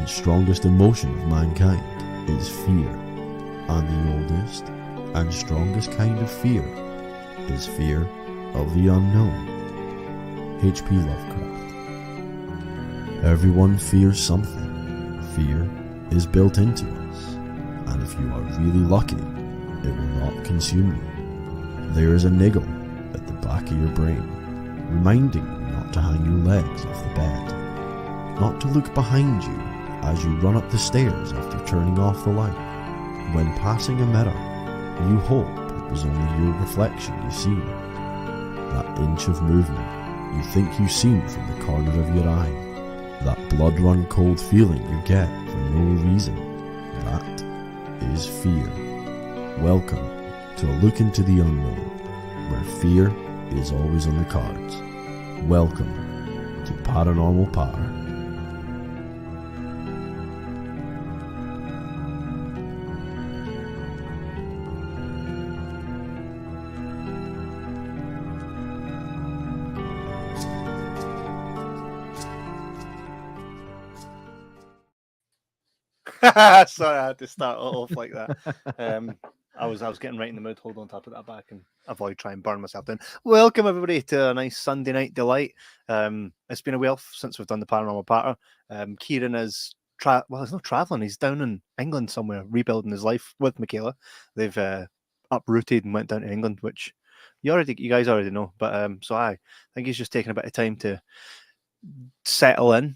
and strongest emotion of mankind is fear, and the oldest and strongest kind of fear is fear of the unknown. H.P. Lovecraft. Everyone fears something. Fear is built into us, and if you are really lucky, it will not consume you. There is a niggle at the back of your brain, reminding you not to hang your legs off the bed, not to look behind you as you run up the stairs after turning off the light. When passing a mirror, you hope it was only your reflection you see. That inch of movement you think you seen from the corner of your eye. That blood-run cold feeling you get for no reason. That is fear. Welcome to a look into the unknown, where fear is always on the cards. Welcome to Paranormal Patter. Sorry, I had to start off like that. I was getting right in the mood. Hold on, to put that back and avoid trying and burn myself down. Welcome everybody to a nice Sunday night delight. It's been a while since we've done the Paranormal Patter. Kieran is he's not traveling. He's down in England somewhere, rebuilding his life with Michaela. They've uprooted and went down to England, which you guys already know. But so I think he's just taking a bit of time to settle in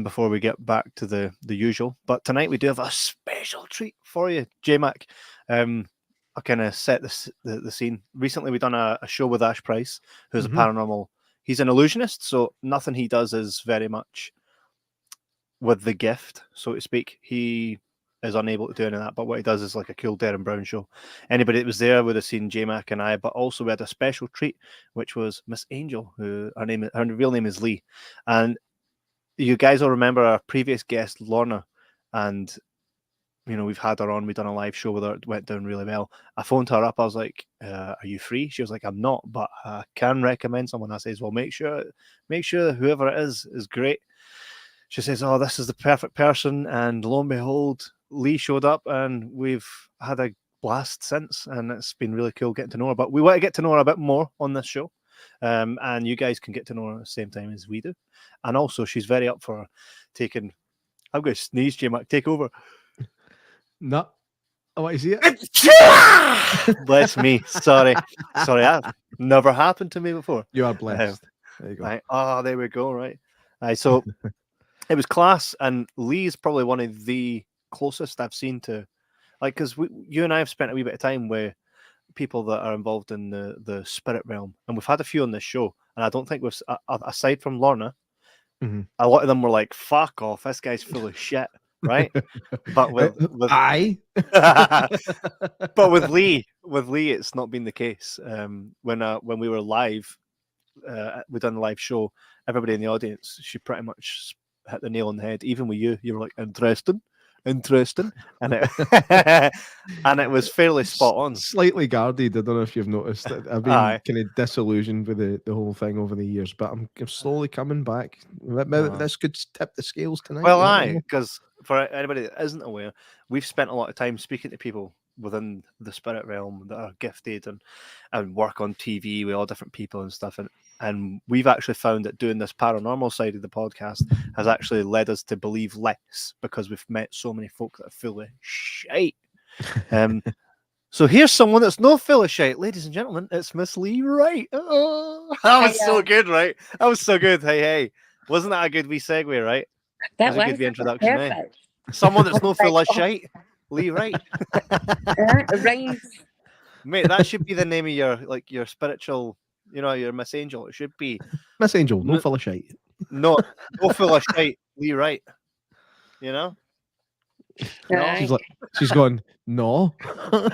before we get back to the usual. But tonight we do have a special treat for you, J-Mac. I kind of set the scene. Recently we done a show with Ash Price, who's a paranormal. He's an illusionist, so nothing he does is very much with the gift, so to speak. He is unable to do any of that, but what he does is like a cool Darren Brown show. Anybody that was there would have seen J-Mac and I, but also we had a special treat, which was Miss Angel, who her real name is Lee. And you guys will remember our previous guest, Lorna, and you know, we've had her on, we've done a live show with her, it went down really well. I phoned her up, I was like, are you free? She was like, I'm not, but I can recommend someone. I says, well, make sure whoever it is great. She says, oh, this is the perfect person, and lo and behold, Lee showed up, and we've had a blast since, and it's been really cool getting to know her. But we want to get to know her a bit more on this show, and you guys can get to know her at the same time as we do. And also, she's very up for taking. I'm going to sneeze, J-Mac. Take over. No, I want to see it. Bless me. Sorry. That never happened to me before. You are blessed. There you go. Right. Oh, there we go. Right. So it was class, and Lee's probably one of the closest I've seen to, like, because you and I have spent a wee bit of time with people that are involved in the spirit realm, and we've had a few on this show, and I don't think we've, aside from Lorna, a lot of them were like, fuck off, this guy's full of shit, right? But with but with Lee, it's not been the case. When we were live, we done a live show, everybody in the audience, she pretty much hit the nail on the head. Even with you were like, interesting, and it and it was fairly spot on. Slightly guarded. I don't know if you've noticed. I've been kind of disillusioned with the whole thing over the years, but I'm slowly coming back. Maybe this could tip the scales tonight. Well, because for anybody that isn't aware, we've spent a lot of time speaking to people within the spirit realm that are gifted and work on TV with all different people and stuff, and we've actually found that doing this paranormal side of the podcast has actually led us to believe less, because we've met so many folk that are full of shite. So here's someone that's not full of shite, ladies and gentlemen. It's Miss Lee Wright. Oh, that was so good, right? That was so good. Hey, wasn't that a good wee segue, right? That was a good wee introduction. Perfect. Someone that's not full of shite, Lee Wright. Right. Mate, that should be the name of your spiritual, your Miss Angel. It should be Miss Angel, no full of shite. No full of shite, Lee Wright. No. She's going, no. No,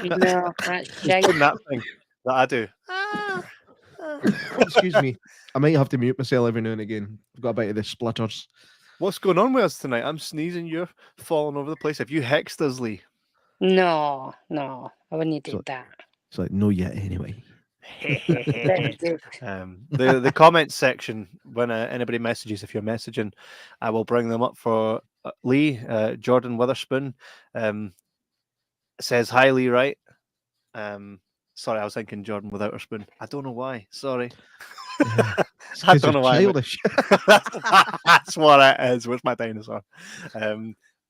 that's shite. That thing that I do. Excuse me. I might have to mute myself every now and again. I've got a bit of the splitters. What's going on with us tonight? I'm sneezing, you're falling over the place. Have you hexed us, Lee? No, I wouldn't do that. It's like, no yet anyway. The comment section, when anybody messages, if you're messaging, I will bring them up for Lee, Jordan Witherspoon, says hi, Lee. Right. Sorry, I was thinking Jordan without her spoon. I don't know why. Sorry. I don't know why. Childish. That's what it is. Where's my dinosaur?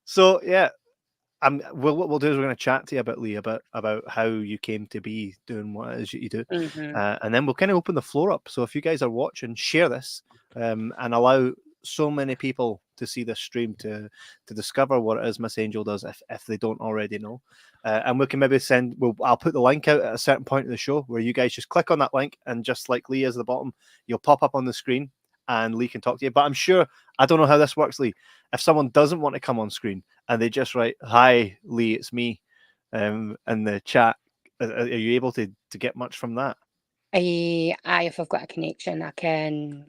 So yeah, what we'll do is we're going to chat to you about Lee, about how you came to be doing what it is you do, and then we'll kind of open the floor up. So if you guys are watching, share this and allow so many people to see this stream to discover what it is Miss Angel does if they don't already know. And we can maybe I'll put the link out at a certain point of the show where you guys just click on that link, and just like Lee is at the bottom, you'll pop up on the screen and Lee can talk to you. But I'm sure, I don't know how this works, Lee. If someone doesn't want to come on screen and they just write, "Hi, Lee, it's me," in the chat, are you able to get much from that? If I've got a connection, I can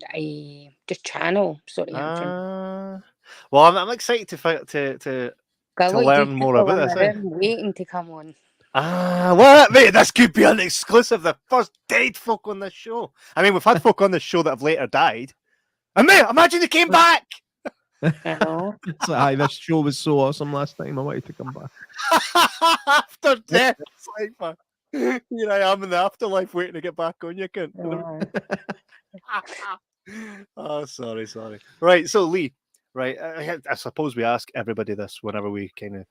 just channel sort of. Well, I'm excited to learn more about this. I'm waiting to come on. What, mate? This could be an exclusive. The first dead folk on this show. I mean, we've had folk on this show that have later died. And mate, imagine they came back. I know. It's like, this show was so awesome last time. I wanted to come back. After death, it's like, man, here I am in the afterlife waiting to get back on you, cunt. Oh, sorry. Right, so Lee, right, I suppose we ask everybody this whenever we kind of,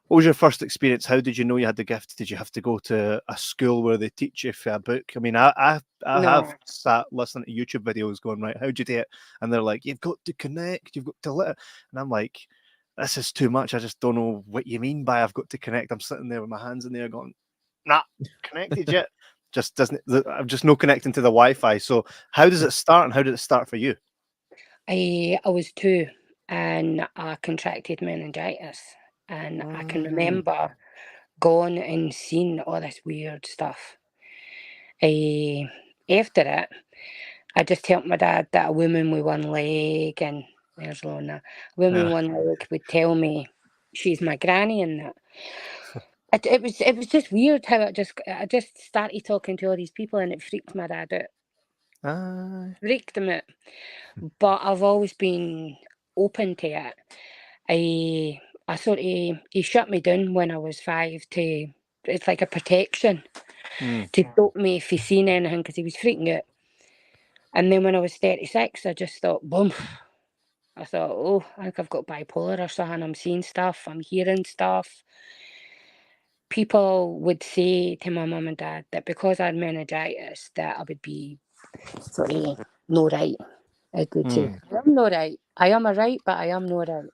what was your first experience? How did you know you had the gift? Did you have to go to a school where they teach you for a book? I mean, I have sat listening to YouTube videos going, right, how'd you do it? And they're like, you've got to connect, you've got to let it. And I'm like, this is too much. I just don't know what you mean by I've got to connect. I'm sitting there with my hands in there going, nah, connected yet. Just doesn't, I'm just no connecting to the Wi-Fi. So how does it start, and how did it start for you? I was 2 and I contracted meningitis. And I can remember going and seeing all this weird stuff. After it, I just helped my dad that a woman with one leg, and there's Lorna, a woman with one leg would tell me she's my granny, and that. It was just weird how I just started talking to all these people, and it freaked my dad out. Freaked him out. But I've always been open to it. I sort of, he shut me down when I was 5 it's like a protection to stop me if he seen anything, because he was freaking out. And then when I was 36, I just thought, boom. I thought, oh, I think I've got bipolar or something. I'm seeing stuff, I'm hearing stuff. People would say to my mum and dad that because I had meningitis, that I would be sort of no right. I would say, I'm no right. I am a right, but I am no right.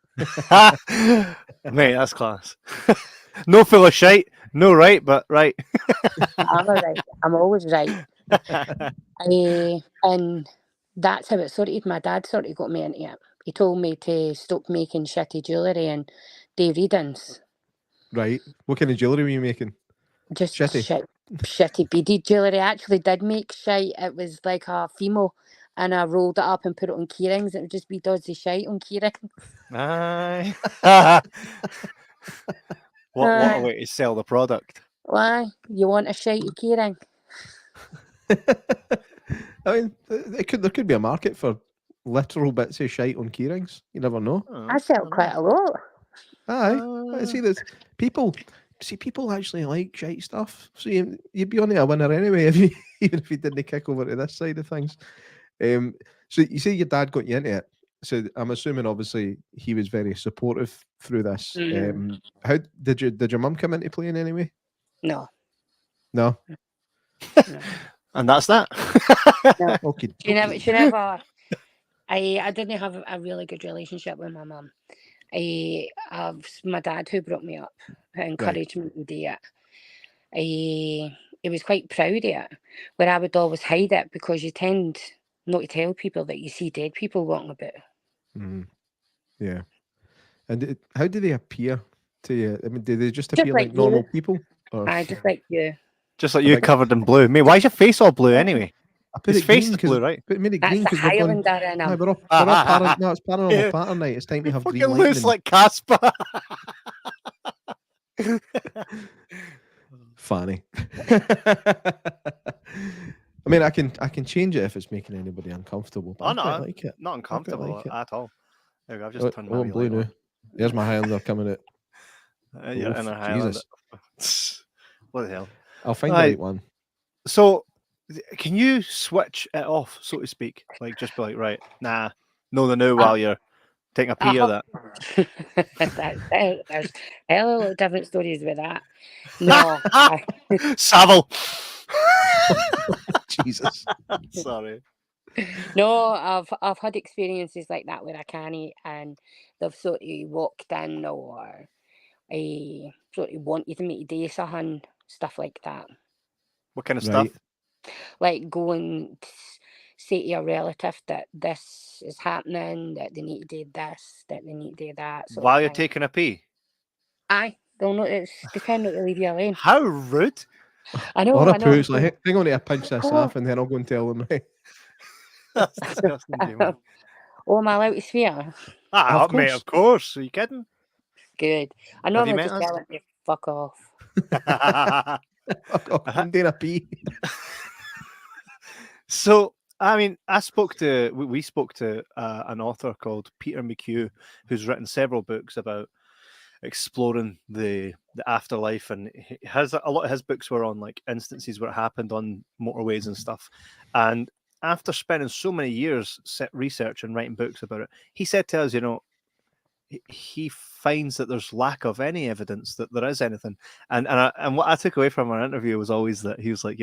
Mate, that's class. No full of shite, no right, but right. I'm a right. I'm always right. And that's how it sorted. My dad sort of got me into it. He told me to stop making shitty jewellery and do readings. Right. What kind of jewellery were you making? Just shitty beaded jewellery. I actually did make shite. It was like a Fimo, and I rolled it up and put it on keyrings. It would just be dodgy shite on keyrings. Aye. What a way to sell the product. Why? You want a shitey keyring? I mean, there could be a market for literal bits of shite on keyrings. You never know. I sell quite a lot. Aye. See, there's people actually like shite stuff. So you'd be on a winner anyway even if you didn't kick over to this side of things. So you say your dad got you into it. So I'm assuming obviously he was very supportive through this. How did your mum come into play in any way? No. And that's that. No. Okay. She never. I didn't have a really good relationship with my mum. My dad who brought me up, who encouraged me to do it. He was quite proud of it, where I would always hide it because you tend not to tell people that you see dead people walking about. Yeah. And how do they appear to you? I mean, do they just appear like normal people? Or... just like you. Just like you, covered in blue. Mate, why is your face all blue anyway? I put His face is blue, right? Put it green because we're going. We're up no, it's Paranormal Patter night. It's time to have green lightning. Loose like Casper. Funny. I mean, I can change it if it's making anybody uncomfortable. But I like it. Not uncomfortable like it. at all. There we go. I've just turned my blue now. There's my Highlander coming out. You're Oof, in a Highlander. Jesus. What the hell? I'll find Aye. the right one. So, can you switch it off, so to speak? Like, just be like, right, nah, no, while you're taking a pee or that. There's a hell of a lot of different stories with that. No, Savile. Jesus. Sorry. no, I've had experiences like that where I can't, and they've sort of walked in or sort of wanted me to do something, stuff like that. What kind of Right. stuff? Like go and say to a relative that this is happening, that they need to do this, that they need to do that. Sort While of you're thing. taking a pee? Aye, they'll notice. They tend not to leave you alone. How rude. I know. Or a I know. poo's like, hang on, I pinch this Oh. off, and then I'll go and tell them. Right. That's disgusting, Jamie. Oh, am I allowed to swear? Ah, Of mate, course. of course. Are you kidding? Good. I Have you normally met just us? tell them to fuck off. Fuck off, I'm doing a pee. So, I mean, we spoke to an author called Peter McHugh, who's written several books about exploring the afterlife, and he has a lot of his books were on like instances where it happened on motorways and stuff. And after spending so many years researching, writing books about it, he said to us, he finds that there's lack of any evidence that there is anything. And what I took away from our interview was always that he was like,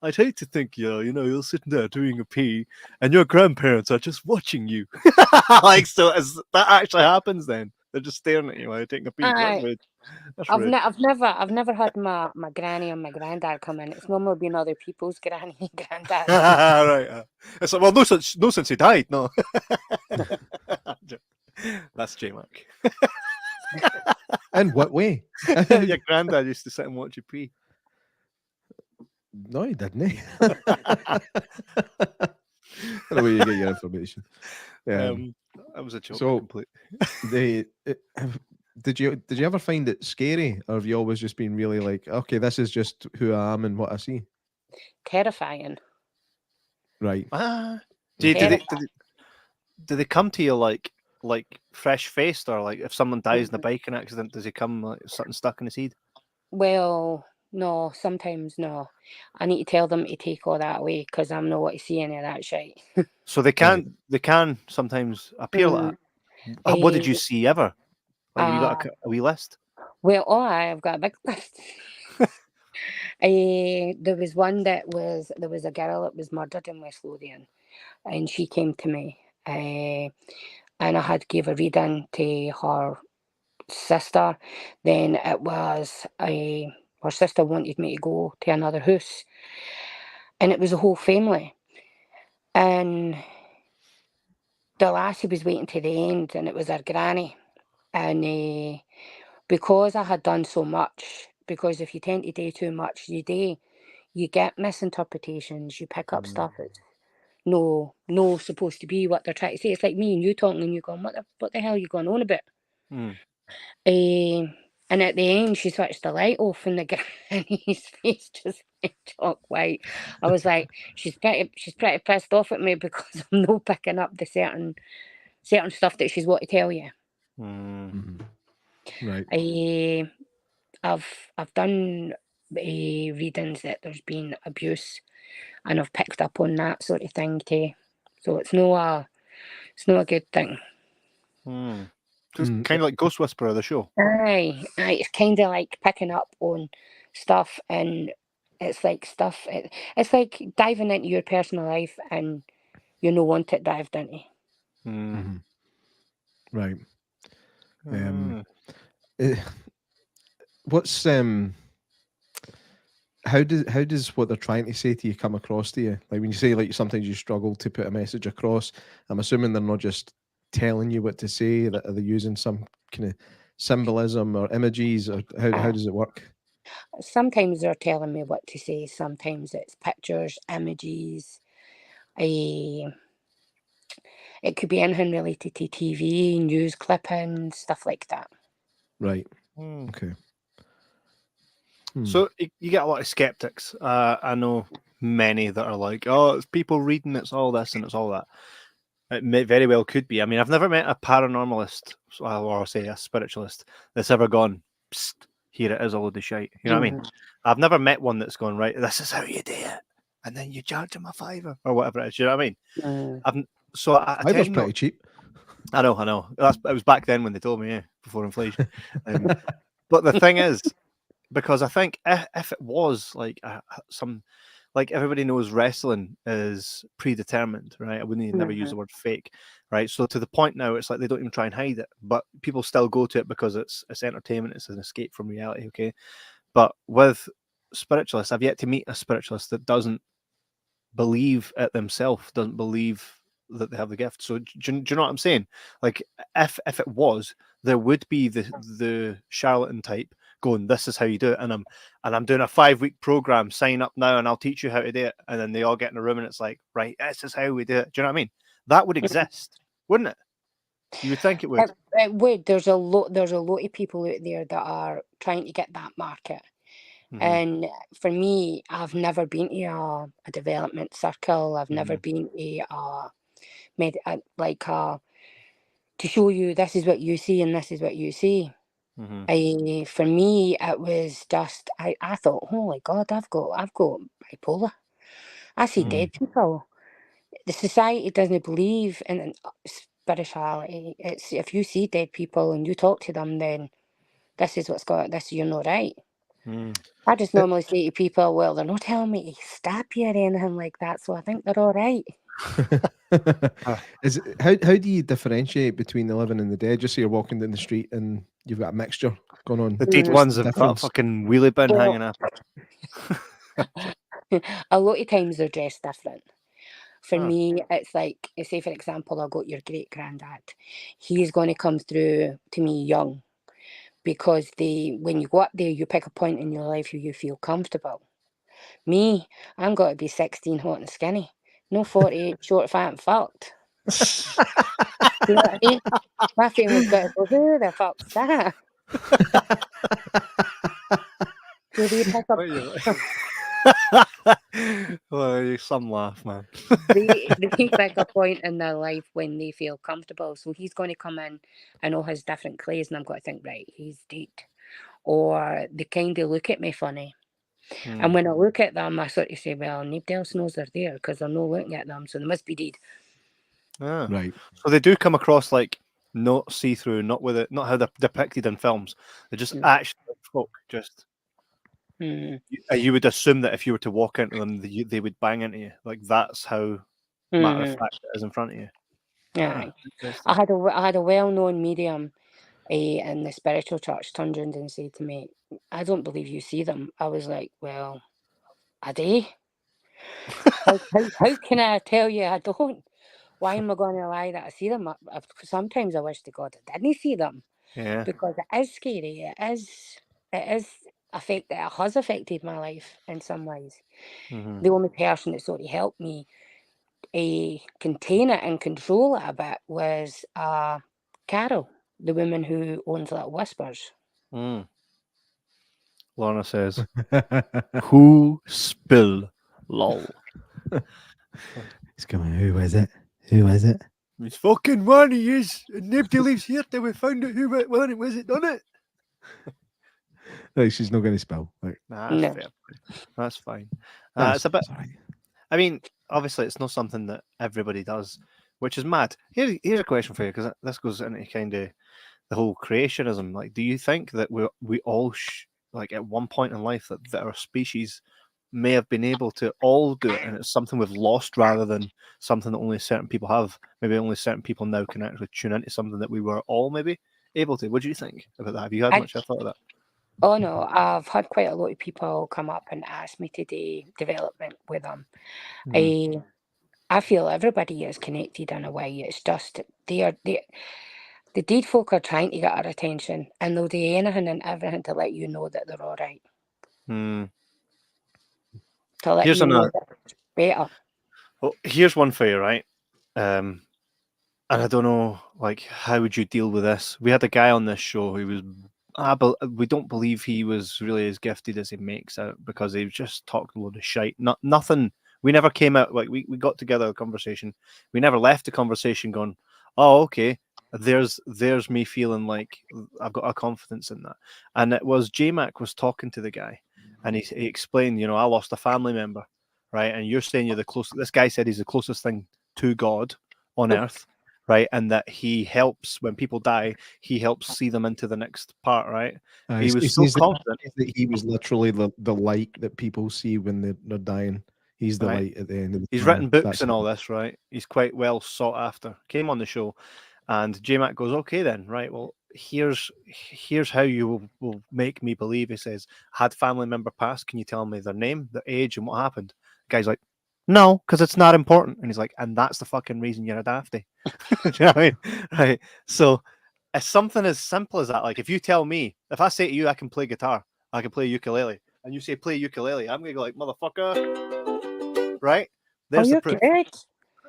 I'd hate to think, you're sitting there doing a pee and your grandparents are just watching you. Like, so as that actually happens, then they're just staring at you while you're taking a pee. That's rude. That's rude. I've never had my granny or my granddad come in. It's normally been other people's granny and granddad. Right. It's like, well, no since he died, no. That's J-Mac. In what way? Your granddad used to sit and watch you pee. No, he didn't. I don't know where you get your information. That was a joke. So complete. Did you ever find it scary, or have you always just been really like, okay, this is just who I am and what I see? Terrifying. Right. Do they come to you like fresh faced, or like if someone dies in a biking accident, does he come like something stuck in his head? Well, no, sometimes no. I need to tell them to take all that away because I'm not what to see any of that shit. So they can sometimes appear like that. What did you see ever? Like, have you got a wee list? Well, I've got a big list. There was one there was a girl that was murdered in West Lothian, and she came to me, and I had to give a reading to her sister. Then it was her sister wanted me to go to another house, and it was a whole family, and the lassie was waiting to the end, and it was her granny, and because I had done so much, because if you tend to do too much, you get misinterpretations, you pick up stuff that's no supposed to be what they're trying to say. It's like me and you talking, and you going, what the hell are you going on about? And at the end, she switched the light off, and the granny's face just went chalk white. I was like, she's pretty pissed off at me because I'm not picking up the certain stuff that she's want to tell you. Right. I've done readings that there's been abuse, and I've picked up on that sort of thing too. So it's not a good thing. Just kind of like Ghost Whisperer, the show. Aye, it's kind of like picking up on stuff, and it's like stuff. It's like diving into your personal life, and you don't want it dived into. Right. What's how does what they're trying to say to you come across to you? Like when you say like sometimes you struggle to put a message across, I'm assuming they're not just telling you what to say, that are they using some kind of symbolism or images, or how does it work? Sometimes they're telling me what to say, sometimes it's pictures, images. It could be anything related to TV, news clippings, stuff like that. Right. Okay. So you get a lot of skeptics. I know many that are like, oh, it's people reading, it's all this and it's all that. It may very well could be. I mean, I've never met a paranormalist, or I'll say a spiritualist, that's ever gone, psst, here it is, all of the shite. You know what I mean? I've never met one that's gone, right, this is how you do it. And then you charge them a $5 or whatever it is. You know what I mean? I Fiver's tend pretty not, cheap. I know. It was back then when they told me, yeah, before inflation. But the thing is, because I think if it was like like everybody knows wrestling is predetermined, right? I wouldn't never use the word fake, right? So to the point now, it's like they don't even try and hide it, but people still go to it because it's entertainment, it's an escape from reality, okay? But with spiritualists, I've yet to meet a spiritualist that doesn't believe it themselves, doesn't believe that they have the gift. So do you know what I'm saying? Like if it was, there would be the charlatan type going, this is how you do it, and I'm doing a 5-week program, sign up now and I'll teach you how to do it, and then they all get in a room and it's like, right, this is how we do it. Do you know what I mean? That would exist, wouldn't it? You would think it would. It would. There's a lot of people out there that are trying to get that market. And for me, I've never been to a development circle. I've never been to to show you this is what you see and this is what you see. For me, it was just I thought, holy God, I've got bipolar. I see dead people. The society doesn't believe in spirituality. It's if you see dead people and you talk to them, then this is you're not right. I just normally say to people, well, they're not telling me to stab you or anything like that, so I think they're all right. How do you differentiate between the living and the dead? Just so you're walking down the street and you've got a mixture going on. The dead ones have got a fucking wheelie bin hanging up. A lot of times they're dressed different. For me, it's like, say for example, I got your great granddad. He's going to come through to me young, because when you go up there, you pick a point in your life where you feel comfortable. Me, I'm going to be 16, hot and skinny. No 48, short, fat and fucked. You know what I mean? My family's got to go, who the fuck's that? So they pick up... Well, some laugh, man. they pick a point in their life when they feel comfortable. So he's going to come in and all his different clays, and I'm going to think, right, he's dead. Or they kind of look at me funny. And when I look at them, I sort of say, well, nobody else knows they're there because they're not looking at them, so they must be dead. Right. So they do come across like not see-through, not how they're depicted in films. They're just actually folk. Just you would assume that if you were to walk into them, they would bang into you. Like that's how matter of fact it is in front of you. Yeah. I had a well-known medium in the spiritual church turned around and said to me, I don't believe you see them. I was like, well, are they? how can I tell you I don't? Why am I going to lie that I see them? Sometimes I wish to God I didn't see them. Yeah. Because it is scary. It has affected my life in some ways. The only person that sort of helped me contain it and control it a bit was Carol, the woman who owns Little Whispers. Lorna says, who spill lol? He's going, who is it? Who is it? It's fucking one he is, and nobody lives here till we found out who it was it done it. No, she's not going to spell. Right. Nah, that's fair. That's fine. It's a bit. Right. I mean, obviously, it's not something that everybody does, which is mad. Here's a question for you, because this goes into kind of the whole creationism. Like, do you think that we all like at one point in life that our species may have been able to all do it, and it's something we've lost rather than something that only certain people have? Maybe only certain people now can actually tune into something that we were all maybe able to. What do you think about that? Have you had much thought of that? Oh no, I've had quite a lot of people come up and ask me to do development with them. I feel everybody is connected in a way. It's just the dead folk are trying to get our attention, and they'll do anything and everything to let you know that they're all right. To let you know that it's better. Well, here's one for you, right? And I don't know, like, how would you deal with this? We had a guy on this show who was, we don't believe he was really as gifted as he makes out, because he just talked a load of shite. Nothing We never came out, like, we got together a conversation. We never left the conversation going, oh, okay, there's me feeling like I've got a confidence in that. And it was J-Mac was talking to the guy, and he explained, you know, I lost a family member, right? And you're saying you're the closest. This guy said he's the closest thing to God on earth, right? And that he helps when people die, he helps see them into the next part, right? He was so confident that he was literally the light that people see when they're dying. He's the light at the end of the He's tunnel. written books and all this, right? He's quite well sought after. Came on the show, and J-Mac goes, okay then, right, well, here's how you will make me believe. He says, had family member pass, can you tell me their name, their age, and what happened? The guy's like, no, because it's not important. And he's like, and that's the fucking reason you're a dafty. Do you know what I mean? Right. So it's something as simple as that. Like, if you tell me, if I say to you I can play guitar, I can play ukulele, and you say play ukulele, I'm gonna go like, motherfucker. Right? There's the proof. Good.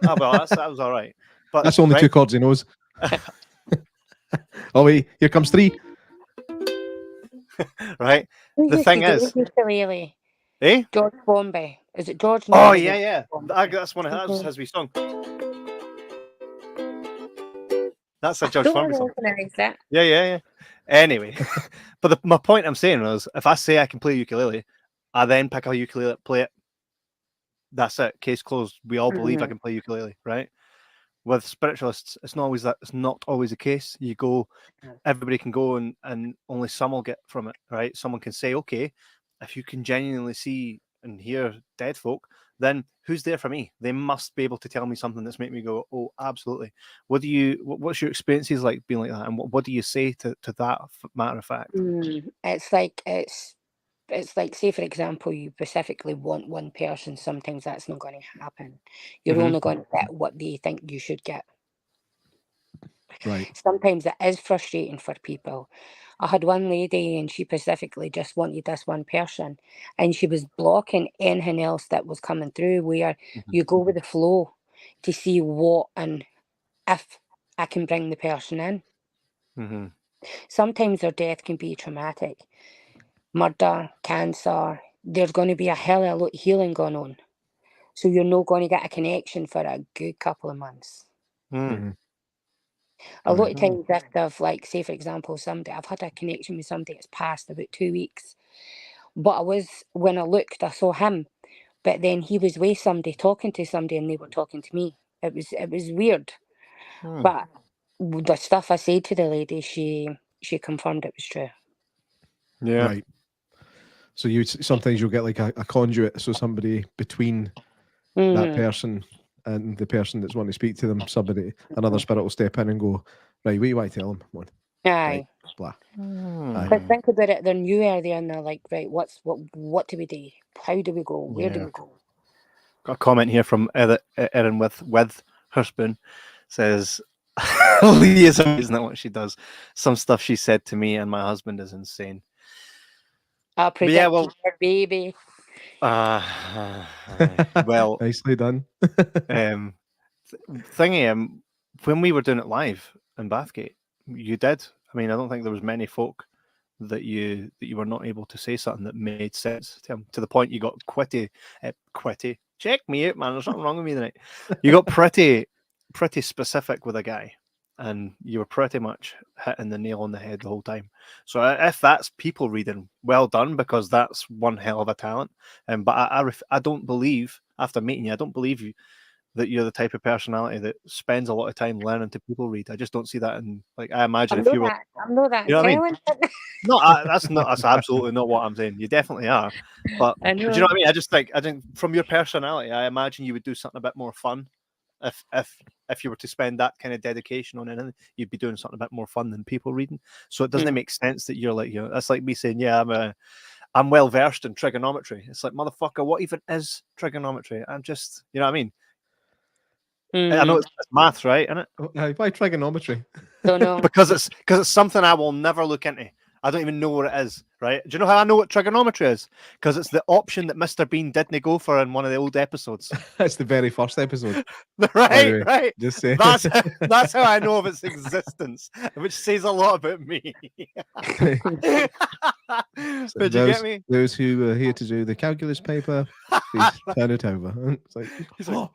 Oh, well, that was all right. But that's only 2 chords he knows. Oh wait, here comes 3. Right? Who The used thing to do is, ukulele? eh? George Formby. Is it George? Oh, No, yeah. That's one of his wee song. That's a George Formby song. That. Yeah. Anyway, but my point I'm saying was, if I say I can play ukulele, I then pick a ukulele, play it. That's it. Case closed. We all believe I can play ukulele, right? With spiritualists, it's not always that. It's not always the case. You go, everybody can go, and only some will get from it, right? Someone can say, okay, if you can genuinely see and hear dead folk, then who's there for me? They must be able to tell me something that's made me go, oh, absolutely. What's your experiences like being like that, and what do you say to that matter of fact? It's like say, for example, you specifically want one person. Sometimes that's not going to happen. You're only going to get what they think you should get. Right. Sometimes it is frustrating for people. I had one lady, and she specifically just wanted this one person, and she was blocking anything else that was coming through, where you go with the flow to see what and if I can bring the person in. Sometimes their death can be traumatic. Murder, cancer, there's going to be a hell of a lot of healing going on. So you're not going to get a connection for a good couple of months. A lot of times, if they've, like, say, for example, I've had a connection with somebody that's passed about 2 weeks. But when I looked, I saw him. But then he was with somebody, talking to somebody, and they were talking to me. It was weird. But the stuff I said to the lady, she confirmed it was true. Yeah. Right. So sometimes you'll get like a conduit, so somebody between that person and the person that's wanting to speak to them, another spirit will step in and go, right, what do you want to tell them? Aye. Right, blah. But think about it, they're new area, and they're like, right, what do we do? How do we go? Where do we go? Got a comment here from Erin with her spoon. Says, Lee is amazing at what she does. Some stuff she said to me and my husband is insane. I'll predict your baby. Well, nicely done. When we were doing it live in Bathgate, you did. I mean, I don't think there was many folk that you were not able to say something that made sense to the point you got quitty. Check me out, man. There's something wrong with me tonight. You got pretty specific with a guy, and you were pretty much hitting the nail on the head the whole time. So if that's people reading, well done, because that's one hell of a talent. But I don't believe, after meeting you, I don't believe you that you're the type of personality that spends a lot of time learning to people read. I just don't see that. And like, I imagine if you were, I'm not that. You know what I mean? No, that's absolutely not what I'm saying. You definitely are. But do you know what I mean? I think from your personality, I imagine you would do something a bit more fun. If you were to spend that kind of dedication on anything, you'd be doing something a bit more fun than people reading. So it doesn't make sense that you're like, that's like me saying, I'm well versed in trigonometry. It's like, motherfucker, what even is trigonometry? I'm just, you know what I mean? I know it's maths, right? Isn't it? Why trigonometry? Don't know. because it's something I will never look into. I don't even know what it is, right? Do you know how I know what trigonometry is? Because it's the option that Mr. Bean didn't go for in one of the old episodes. That's the very first episode. Right. Just say. That's how I know of its existence, which says a lot about me. So Did you get me? Those who are here to do the calculus paper, please turn it over. It's like, He's like,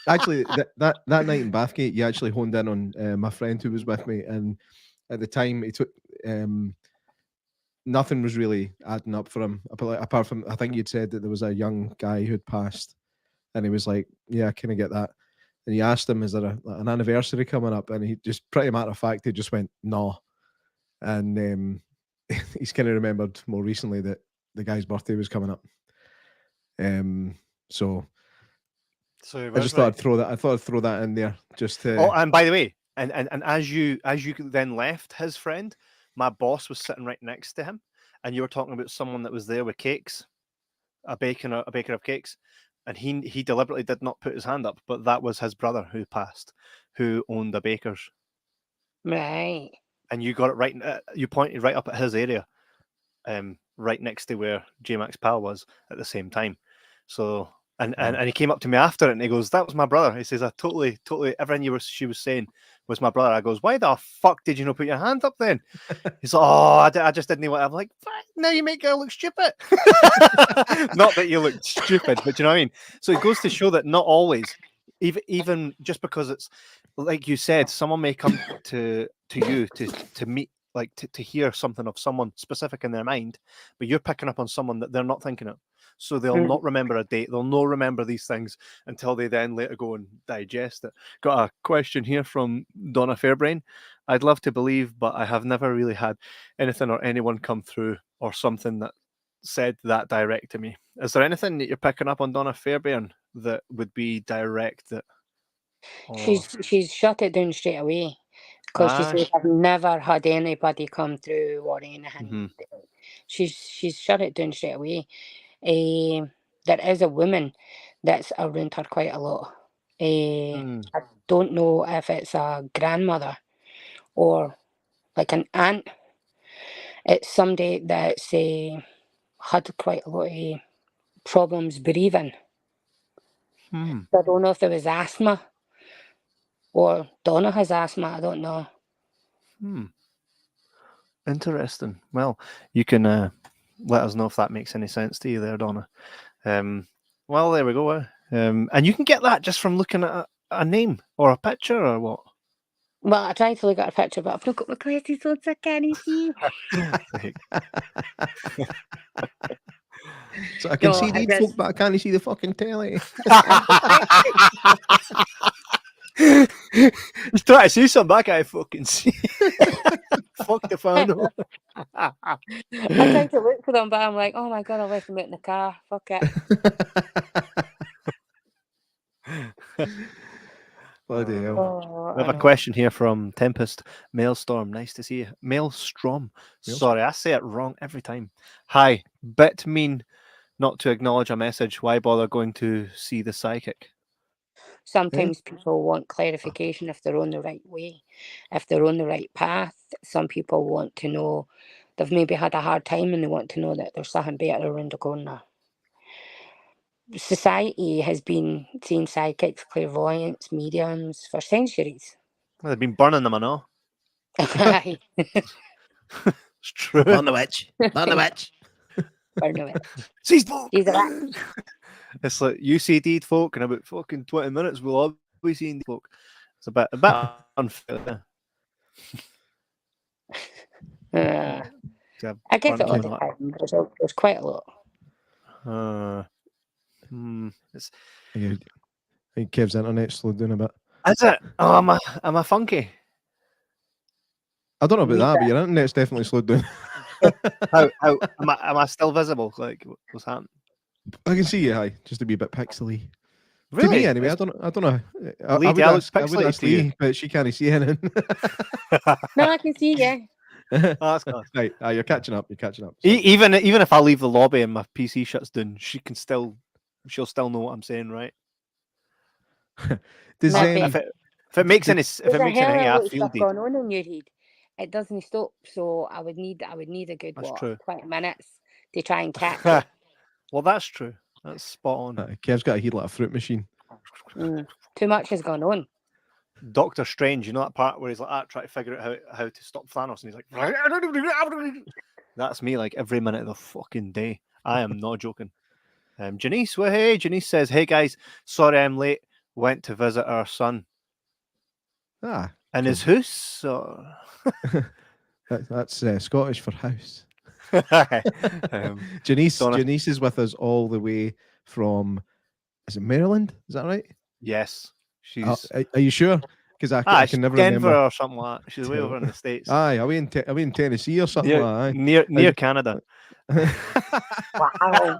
actually, that night in Bathgate, you actually honed in on my friend who was with me, and at the time, it took nothing was really adding up for him apart from I think you'd said that there was a young guy who'd passed, and he was like, "Yeah, I kind of get that." And he asked him, "Is there an anniversary coming up?" And he just pretty matter of fact, he just went, "No." And he's kind of remembered more recently that the guy's birthday was coming up. So so I just thought I'd throw that. I thought I'd throw that in there just to. Oh, and by the way, and as you then left his friend, my boss was sitting right next to him, and you were talking about someone that was there with cakes, a baker of cakes, and he deliberately did not put his hand up, but that was his brother who passed, who owned a baker's. Right. And you got it right. You pointed right up at his area, right next to where J Max Pal was at the same time. So and he came up to me after it and he goes, "That was my brother." He says, "I totally everything she was saying was my brother." I goes, "Why the fuck did you not put your hand up then?" He's like, "Oh, I just didn't know what." I'm like, "Now you make her look stupid." Not that you look stupid, but you know what I mean. So it goes to show that not always, even just because it's like you said, someone may come to you to meet, like to hear something of someone specific in their mind, but you're picking up on someone that they're not thinking of. So they'll not remember a date. They'll not remember these things until they then later go and digest it. Got a question here from Donna Fairbrain. I'd love to believe, but I have never really had anything or anyone come through or something that said that direct to me. Is there anything that you're picking up on Donna Fairbairn that would be direct? That She's shut it down straight away because she says, "I've never had anybody come through or anything." She's shut it down straight away. There is a woman that's around her quite a lot. I don't know if it's a grandmother or like an aunt. It's somebody that's had quite a lot of problems breathing. I don't know if there was asthma or Donna has asthma. I don't know. Interesting. Well, you can let us know if that makes any sense to you there, Donna. Well, there we go. And you can get that just from looking at a name or a picture or what? Well, I tried to look at a picture, but I've not got my glasses on, so I can't see. So I can see these folk, but I can't see the fucking telly. He's trying to see something I can't fucking see. Fuck the phone. I tried to look for them, but I'm like, oh my god, I left them out in the car. Fuck it. Bloody hell. We have a question here from Tempest Maelstrom. Nice to see you. Maelstrom. Sorry, I say it wrong every time. Hi. Bit mean not to acknowledge a message. Why bother going to see the psychic? Sometimes people want clarification if they're on the right way, if they're on the right path. Some people want to know they've maybe had a hard time and they want to know that there's something better around the corner. Society has been seeing psychics, clairvoyants, mediums for centuries. Well, they've been burning them, I know. Aye. It's true. Burn the witch. Burn the witch. Burn the witch. Seize folk. She's a witch. It's like you see deed folk in about fucking 20 minutes we'll all be seeing deed folk. It's a bit unfair. I get it all the time. There's quite a lot. I think Kev's internet slowed down a bit. Is it? Oh, am I funky? I don't know about that, but your internet's definitely slowed down. How am I still visible? Like what's happening? I can see you, hi. Just a wee bit pixely. Really? To me, anyway. I don't know. I would ask Lee, but she can't see anything. No, I can see you. Oh, that's cool. Right, you're catching up. So. Even if I leave the lobby and my PC shuts down, she'll still know what I'm saying, right? Does if it makes any I feel deep. Going on in your head. It doesn't stop, so I would need a good 20 minutes to try and catch it. Well, that's true. That's spot on. Kev's got a head like a fruit machine. Too much has gone on. Doctor Strange, you know that part where he's like, trying to figure out how to stop Thanos, and he's like, that's me like every minute of the fucking day. I am not joking. Janice, well, hey, Janice says, hey guys, sorry I'm late. Went to visit our son in his house. So that's Scottish for house. Janice Janice is with us all the way from, is it Maryland? Is that right? Yes, she's. Are you sure? Because I can never Denver remember. or something like that. She's way over in the States. Aye, are we in Tennessee or something like that? Near Canada. Wow.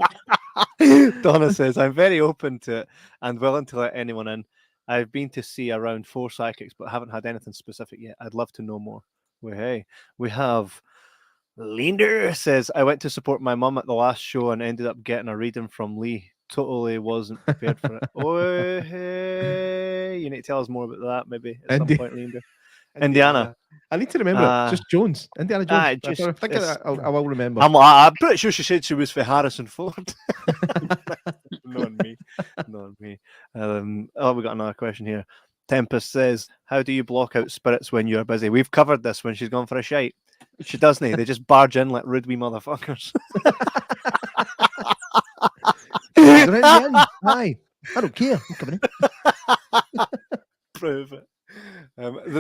Donna says, I'm very open to it and willing to let anyone in. I've been to see around 4 psychics, but haven't had anything specific yet. I'd love to know more. We have Leander says, I went to support my mum at the last show and ended up getting a reading from Lee. Totally wasn't prepared for it. Oh, hey. You need to tell us more about that maybe at some point, Leander. Indiana. I need to remember it. Just Jones. Indiana Jones. I think I will remember. I'm pretty sure she said she was for Harrison Ford. Not me. We got another question here. Tempest says, how do you block out spirits when you're busy? We've covered this when she's gone for a shite. She doesn't. They just barge in like rude wee motherfuckers. Aye, I don't care. I'm coming in. Prove it.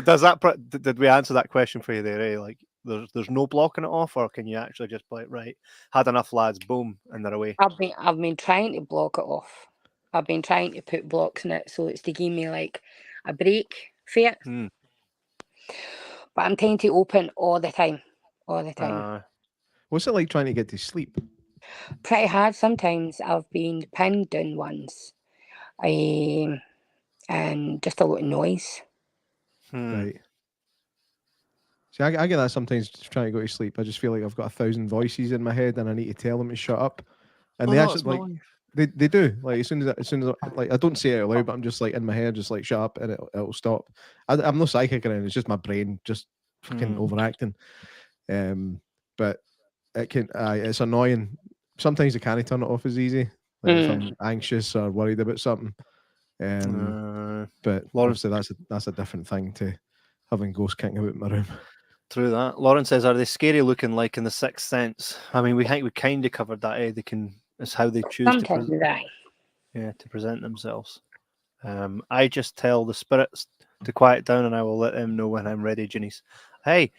Does that? Did we answer that question for you there? Eh? Like, there's no blocking it off, or can you actually just be like, right, had enough lads, boom, and they're away? I've been trying to block it off. I've been trying to put blocks in it so it's to give me like a break for it. But I'm trying to open all the time. What's it like trying to get to sleep? Pretty hard sometimes. I've been pinned down once, and just a lot of noise. Right. See, I get that sometimes trying to go to sleep. I just feel like I've got 1,000 voices in my head and I need to tell them to shut up. And they actually they do. Like as soon as like I don't say it out loud, but I'm just like in my head, just like shut up, and it'll stop. I'm no psychic or anything. It's just my brain just fucking overacting. But it can. It's annoying. Sometimes I can't turn it off as easy. Like if I'm anxious or worried about something. But obviously that's a different thing to having ghosts kicking about in my room. True that. Lauren says, are they scary looking like in The Sixth Sense? I mean, we think we kind of covered that. They can. It's how they choose to present themselves. I just tell the spirits to quiet down, and I will let them know when I'm ready. Janice, hey,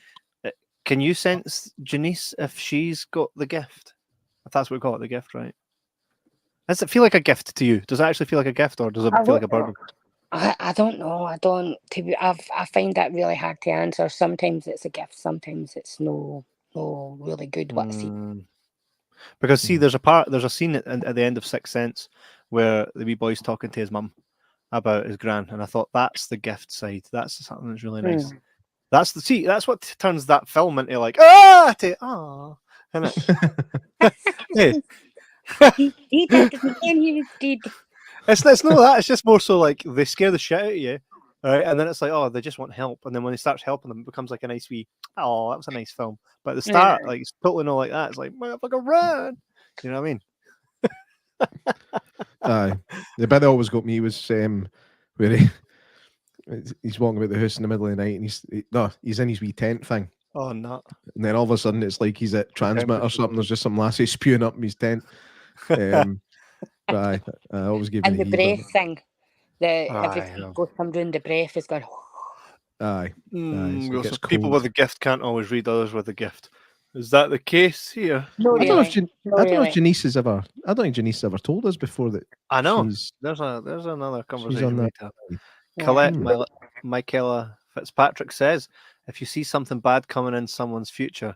can you sense Janice if she's got the gift? If that's what we call it, the gift, right? Does it feel like a gift to you? Does it actually feel like a gift, or does it feel like a burden? I don't know. I don't. I find that really hard to answer. Sometimes it's a gift. Sometimes it's no really good what I see. Because see, there's a scene at the end of Sixth Sense where the wee boy's talking to his mum about his gran, and I thought that's the gift side. That's something that's really nice. That's what turns that film into like isn't it? Hey. It's not that. It's just more so like they scare the shit out of you, right? And then it's like, oh, they just want help. And then when he starts helping them, it becomes like a nice wee, oh, that was a nice film. But at the start, like it's totally not like that. It's like, motherfucker, run. You know what I mean? The bit that always got me was where he's walking about the house in the middle of the night, and he's in his wee tent thing. Oh no! And then all of a sudden, it's like he's at Transmit or something. There's just some lassie spewing up in his tent. But I always give and the breath thing. Everything goes come round the breath is going. So people with a gift can't always read others with a gift. Is that the case here? No, I don't know if Janice has ever. I don't think Janice ever told us before that. I know. There's another conversation. Colette Michaela Fitzpatrick says, if you see something bad coming in someone's future,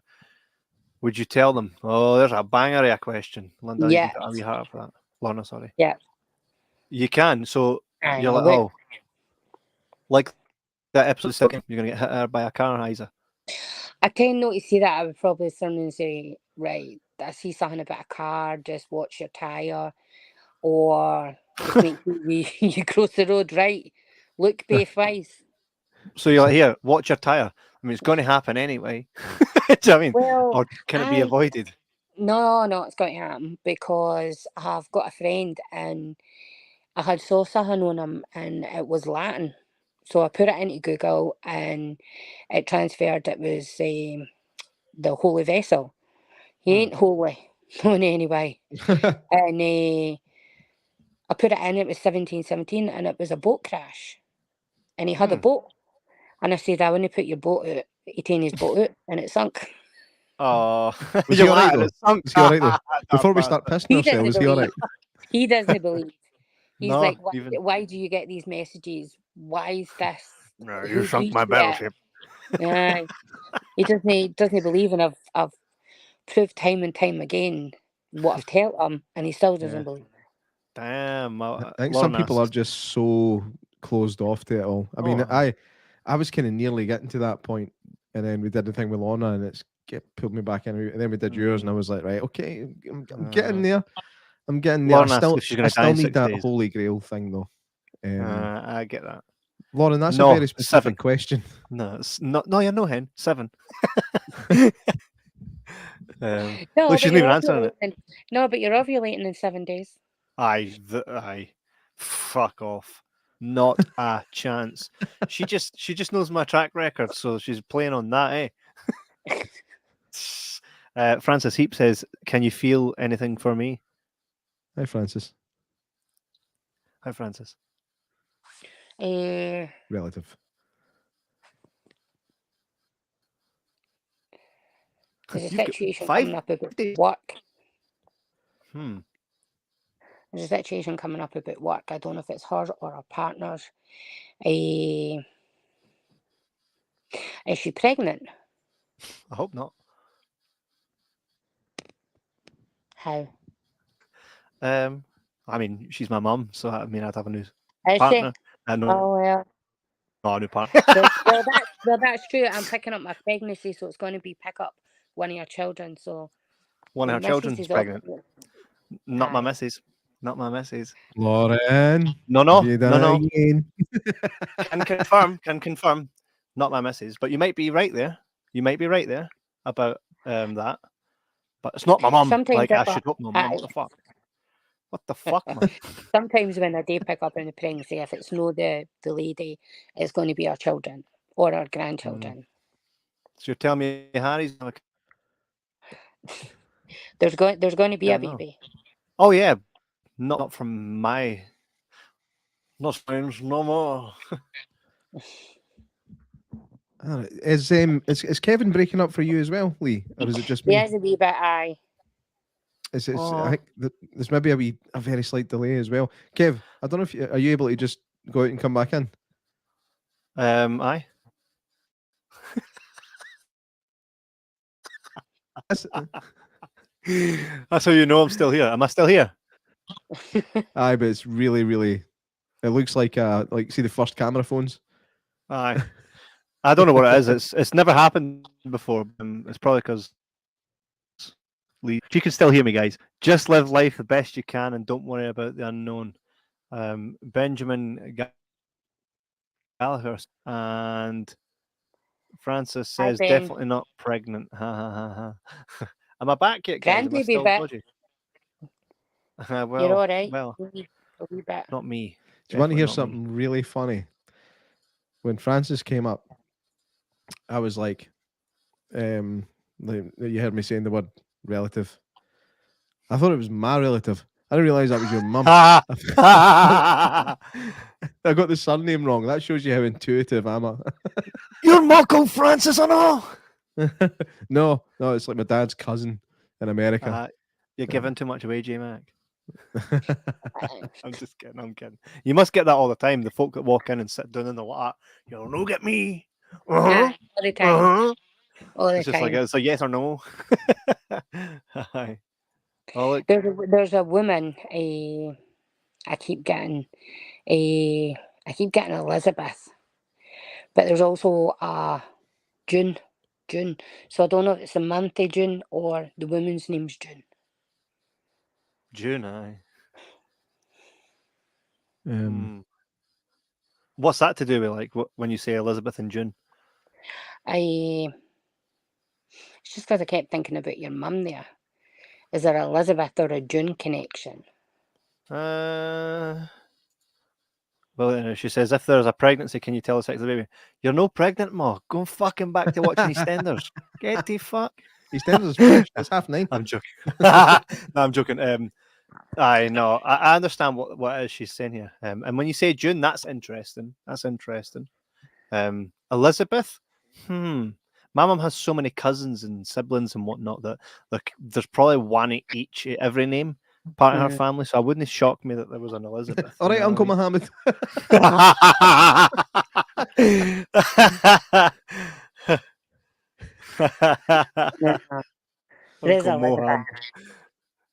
would you tell them? Oh, there's a banger of a question. Linda, you can get a wee heart for that. Lorna, sorry. Yeah. You can. So you're like, oh, like that episode second, you're going to get hit by a car, Isa. I tend not to see that. I would probably someone say, right, I see something about a car, just watch your tyre, or just make sure you cross the road right. Look both ways. So you're like, here, watch your tyre. I mean, it's going to happen anyway. Do you know what I mean? Well, or can it be avoided? No, it's going to happen because I've got a friend and I had saw something on him and it was Latin So I put it into Google and it transferred. It was the holy vessel. He ain't holy in any way. And I put it in. It was 1717, and it was a boat crash. And he had a boat. And I said, I want to put your boat out. He taken his boat out, and it sunk. Oh, Was he you all right lied, though? it sunk. Was he all right though? Before we That start bastard. pissing He doesn't ourselves, was he all believe. right? He doesn't believe. He's No, like, even why do you get these messages? Why is this? no, Who you sunk agreed my to it? battleship. Yeah, he doesn't believe, and I've proved time and time again what I've told him, and he still doesn't Yeah. believe. Damn, I think some people are just so closed off to it all. I mean, Oh. I was kind of nearly getting to that point, and then we did the thing with Lorna, and it's pulled me back in. And then we did yours, and I was like, right, okay, I'm getting there. I'm getting there. Lauren asks if she's I gonna die still in need 6 that days. holy grail thing though. I get that. Lauren, that's No, a very specific 7. question. No, it's not. No, you're no hen. 7. No, well, but she's not you're even answering it. ovulating. No, but you're ovulating in 7 days. Aye. Fuck off. Not a chance. She just knows my track record, so she's playing on that, eh? Francis Heap says, "Can you feel anything for me?" Hi, Francis. Hi, Francis. Relative. There's a You've got situation 5 coming up about days. work. Hmm. There's a situation coming up about work. I don't know if it's her or her partner's. Is she pregnant? I hope not. How? I mean, she's my mum, so I mean, I'd have a new Is she? partner. No, Oh well. no, a new partner. Well, that's true. I'm picking up my pregnancy, so it's going to be pick up one of your children. So One of her Mrs. children's is pregnant. obviously- Not my Aye. missus. Not my missus. Lauren. No. Have you done it again? Can confirm. Not my missus. But you might be right there. You might be right there about that. But it's not my mum. Sometimes Like, I if I- should hope my mum. What the fuck? What the fuck, man? Sometimes when I do pick up in the pregnancy, if it's no the lady, it's going to be our children or our grandchildren. So you're telling me Harry's gonna... There's going to be Yeah, a no. baby. Oh yeah. Not from my... Not friends no more. Is Kevin breaking up for you as well, Lee, or is it just me? There's a wee bit. Aye. I think there's maybe a very slight delay as well. Kev, I don't know if are you able to just go out and come back in? Aye. That's how you know I'm still here. Am I still here? Aye, but it's really, really. It looks like see the first camera phones. Aye. I don't know what it is. It's never happened before. It's probably because you can still hear me, guys. Just live life the best you can and don't worry about the unknown. Benjamin Gallagher and Francis says Ben. definitely not pregnant. Ha ha ha ha. Am I back yet, guys? Am I Grandbaby still bit. dodgy? You're all right. Well, A wee bit. not me. Do you want to hear Definitely not me. something really funny? When Francis came up, I was like, you heard me saying the word relative. I thought it was my relative. I didn't realize that was your mum. I got the surname wrong. That shows you how intuitive I am. You're Michael Francis, I know. No, it's like my dad's cousin in America. You're giving too much away, J Mac. I'm just kidding. I'm kidding. You must get that all the time. The folk that walk in and sit down in the lot, you'll no get me. All the time. All the It's just time. like it's a yes or no. Aye. Oh, look. There's a woman. I keep getting Elizabeth, but there's also a June. So I don't know if it's the month of June or the woman's name's June. June, aye. What's that to do with, like, when you say Elizabeth and June? It's just because I kept thinking about your mum there. Is there a Elizabeth or a June connection? Well, Well, she says, if there's a pregnancy, can you tell the sex of the baby? You're no pregnant, Ma. Go fucking back to watching EastEnders. Get the fuck. EastEnders is finished. It's 9:30. I'm joking. No, I'm joking. I know. I understand what it is she's saying here. And when you say June, that's interesting. That's interesting. Elizabeth? My mum has so many cousins and siblings and whatnot that there's probably one at every name part of her family, so I wouldn't shock me that there was an Elizabeth. All right, Uncle Mohammed. There's Uncle Mohammed.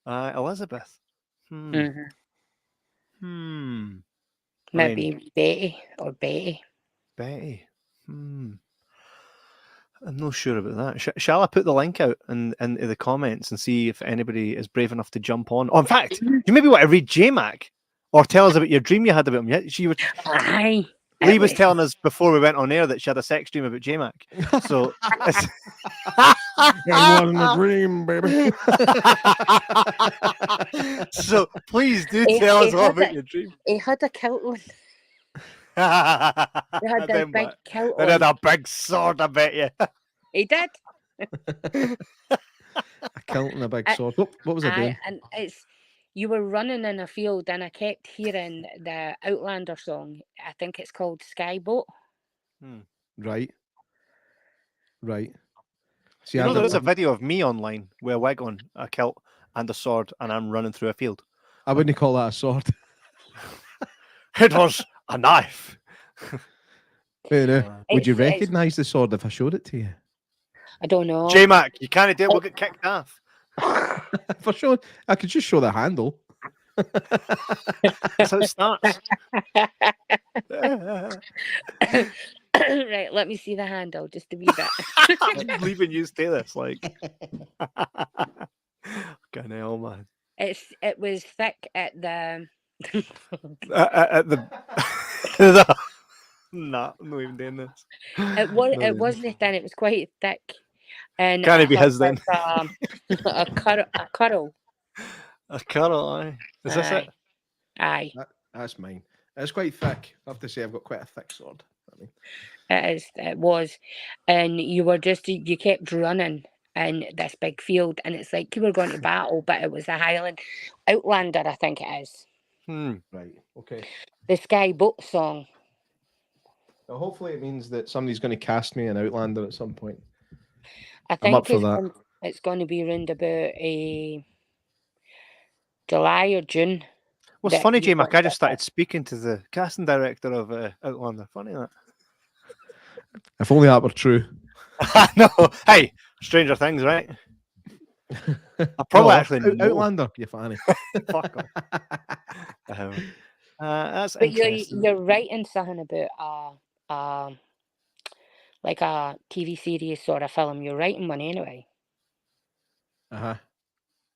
Elizabeth. Elizabeth. Maybe Betty or Betty. Betty. I'm not sure about that. Shall I put the link out into the comments and see if anybody is brave enough to jump on? Oh, in fact, you maybe want to read J-Mac or tell us about your dream you had about him. Yeah, Aye. Lee was telling us before we went on air that she had a sex dream about J-Mac. So It wasn't a dream, baby. So please do tell us all about your dream. He had a kilt on. He had a big kilt They on. had a big sword, I bet you. He did. A kilt and a big sword. What was I doing? And you were running in a field, and I kept hearing the Outlander song. I think it's called Skyboat. Right. See, You know, there is a video of me online with a wig on, a kilt, and a sword, and I'm running through a field. I wouldn't call that a sword. It was a knife. Would you recognise the sword if I showed it to you? I don't know. J-Mac, you can't do it. We'll get kicked off. For sure, I could just show the handle. That's how it starts. Right, let me see the handle just a wee bit. I'm leaving you stay this, like. Fucking hell, man. It was thick at the. At the. Nah, I'm not even doing this. It wasn't thin. It was quite thick. And Can it be his then? A curl. A curl, aye. Is this it? Aye. That's mine. It's quite thick. I have to say, I've got quite a thick sword. It was. And you kept running in this big field, and it's like you were going to battle, but it was a Highland Outlander, I think it is. Right, okay. The Skyboat song. Well, hopefully it means that somebody's going to cast me an Outlander at some point. I I'm up think for that. it's going to be around about July or June. What's funny, J-Mac, I just started speaking to the casting director of Outlander. Funny that. If only that were true. I know. Hey, Stranger Things, right? I probably actually know. Outlander, you fanny. Fuck off. That's but interesting. you're writing something about like a TV series or a film. You're writing one anyway.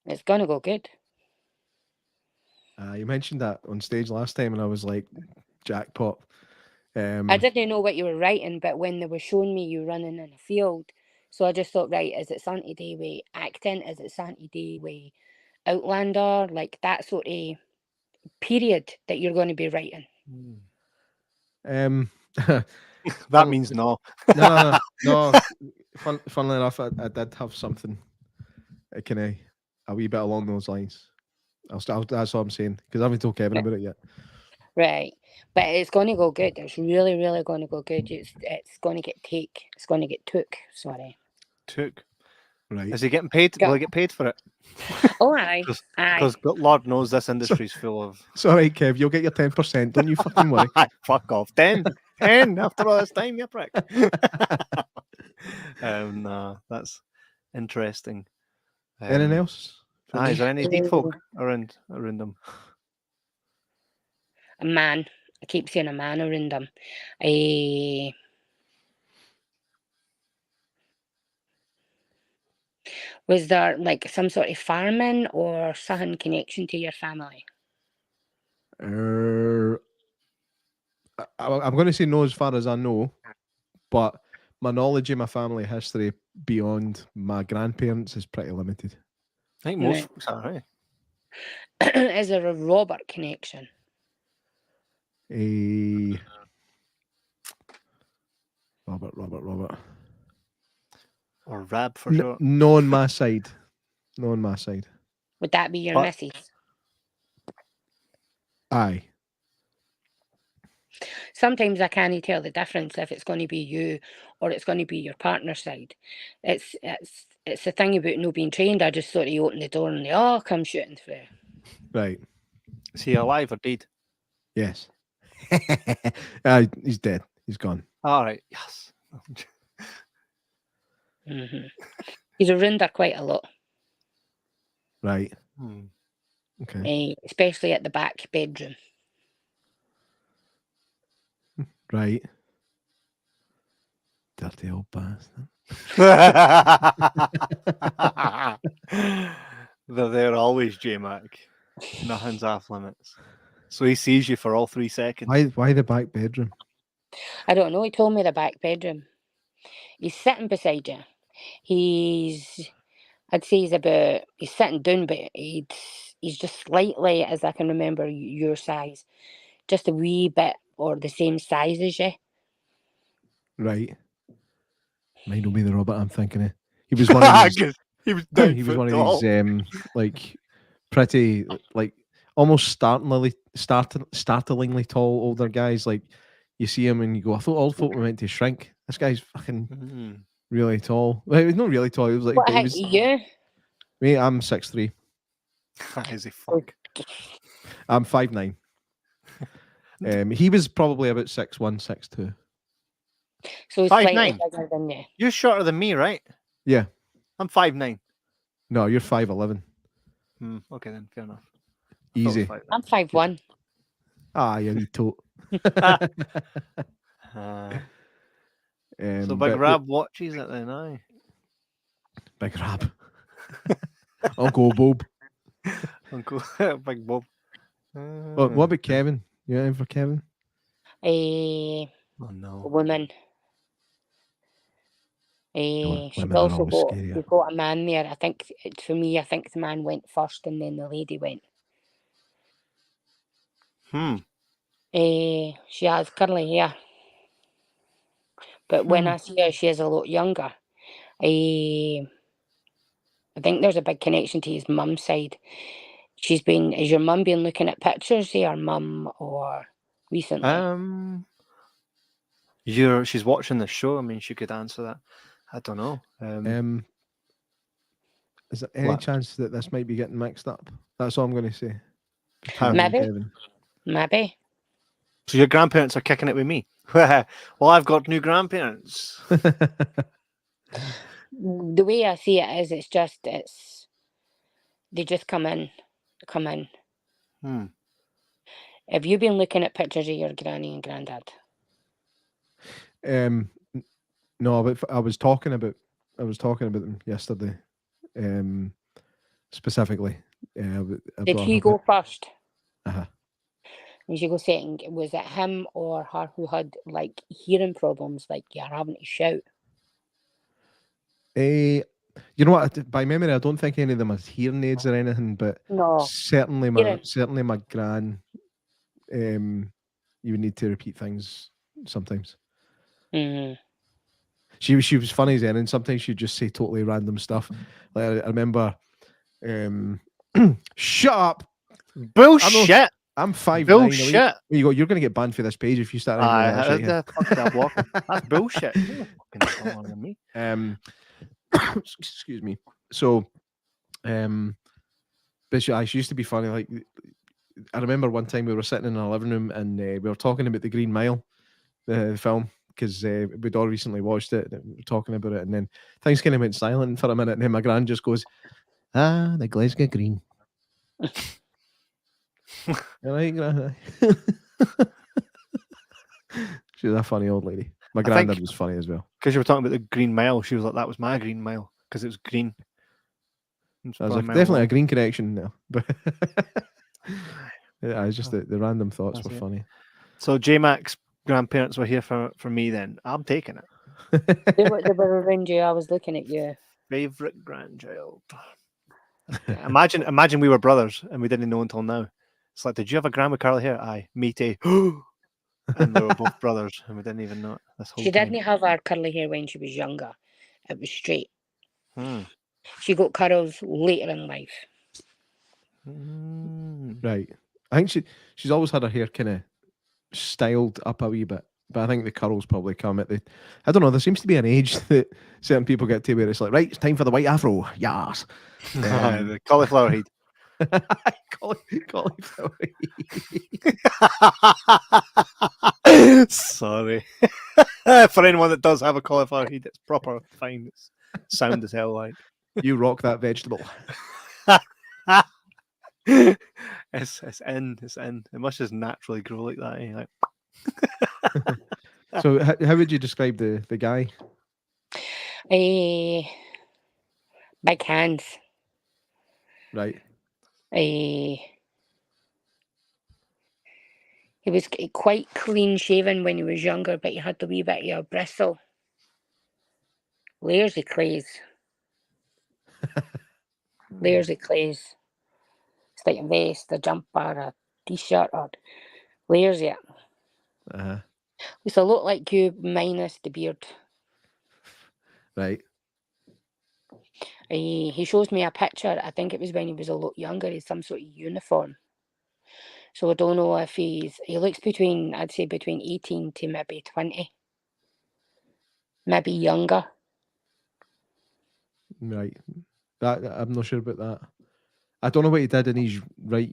It's gonna go good. You mentioned that on stage last time, and I was like, jackpot. I didn't know what you were writing, but when they were showing me you running in a field, so I just thought, right, is it something to do with acting? Is it something to do with Outlander? Like that sort of period that you're going to be writing? That means no. No. Funnily enough, I did have something kind of a wee bit along those lines. That's what I'm saying, because I haven't told Kevin about it yet. Right, but it's going to go good. It's really, really going to go good. It's going to get It's going to get took. Sorry. Took. Right. Is he getting paid? Will he get paid for it? Oh, aye. Because Lord knows this industry's full of. It's all right, Kev. You'll get your 10%. Don't you fucking worry. Fuck off. 10 after all this time, you prick. No, that's interesting. Anything else? Is there any deep folk around them? A man. I keep saying a man around them. Was there like some sort of farming or something connection to your family? I'm going to say no as far as I know, but my knowledge of my family history beyond my grandparents is pretty limited. I think most folks are, right? Is there a Robert connection? Robert. Or Rab for sure. No on my side. No on my side. Would that be your What? missus? Aye. Sometimes I can't tell the difference if it's going to be you or it's going to be your partner's side. It's the thing about no being trained. I just sort of open the door and they all come shooting through. Right. Is he alive or dead? Yes. He's dead. He's gone. All right. Yes. He's around her quite a lot, Right. Hmm. Okay. especially at the back bedroom. Right. Dirty old bastard. They're there always, J-Mac. Nothing's off limits. So he sees you for all 3 seconds. Why the back bedroom? I don't know. He told me the back bedroom. He's sitting beside you. I'd say he's sitting down, but he's just slightly, as I can remember, your size. Just a wee bit or the same size as you. Right. Might not be the Robert I'm thinking of. He was one of these. He was He was one of these like pretty like almost startlingly tall older guys. Like you see him and you go, I thought all folk were meant to shrink. This guy's fucking really tall. Well, he was not really tall. He was like, What height are you? Me, I'm 6'3". Is he fuck? I'm 5'9". He was probably about 6'1", 6'2". So he's 5'9". slightly bigger than you. You're shorter than me, right? Yeah. I'm 5'9". No, you're 5'11". Okay then, fair enough. Easy. I'm 5'1". Ah, you wee tote. So Big Rab watches it then, aye. Big Rab. Uncle Bob. Uncle Big Bob. What about Kevin? You in for Kevin? Oh A no. woman. She's also got a man there. I think for me, I think the man went first and then the lady went. She has curly hair. But when I see her, she is a lot younger. I think there's a big connection to his mum's side. Has your mum been looking at pictures of her mum or recently? She's watching the show. I mean, she could answer that. I don't know. Is there any chance that this might be getting mixed up? That's all I'm going to say. Maybe. So your grandparents are kicking it with me. Well, I've got new grandparents. The way I see it is, they just come in. Have you been looking at pictures of your granny and granddad? No, but I was talking about them yesterday. Specifically. Did he go first? Uh-huh. You should go second. Was it him or her who had like hearing problems, like you're having to shout? You know what? By memory, I don't think any of them has hearing aids or anything, but no. certainly my gran. You would need to repeat things sometimes. Mm-hmm. She was funny as anything. Sometimes she'd just say totally random stuff. Like I remember, shut up, bullshit. I'm 5'9". Bullshit. There you go. You're going to get banned for this page if you start. That's bullshit. Me. Excuse me. So, but she used to be funny. Like I remember one time we were sitting in our living room and we were talking about the Green Mile, the film, because we'd all recently watched it. And we were talking about it, and then things kind of went silent for a minute, and then my gran just goes, the Glasgow Green. Right, she's a funny old lady. My granddad was funny as well. Because you were talking about the Green Mile, she was like, "That was my Green Mile," because it was green. I was like, definitely a green connection now, but yeah, it's just the random thoughts were funny. So J-Mac's grandparents were here for me. Then I'm taking it. They were around you. I was looking at you. Favorite grandchild. Imagine we were brothers and we didn't know until now. It's like, did you have a grand with curly hair? Aye, me too. And we were both brothers, and we didn't even know it this whole She time. didn't have her curly hair when she was younger. It was straight. Hmm. She got curls later in life. Right. I think she's always had her hair kind of styled up a wee bit, but I think the curls probably come at the. I don't know. There seems to be an age that certain people get to where it's like, right, it's time for the white afro. Yes. The cauliflower head. Cauliflower. Sorry. For anyone that does have a cauliflower head, it's proper fine. It's sound as hell like. You rock that vegetable. It's in. It must just naturally grow like that. Eh? Like... So how would you describe the guy? Big hands. Right. He was quite clean shaven when he was younger, but he had the wee bit of a bristle. Layers of clays. Layers of clays. It's like a vest, a jumper, a t-shirt, or layers of it. Uh-huh. It's a lot like you minus the beard. Right. He shows me a picture. I think it was when he was a lot younger. He's some sort of uniform. So I don't know if he looks I'd say between 18 to maybe 20. Maybe younger. Right. That I'm not sure about that. I don't know what he did in his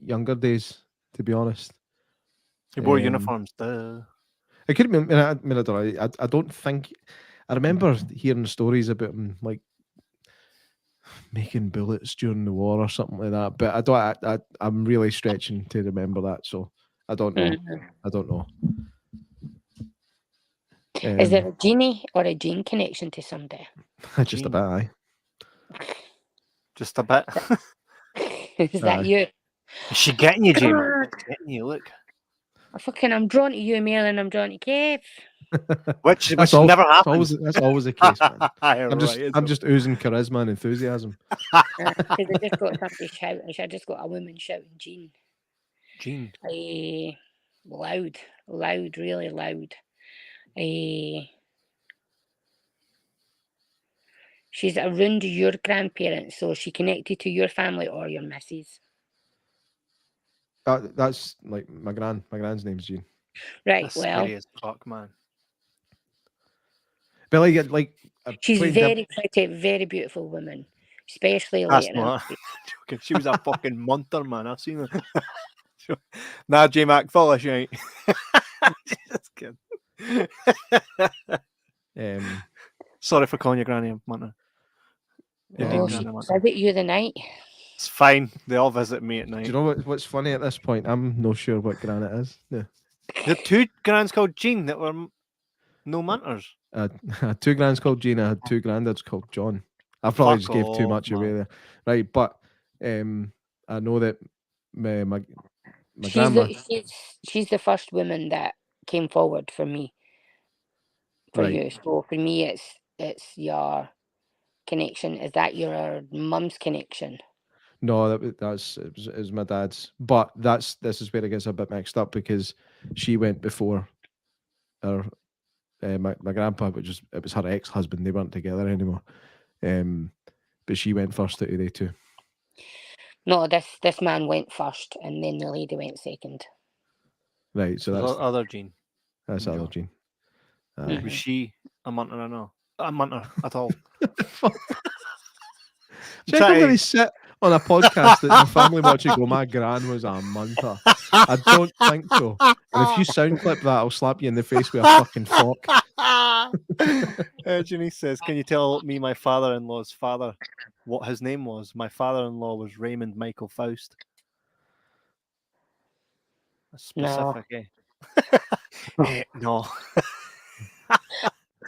younger days, to be honest. He wore uniforms. Duh. It could have been. I don't know. I don't think. I remember hearing stories about him like making bullets during the war or something like that. But I don't. I'm really stretching to remember that, so I don't know. I don't know. Is there a genie or a gene connection to somebody? Just a bit, aye. Just a bit. Is that you? Is she getting you, Jim? Getting you, look. I'm drawn to you more than I'm drawn to Kev. Which never happens. That's always the case, man. I'm I'm just oozing charisma and enthusiasm. Because I just got somebody shouting. I just got a woman shouting, Jean. Jean. Loud, really loud. She's around your grandparents, so she connected to your family or your missus. That's like my grand's name's Jean. Right. That's well, scary as fuck, man. But she's very pretty, very beautiful woman, especially That's later. not joking. She was a fucking monster, man. I've seen her. Nah, J Mac, follow she ain't. Just kidding. Sorry for calling your granny a monster. She visit you the night. It's fine. They all visit me at night. Do you know what's funny at this point? I'm not sure what gran it is. No. There are two grands called Jean that were no manters. I had two grands called Jean. I had two granddads called John. I probably just gave too much away there, right? But I know that my grandma. She's the first woman that came forward for me. For you. So for me, it's your connection. Is that your mum's connection? No, it was my dad's. But this is where it gets a bit mixed up because she went before her my grandpa, it was her ex-husband. They weren't together anymore. But she went first out of the two. No, this man went first, and then the lady went second. Right, so that's other Jean. That's other Jean. Was she a munter or no? A munter at all? Check I'm going to sit on a podcast that the family watch and go, my gran was a munter. I don't think so. And if you sound clip that, I'll slap you in the face with a fucking fork. Ginny says, can you tell me my father-in-law's father what his name was? My father-in-law was Raymond Michael Faust. That's specific, eh? No.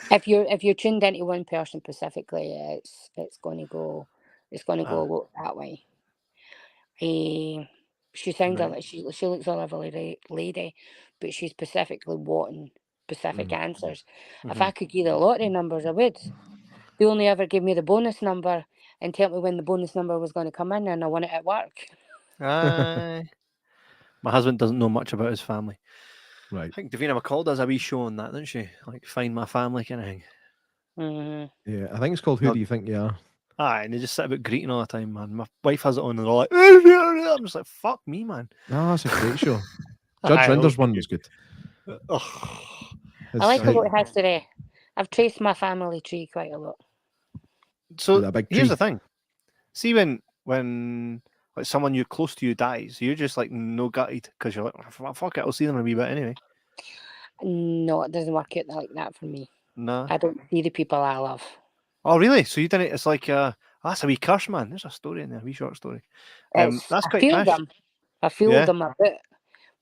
If you're tuned into one person specifically, it's going to go that way. She sounds like she looks a lovely lady, but she's specifically wanting specific answers. If I could give the lottery numbers, I would. They only ever give me the bonus number and tell me when the bonus number was going to come in, and I won it at work. My husband doesn't know much about his family. Right. I think Davina McCall does a wee show on that, doesn't she? Like Find My Family kind of thing. Mm-hmm. Yeah, I think it's called Who No. Do You Think You Are? Aye, and they just sit about greeting all the time, man. My wife has it on and they're all like, I'm just like, fuck me, man. No, that's a great show. Judge Aye, Rinder's one was good. Ugh. I like a His- lot of history. I've traced my family tree quite a lot. So With a big here's tree. the thing. See when like someone you close to you dies, you're just like no gutted because you're like, fuck it, I'll see them in a wee bit anyway. No, it doesn't work out like that for me. Nah. I don't see the people I love. Oh really? So you didn't? It's like that's a wee curse, man. There's a story in there, a wee short story. That's I quite feel nice. them. I feel Yeah. them a bit.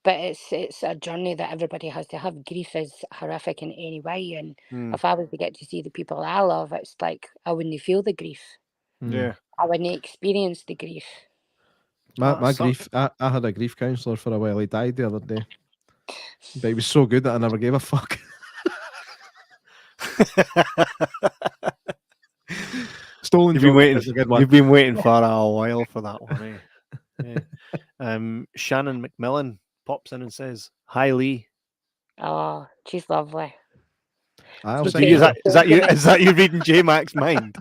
But it's a journey that everybody has to have. Grief is horrific in any way. And Mm, if I was to get to see the people I love, it's like I wouldn't feel the grief. yeah. I wouldn't experience the grief. My That grief, I had a grief counsellor for a while. He died the other day. But he was so good that I never gave a fuck. Stolen You've been Joy waiting. is a good one. You've been waiting for a while for that one, eh? Yeah. Shannon McMillan pops in and says, "Hi, Lee." Oh, she's lovely. I'll Is send Is you that you? Is that you reading J Mac's mind?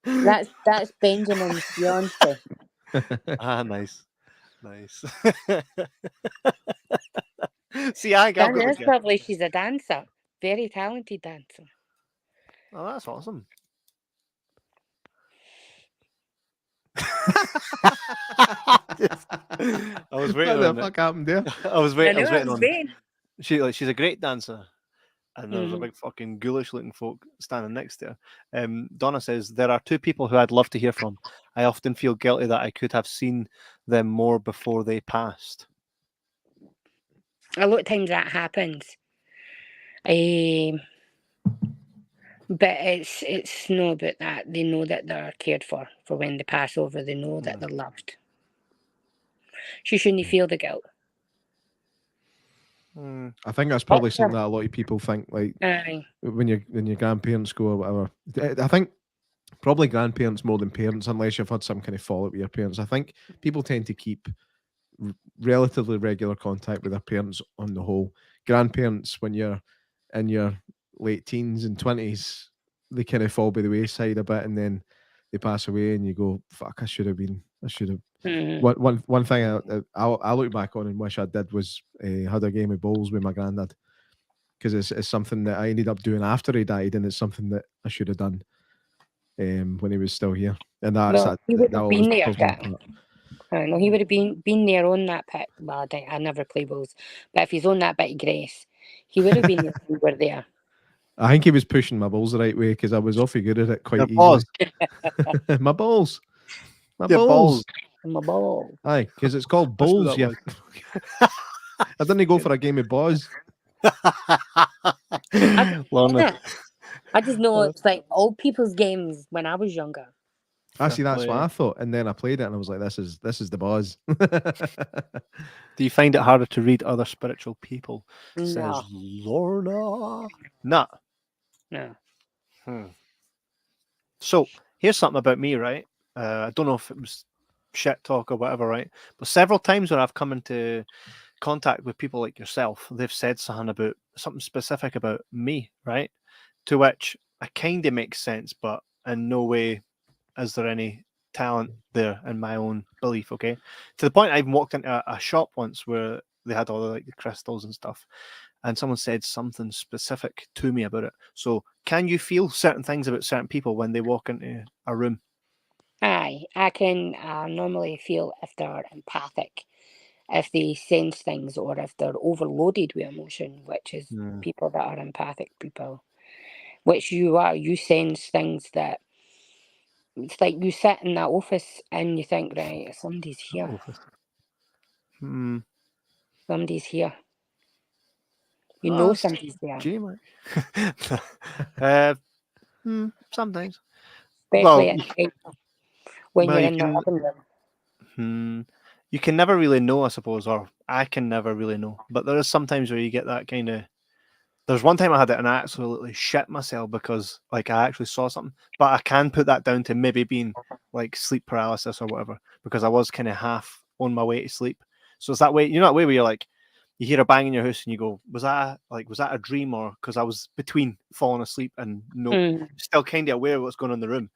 That's Benjamin's fiance. Ah, nice. See, I got And the that's gift. probably she's a dancer. Very talented dancer. Oh, that's awesome. I was waiting What on the it. fuck happened there? I was waiting. I was I waiting was on. waiting. She's a great dancer, and there's a Mhm. big fucking ghoulish looking folk standing next to her. Donna says there are two people who I'd love to hear from. I often feel guilty that I could have seen them more before they passed. A lot of times that happens. But it's not about that. They know that they're cared for when they pass over. They know that they're loved. She shouldn't feel the guilt. I think that's probably something that a lot of people think, like Aye. when your grandparents go or whatever. I think probably grandparents more than parents, unless you've had some kind of fallout with your parents. I think people tend to keep relatively regular contact with their parents on the whole. Grandparents, when you're in your late teens and 20s, they kind of fall by the wayside a bit, and then they pass away, and you go, "Fuck! I should have." Mhm. One thing I look back on and wish I did was had a game of bowls with my granddad, because it's something that I ended up doing after he died, and it's something that I should have done when he was still here, and Well, he would that have always been there, pulls me Kit. apart. I know he would have been there on that pit. Well, I never play bowls, but if he's on that bit of grace, he would have been there if we were there. I think he was pushing my balls the right way, because I was awfully good at it quite Your easily. balls. My balls. My Your balls. My ball. Aye, because it's called That's what bowls. that Yeah. was. I didn't go for a game of balls. Lorna. I just know it's like old people's games when I was younger. I see. That's Fair what play. I thought, and then I played it, and I was like, "This is the buzz." Do you find it harder to read other spiritual people? No. Says Lorna. Nah. No. So here's something about me, right? I don't know if it was shit talk or whatever, right? But several times when I've come into contact with people like yourself, they've said something specific about me, right? To which I kind of makes sense, but in no way is there any talent there in my own belief, okay? To the point I even walked into a shop once where they had all the crystals and stuff, and someone said something specific to me about it. So can you feel certain things about certain people when they walk into a room? Aye, I can normally feel if they're empathic, if they sense things, or if they're overloaded with emotion, which is people that are empathic people, which you are. You sense things that it's like you sit in that office and you think, right, somebody's here. Somebody's here. You know somebody's there. Sometimes. Especially at night when you're in the living room. You can never really know, I suppose, or I can never really know. But there is sometimes where you get that kind of. There's one time I had it and I absolutely shit myself because I actually saw something. But I can put that down to maybe being like sleep paralysis or whatever, because I was kind of half on my way to sleep. So it's that way, that way where you're like, you hear a bang in your house and you go, was that a dream, or because I was between falling asleep and still kind of aware of what's going on in the room.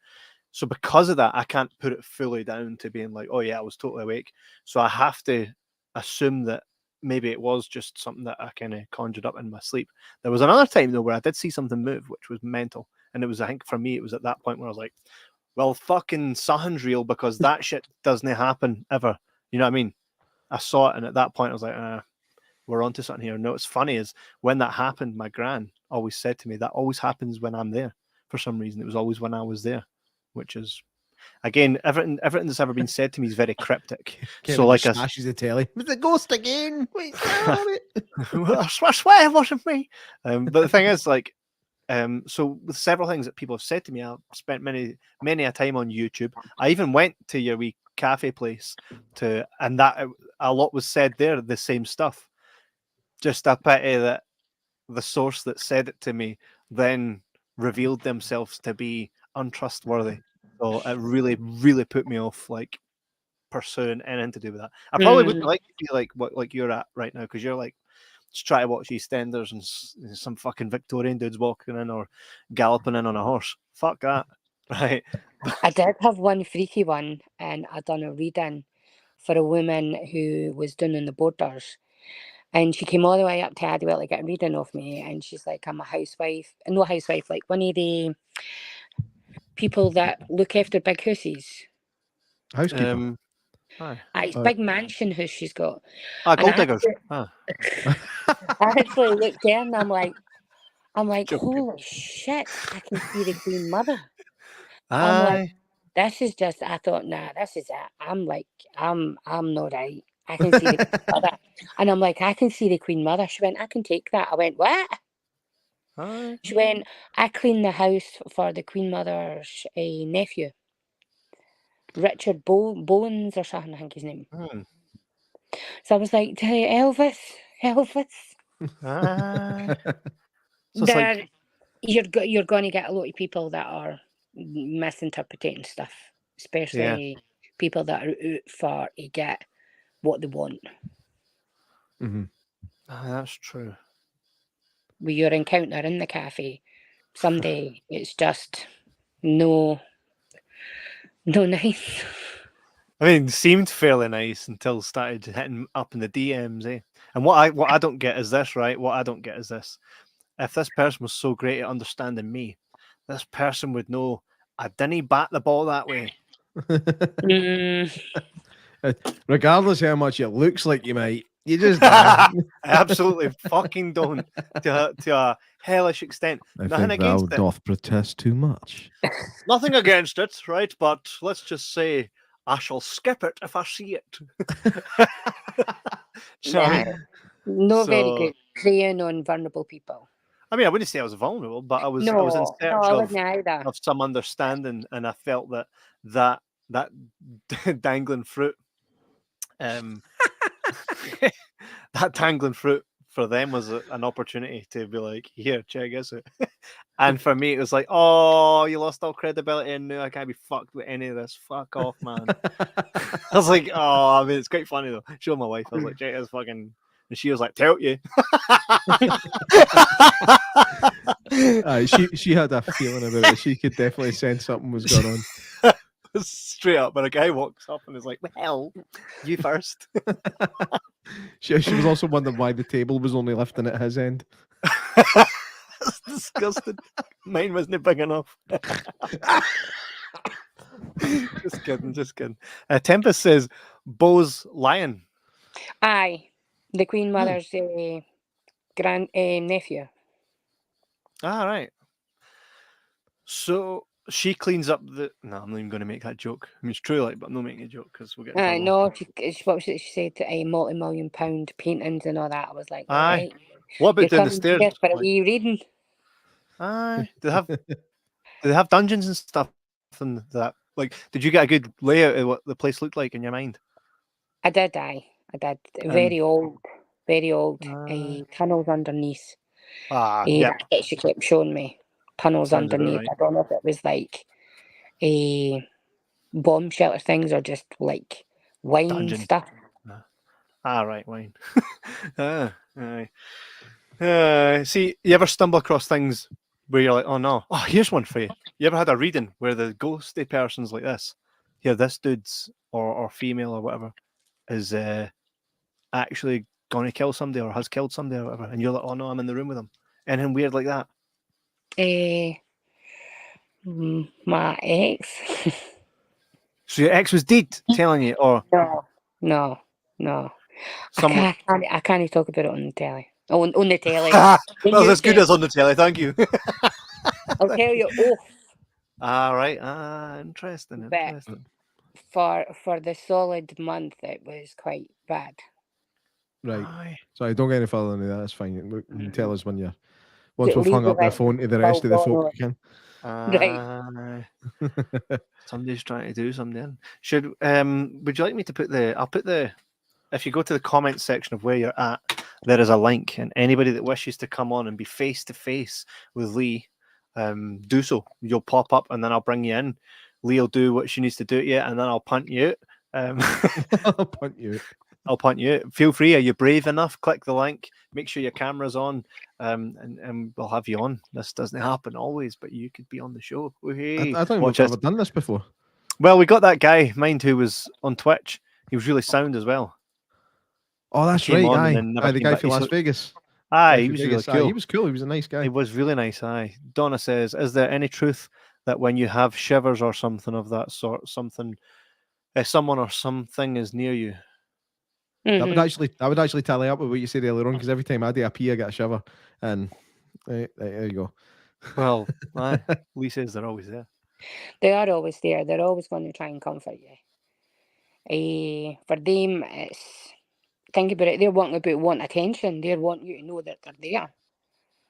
So because of that, I can't put it fully down to being like, oh yeah, I was totally awake. So I have to assume that maybe it was just something that I kind of conjured up in my sleep. There was another time though where I did see something move, which was mental. And it was, I think for me, it was at that point where I was like, well, fucking something's real, because that shit doesn't happen ever. You know what I mean? I saw it, and at that point I was like, we're onto something here. No, what's funny is when that happened, my gran always said to me, that always happens when I'm there. For some reason, it was always when I was there, which is, again, everything that's ever been said to me is very cryptic. So like smashes the telly. It's the ghost again. Wait, I swear it wasn't me. But the thing is, like, so with several things that people have said to me, I've spent many a time on YouTube. I even went to your wee cafe place and that a lot was said there, the same stuff. Just a pity that the source that said it to me then revealed themselves to be untrustworthy. So it really, really put me off like pursuing anything to do with that. I probably wouldn't like to be like you're at right now, because you're like just try to watch EastEnders and some fucking Victorian dudes walking in or galloping in on a horse. Fuck that, right? I did have one freaky one, and I done a reading for a woman who was down in the borders. And she came all the way up to Adwell to get a reading of me. And she's like, I'm a housewife. No housewife, like one of the people that look after big houses. Housekeeper. It's big mansion house she's got. Gold diggers. I actually looked there and I'm like, holy shit, I can see the Queen Mother. I'm like, this is just, I thought, nah, this is it. I'm like, I'm not right. I can see the Queen Mother. And I'm like, I can see the Queen Mother. She went, I can take that. I went, what? She went, I cleaned the house for the Queen Mother's nephew. Richard Bowens or something, I think his name. So I was like, Elvis. So it's like, you're going to get a lot of people that are misinterpreting stuff, especially people that are out for to get what they want. That's true. With your encounter in the cafe, someday it's just no nice. I mean, it seemed fairly nice until started hitting up in the DMs, eh? And what I don't get is this, right? What I don't get is this. If this person was so great at understanding me, this person would know I didn't bat the ball that way. Regardless how much it looks like you might, you just I absolutely fucking don't to a hellish extent. Nothing against it. Doth protest too much. Nothing against it, right? But let's just say I shall skip it if I see it. Very good preying on vulnerable people. I mean, I wouldn't say I was vulnerable, but I was in search of some understanding, and I felt that dangling fruit, that dangling fruit for them was an opportunity to be like, here, check this out. And for me, it was like, oh, you lost all credibility, and now I can't be fucked with any of this. Fuck off, man. I was like, oh, I mean, it's quite funny though. Showed my wife, I was like, check this fucking. And she was like, tell you. She had a feeling about it. She could definitely sense something was going on. Straight up, but a guy walks up and is like, well, you first. She was also wondering why the table was only lifting at his end. That's disgusting. Mine wasn't big enough. Just kidding. Tempest says, Bo's lion. Aye. The Queen Mother's nephew. Ah, right. So she cleans up the. No, I'm not even going to make that joke. I mean, it's true, like, but I'm not making a joke because we'll get. No, she said multi-million-pound paintings and all that. I was like, aye. Right. What about down the stairs? For a wee reading. Aye. Do they have dungeons and stuff and that? Like, did you get a good layout of what the place looked like in your mind? I did. Very old. Tunnels underneath. She kept showing me tunnels underneath. Right. I don't know if it was like a bomb shelter things or just like wine dungeon stuff. Ah, right, wine. Aye. See, you ever stumble across things where you're like, oh no, oh, here's one for you. You ever had a reading where the ghosty person's like this? Here, this dude's or female or whatever is actually going to kill somebody or has killed somebody or whatever, and you're like, oh no, I'm in the room with them. Anything weird like that? My ex. So your ex was dead telling you, or No. someone. I can't talk about it on the telly. On the telly. Well, that's good as on the telly. Thank you. I'll tell you off. Ah, right. Ah, interesting. But for the solid month, it was quite bad. Right. Aye. Sorry, don't get any further than that. That's fine. You can tell us when you're. Is Once it we've hung legal up the then? phone to the rest of the Well, folk, you can. Right. Somebody's trying to do something. Should would you like me to put I'll put if you go to the comments section of where you're at, there is a link, and anybody that wishes to come on and be face to face with Lee, do so. You'll pop up and then I'll bring you in. Lee will do what she needs to do to you, and then I'll punt you out. I'll punt you out. I'll punt you out. Feel free. Are you brave enough? Click the link. Make sure your camera's on, and we'll have you on. This doesn't happen always, but you could be on the show. I don't know if I've ever done this before. Well, we got that guy, mind, who was on Twitch. He was really sound as well. Oh, that's came right. on and Aye. then never Aye, the came guy back. from He's Las like- Vegas. Aye, Guy he from was Vegas. really Aye, cool. he was cool. He was a nice guy. He was really nice. Aye. Donna says, "Is there any truth that when you have shivers or something of that sort, someone or something is near you?" That would actually tally up with what you said earlier on, because every time I do a pee, I get a shiver. And there you go. Well, aye. Lee says they're always there. They are always there. They're always going to try and comfort you. For them, it's think about it. They're want attention. They want you to know that they're there.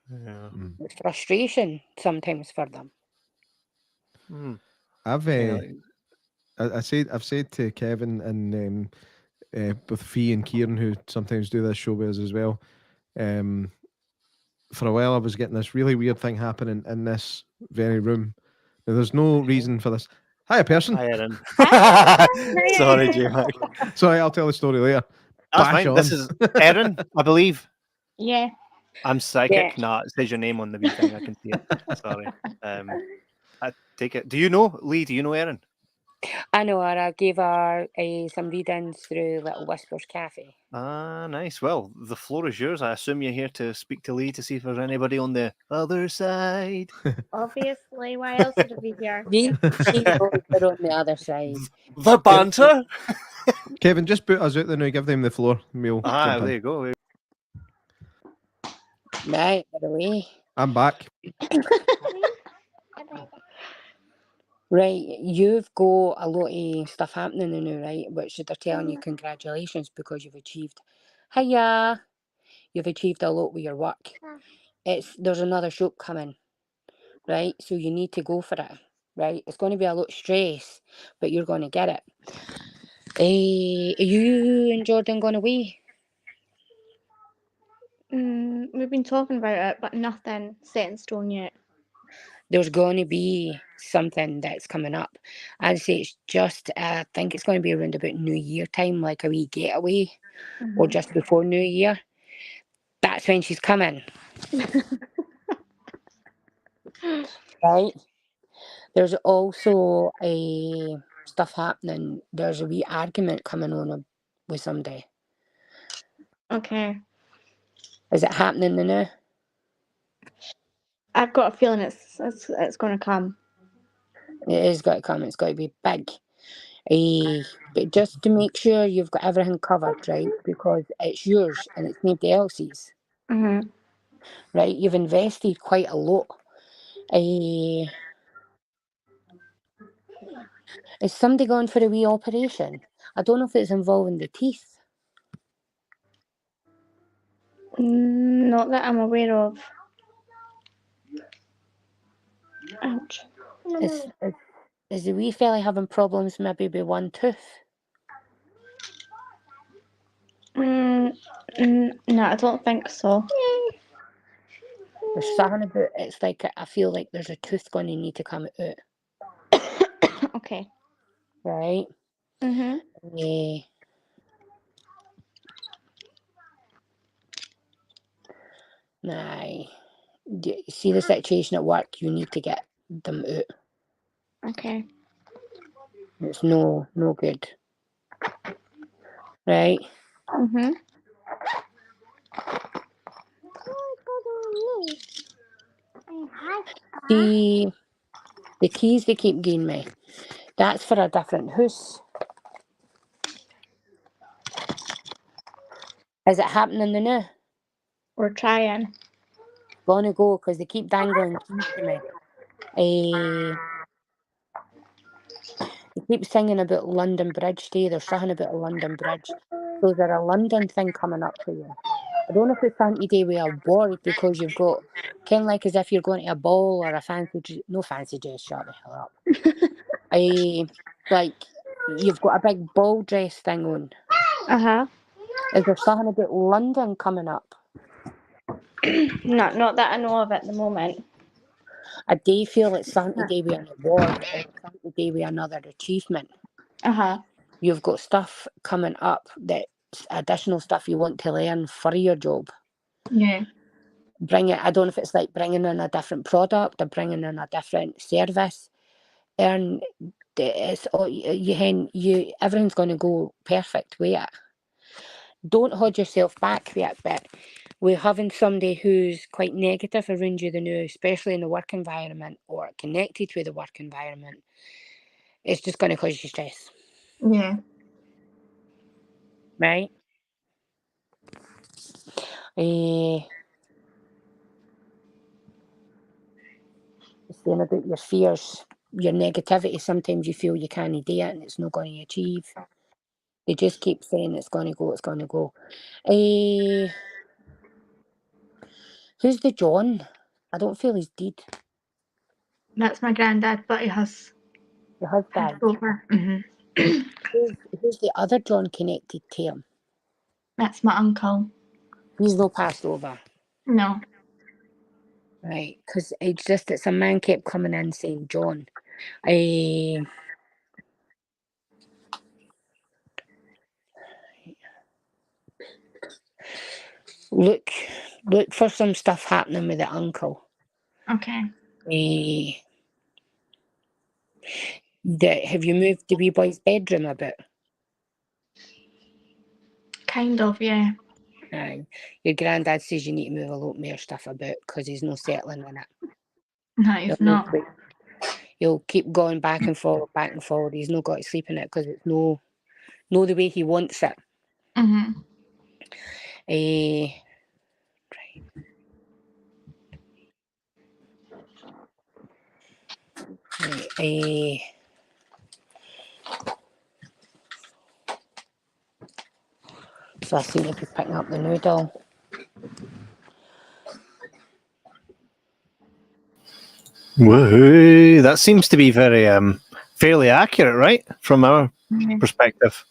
Yeah. It's frustration sometimes for them. I've said to Kevin and both Fee and Kieran, who sometimes do this show with us as well, for a while I was getting this really weird thing happening in this very room. Now, there's no reason for this. Hi, person. Hi, Erin. Sorry, J-Mac. Sorry, I'll tell the story later. That's fine. This is Erin, I believe. Yeah. I'm psychic. Yeah. Nah, it says your name on the wee thing. I can see it. Sorry. I take it. Do you know Lee? Do you know Erin? I know her. I gave her some readings through Little Whispers Cafe. Ah, nice. Well, the floor is yours. I assume you're here to speak to Lee to see if there's anybody on the other side. Obviously, why else would it be here? She knows they're on the other side. The banter. Kevin, just put us out there now. Give them the floor. We'll Ah, jump in. there you go. Right, by the way. I'm back. Right, you've got a lot of stuff happening now, right? Which they're telling you congratulations because you've achieved. Hiya! You've achieved a lot with your work. There's another show coming, right? So you need to go for it, right? It's going to be a lot of stress, but you're going to get it. Are you and Jordan going away? We've been talking about it, but nothing set in stone yet. There's going to be something that's coming up. I'd say it's just, I think it's going to be around about New Year time, like a wee getaway, or just before New Year. That's when she's coming. Right? There's also stuff happening. There's a wee argument coming on with somebody. Okay. Is it happening now? I've got a feeling it's going to come. It is got to come. It's got to be big. But just to make sure you've got everything covered, right? Because it's yours and it's nobody else's. Right? You've invested quite a lot. Is somebody going for a wee operation? I don't know if it's involving the teeth. Not that I'm aware of. Ouch. Is the wee fella having problems maybe with one tooth? No, I don't think so. There's something about it's like I feel like there's a tooth going to need to come out. Okay. Right? Aye. See the situation at work, you need to get them out. Okay. It's no good. Right? Mhm. The keys they keep giving me, that's for a different house. Is it happening now? We're trying. Gonna go, because they keep dangling keys to me. They keep singing about London Bridge Day. They're singing about a London Bridge. So there's a London thing coming up for you. I don't know if it's fancy day with a award, because you've got kind of like as if you're going to a ball or a no fancy dress, shut the hell up. Like you've got a big ball dress thing on. Uh-huh. Is there something about London coming up? Not that I know of at the moment. I do feel it's something to do with an award or something to do with another achievement. Uh-huh. You've got stuff coming up that's additional stuff you want to learn for your job. Yeah. Bring it. I don't know if it's like bringing in a different product or bringing in a different service. And it's everything's going to go perfect with it. Don't hold yourself back with it, but we're having somebody who's quite negative around you the now, especially in the work environment or connected with the work environment. It's just going to cause you stress. Yeah. Right? Saying about your fears, your negativity, sometimes you feel you can't do it and it's not going to achieve. They just keep saying it's going to go, it's going to go. Who's the John? I don't feel he's dead. That's my granddad, but he has Your husband. passed over. Mhm. Who's the other John connected to him? That's my uncle. He's no passed over. No. Right, because it's a man kept coming in saying John. Look for some stuff happening with the uncle. Okay. Have you moved the wee boy's bedroom a bit? Kind of, yeah. Your granddad says you need to move a lot more stuff about because he's not settling in it. No, he's not. He'll keep going back and forward. He's not got to sleep in it because it's no the way he wants it. Mm-hmm. So I seem to be picking up the noodle. Woohoo! That seems to be very fairly accurate, right? From our perspective.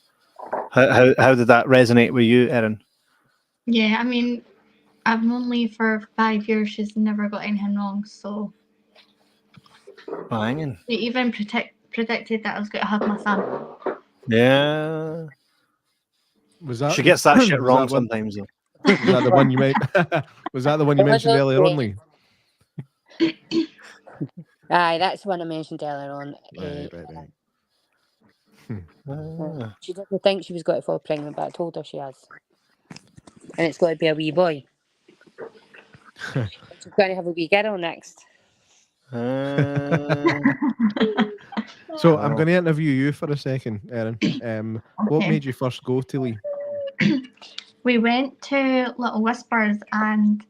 How did that resonate with you, Erin? Yeah, I mean, I've known Lee for 5 years. She's never got anything wrong, so. Banging. She even predicted that I was going to have my son. Yeah. Was that? She gets that shit wrong sometimes, though. Was that the one you made? Was that the one you mentioned earlier on, Lee? Aye, that's the one I mentioned earlier on. Right. She doesn't think she was going to fall pregnant, but I told her she has. And it's going to be a wee boy. She's going to have a wee girl next. So I'm going to interview you for a second, Erin. What made you first go to Lee? We went to Little Whispers, and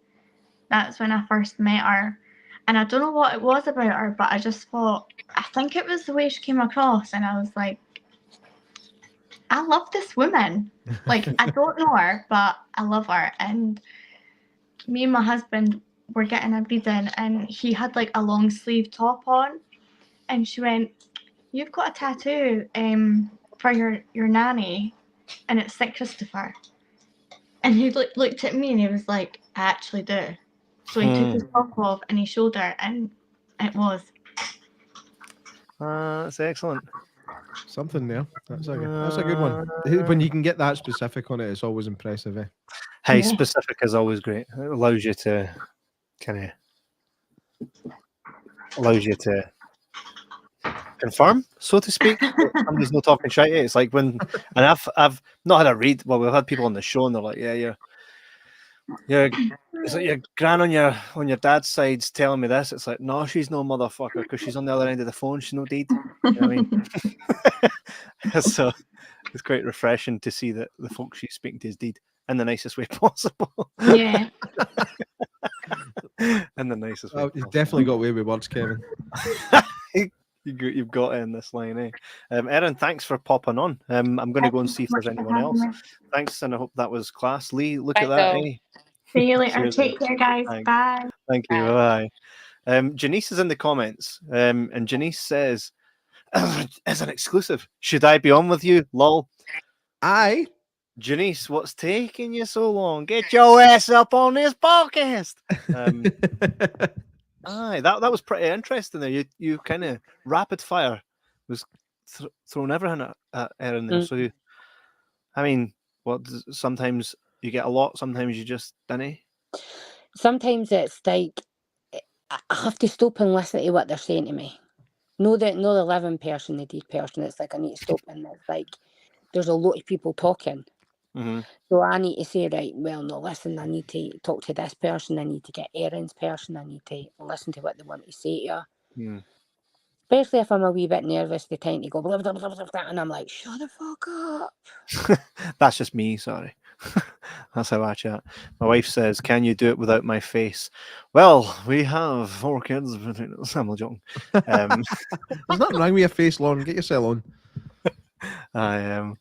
that's when I first met her. And I don't know what it was about her, but I just thought, I think it was the way she came across, and I was like, I love this woman. Like, I don't know her, but I love her. And me and my husband were getting a reading, and he had like a long sleeve top on, and she went, "You've got a tattoo for your nanny, and it's St. Christopher." And he looked at me and he was like, "I actually do." So he took his top off and he showed her, and it was. That's excellent. Something there. That's a good one. When you can get that specific on it, it's always impressive. Hey, Yeah. specific is always great. It allows you to confirm, so to speak, that somebody's not talking shite. It's like when, and I've not had a read. Well, we've had people on the show, and they're like, "Yeah, it's like your gran on your dad's side's telling me this." It's like, no, she's no motherfucker because she's on the other end of the phone. She's no deed. You know what I mean? So it's quite refreshing to see that the folk she's speaking to is deed in the nicest way possible. Yeah. In the nicest way. Oh, you've definitely got away with words, Kevin. You've got it in this line, eh? Erin, thanks for popping on. I'm going to go and see if there's anyone else. Thanks, and I hope that was class. Lee, look at that, eh? See you later. Cheers, Take care, guys. Thanks. Bye. Thank you. Bye. Janice is in the comments, and Janice says, as an exclusive, should I be on with you? Lol. Aye. Janice, what's taking you so long? Get your ass up on this podcast. Aye, that was pretty interesting there. You kind of rapid fire was throwing everything at Erin there. So, I mean, sometimes you get a lot, sometimes you just don't. Sometimes it's like I have to stop and listen to what they're saying to me. No, the living person, the dead person. It's like I need to stop, and it's like there's a lot of people talking. Mm-hmm. So I need to say, right, well, no, listen, I need to talk to this person. I need to get Erin's person. I need to listen to what they want to say to her. Especially if I'm a wee bit nervous, they tend to go blah, blah, blah, blah, blah, and I'm like, shut the fuck up. That's just me, sorry. That's how I chat. My wife says, can you do it without my face? Well, we have 4 kids. I'm joking. There's nothing wrong with your face, Lauren. Get yourself on.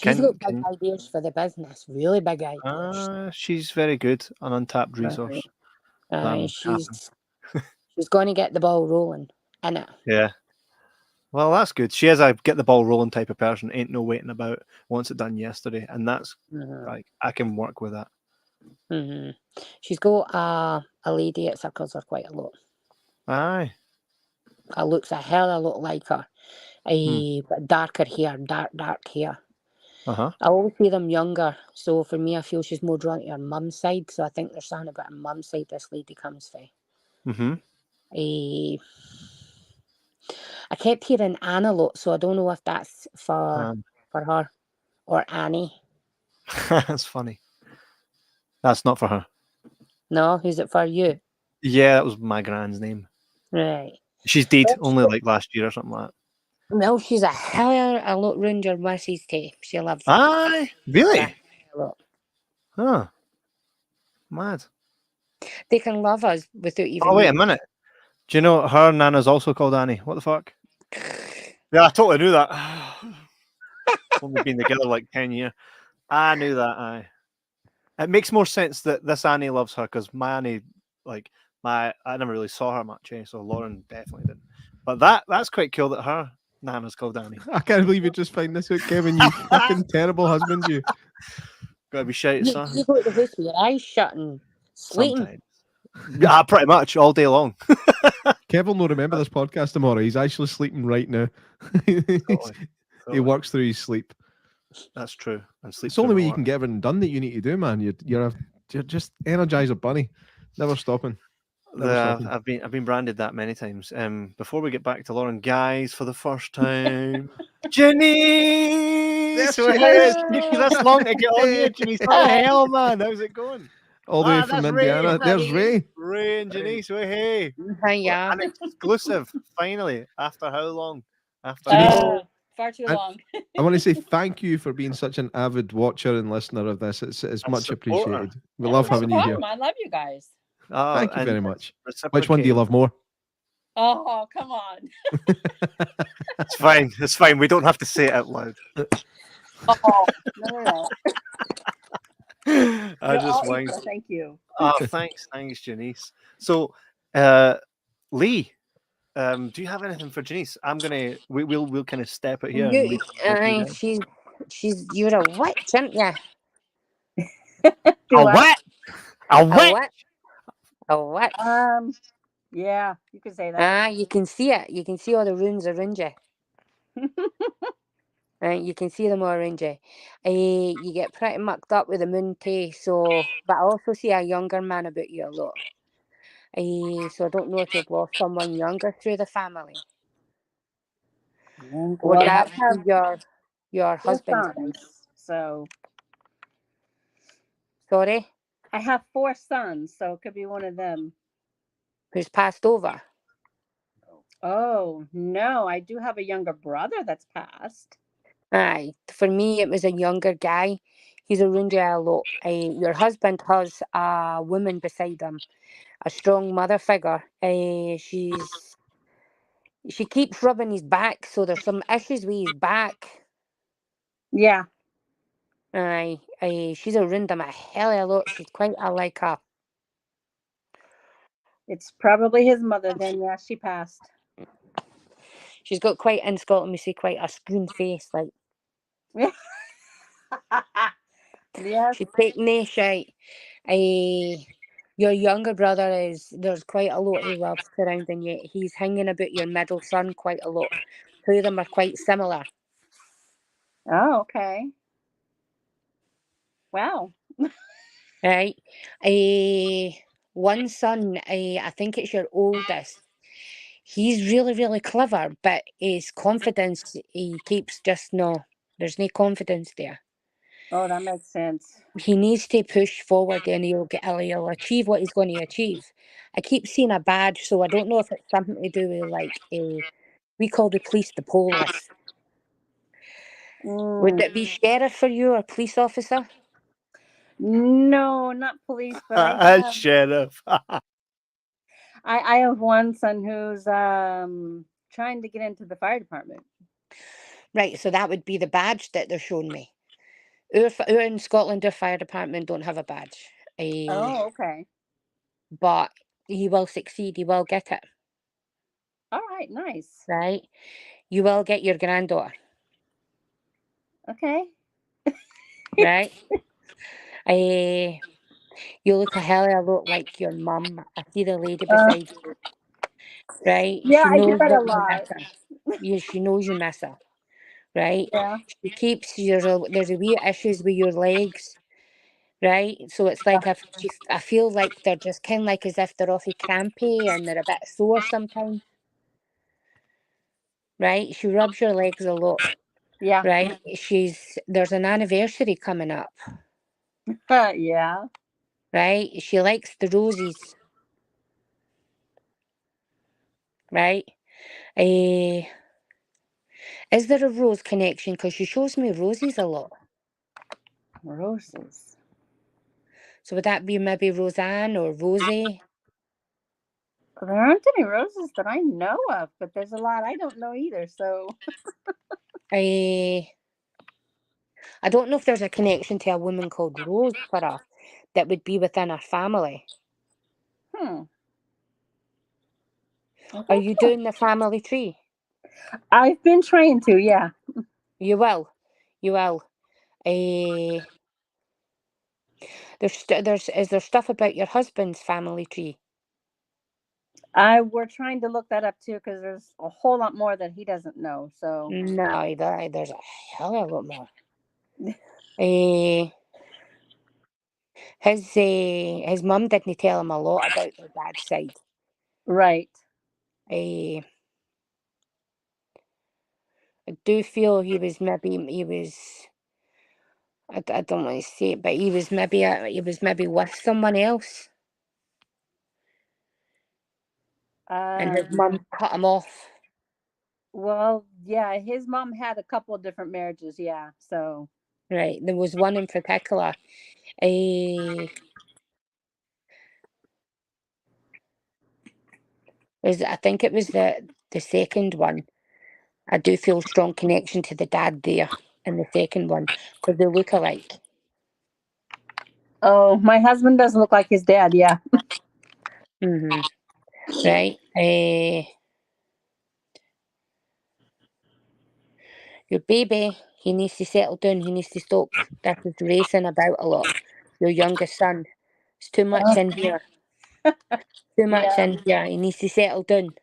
She's got big ideas for the business, really big ideas. She's very good, an untapped resource. She's going to get the ball rolling, innit? Yeah. Well, that's good. She is a get the ball rolling type of person. Ain't no waiting about. Wants it done yesterday, and that's like I can work with that. She's got a lady that circles her quite a lot. Aye. It looks a hell of a lot like her. But darker hair, dark hair. I always see them younger, so for me, I feel she's more drawn to her mum's side. So I think there's something about her mum's side this lady comes from. I kept hearing Anna a lot, so I don't know if that's for her or Annie. That's funny. That's not for her. No, who's it for you? Yeah, that was my grand's name. Right. She's dead only like last year or something like that. No, she's a hell of a lot round your Mrs. T. She loves it. Aye, really? Yeah, a lot. Huh. Mad. They can love us without even. Oh, wait a minute. Do you know her nana's also called Annie? What the fuck? Yeah, I totally knew that. Only been together like 10 years. I knew that. Aye. It makes more sense that this Annie loves her because my Annie, I never really saw her much, so Lauren definitely didn't. But that's quite cool that her nana's called Annie. I can't believe you just find this out, Kevin. You fucking terrible husband, you. Gotta be shouted, son. You go to the house with your eyes shut and sleeping. Yeah, pretty much all day long. Kevin will remember this podcast tomorrow. He's actually sleeping right now. Totally. He works through his sleep. That's true. And sleep. It's the only way you can get everything done that you need to do, man. You're just Energizer Bunny, never stopping. I've been branded that many times. Before we get back to Lauren, guys, for the first time, Janice. That's long to get on here, Janice. What the hell, man? How's it going? All the way from Indiana. There's Ray. Ray and Janice. Hey. Yeah. An exclusive, finally. After how long? Far too long. I want to say thank you for being such an avid watcher and listener of this. It's much appreciated. We love having you here. I love you guys. Oh, thank you very much. Which one do you love more? Oh, come on. It's fine. It's fine. We don't have to say it out loud. Oh, no. I just want. Thank you. Oh, thanks, Janice. So, Lee, do you have anything for Janice? We'll kind of step it here. You're a witch, aren't you? A what? A what? A what? Yeah, you can say that. You can see it. You can see all the runes around you. You can see them all around you. You get pretty mucked up with the moon too. So, but I also see a younger man about you a lot. So I don't know if you've lost someone younger through the family. Would Well, I that have be your 4 husband's side? sons, so Sorry, I have 4 sons, so it could be one of them. who's passed over? Oh no, I do have a younger brother that's passed. Aye, for me it was a younger guy. He's around you a lot. Your husband has a woman beside him, a strong mother figure. She keeps rubbing his back, so there's some issues with his back. Yeah, Aye, she's around him a hell of a lot. She's quite like her. it's probably his mother then. Yeah, she passed. She's got quite, in Scotland we say, quite a spoon face. Like Yes. she's taking no shite. Your younger brother there's quite a lot he loves surrounding you. He's hanging about your middle son quite a lot. Two of them are quite similar. Oh, okay. Wow. Right. One son, I think it's your oldest. He's really, really clever, but his confidence, he keeps just there's no confidence there. Oh, that makes sense. He needs to push forward and he'll achieve what he's going to achieve. I keep seeing a badge, so I don't know if it's something to do with we call the police the police. Would it be sheriff for you or police officer? No, not police, but I have Sheriff. I have one son who's trying to get into the fire department. Right, so that would be the badge that they're showing me. Our in Scotland, our fire department don't have a badge. Oh, okay. But he will succeed. He will get it. All right, nice. Right? You will get your granddaughter. Okay. Right? You look a hell of a lot like your mum. I see the lady beside you. Right? Yeah, She I do knows that a that you lot. miss her. She knows you miss her. Right? Yeah. She keeps there's a wee issues with your legs. Right? So it's like I feel like they're just kind of like as if they're awfully crampy and they're a bit sore sometimes. Right? She rubs your legs a lot. Yeah. Right? There's an anniversary coming up. Yeah. Right? She likes the roses. Right? Is there a rose connection? Because she shows me roses a lot. Roses. So would that be maybe Roseanne or Rosie? There aren't any roses that I know of, but there's a lot I don't know either. So I don't know if there's a connection to a woman called Rose for her that would be within her family. Are you doing the family tree? I've been trying to, yeah. You will. Is there stuff about your husband's family tree? We're trying to look that up too because there's a whole lot more that he doesn't know. So No, there's a hell of a lot more. His mum didn't tell him a lot about their dad's side. right. I do feel he was I don't want to say it, but he was maybe with someone else, and his mum cut him off. Well, yeah, his mom had a couple of different marriages, yeah. So Right, there was one in particular. I think it was the second one. I do feel strong connection to the dad there in the second one because they look alike. oh, my husband doesn't look like his dad, yeah. Right. Your baby, he needs to settle down. He needs to stop this racing about a lot. Your youngest son. It's too much in here. Too much in here. He needs to settle down.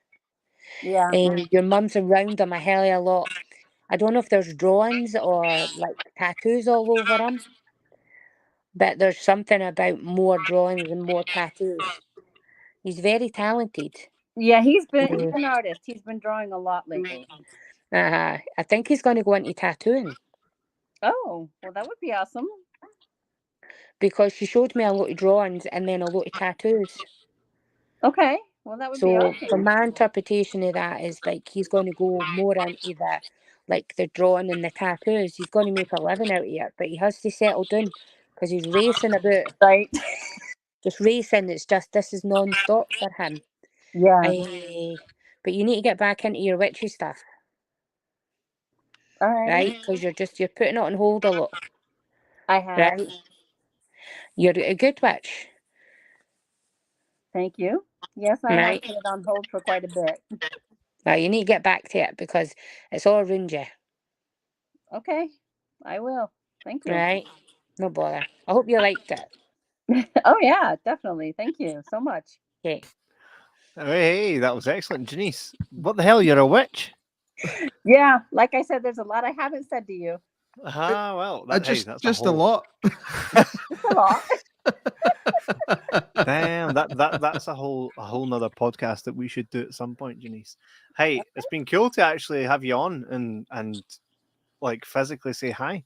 Yeah. Your mum's around him a hell of a lot. I don't know if there's drawings or like tattoos all over him, but there's something about more drawings and more tattoos. He's very talented. Yeah, he's Yeah. an artist. He's been drawing a lot lately. I think he's going to go into tattooing Oh, well, that would be awesome. because she showed me a lot of drawings and then a lot of tattoos. Okay, well, that would be So, awesome. from my interpretation of that is like he's going to go more into the drawing and the tattoos. He's going to make a living out of it, but he has to settle down because he's racing about, Right. just racing. It's just this is non-stop for him. Yeah. But you need to get back into your witchy stuff, All right. right? Because you're putting it on hold a lot, I have. right? You're a good witch. Thank you. Yes, I Right. have put it on hold for quite a bit. Now you need to get back to it because it's all around you, Okay, I will. Thank you. right? No bother. I hope you liked it. Oh, yeah, definitely. Thank you so much. Okay. Hey, that was excellent, Janice. What the hell? You're a witch? Yeah, like I said, there's a lot I haven't said to you. Well, Just that's a lot. It's a lot. Damn, that's a whole nother podcast that we should do at some point, Janice. Hey, it's been cool to actually have you on and like physically say hi.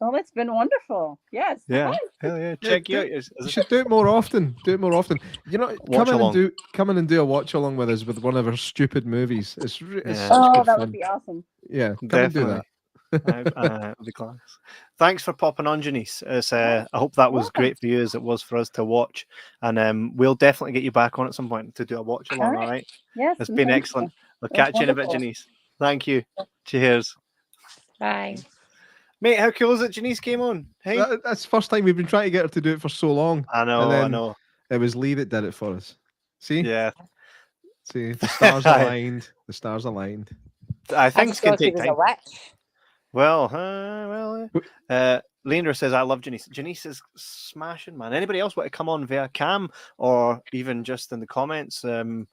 Well, it's been wonderful. Yes. Yeah, hell yeah. Check you out. You should do it more often. Do it more often. You know, Watch along. come in and do a watch along with us with one of our stupid movies. It's Yeah. such Oh, good that fun. would be awesome. Yeah, come and do that. It'll be class. Thanks for popping on, Janice. I hope that was great for you as it was for us to watch, and we'll definitely get you back on at some point to do a watch along. All right. Yes. It's been excellent. We'll It was catch you in a bit, wonderful. Janice. Thank you. Cheers. Bye. Mate, how cool is it Janice came on? Hey? That's the first time we've been trying to get her to do it for so long. I know, and then I know. It was Lee that did it for us. See? Yeah. See, the stars aligned. The stars aligned. I think it's going to take was time. a witch. Well, Leander says, I love Janice. Janice is smashing, man. Anybody else want to come on via cam or even just in the comments and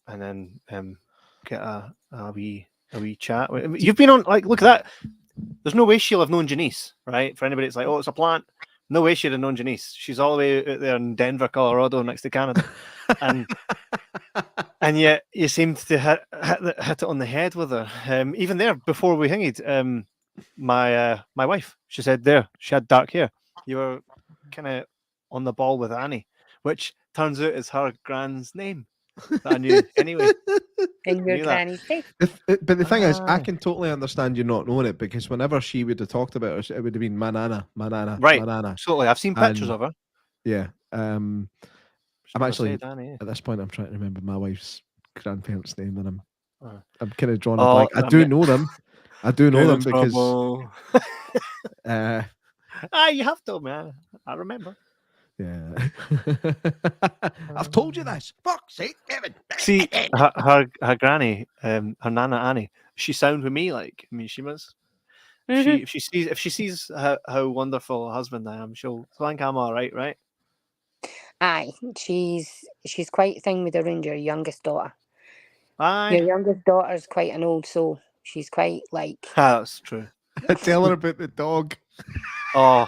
then get a wee chat? You've been on, like, look at that. There's no way she'll have known Janice, right? For anybody, it's like, oh, it's a plant. No way she'd have known Janice. She's all the way out there in Denver, Colorado, next to Canada. And yet you seemed to hit it on the head with her. Even there, before we hinged, my wife, she said there, she had dark hair. You were kind of on the ball with Annie, which turns out is her grand's name that I knew anyway. In your granny's face. But the thing is, I can totally understand you not knowing it because whenever she would have talked about it, it would have been my nana, right? my nana. Absolutely, I've seen pictures of her. Yeah. I'm actually Annie, at this point. I'm trying to remember my wife's grandparents' name, and I'm kind of drawing a blank. I do know them. I do know them because. You have told me. I remember. Yeah. I've told you this. Fuck's sake, Kevin. See, her granny, her nana Annie, she sound with me like. I mean, she must. If she sees how wonderful a husband I am, she'll think I'm all right, right? Aye, she's quite thing with around your youngest daughter. Aye. Your youngest daughter's quite an old soul. She's quite like. That's true. Tell her about the dog. Oh,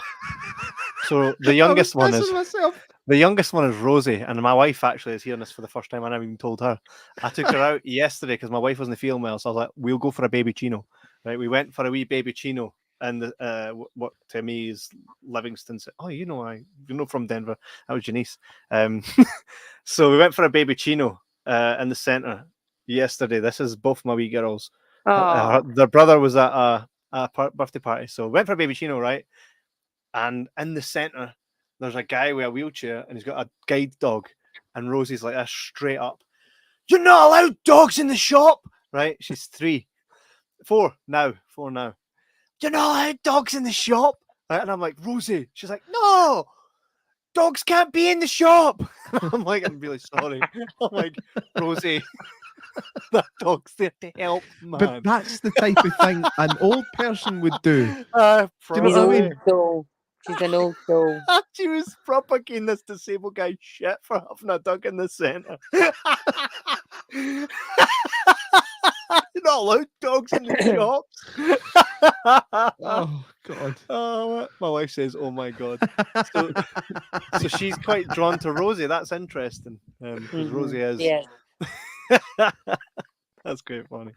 so the youngest one is myself. the youngest one is Rosie, and my wife actually is hearing this for the first time. I never even told her. I took her out yesterday because my wife wasn't feeling well, so I was like, "We'll go for a baby chino." Right, we went for a wee baby chino, and what to me is Livingston. Oh, you know from Denver. That was Janice. So we went for a baby chino in the center yesterday. This is both my wee girls. Their brother was at a birthday party, so we went for a baby chino, right? And in the center, there's a guy with a wheelchair, and he's got a guide dog. And Rosie's like, straight up, "You're not allowed dogs in the shop," right? She's 4 now. "You're not allowed dogs in the shop," right? And I'm like, "Rosie," she's like, "No, dogs can't be in the shop." I'm like, "I'm really sorry." I'm like, "Rosie, that dog's there to help, man." But that's the type of thing an old person would do. Do you know what I mean? She's an old soul. She was propagating this disabled guy shit for having a dog in the center. You're not not allowed dogs in the shops. Oh God. Oh, my wife says, "Oh my God." So she's quite drawn to Rosie. That's interesting, because Rosie is. Yes. That's quite funny.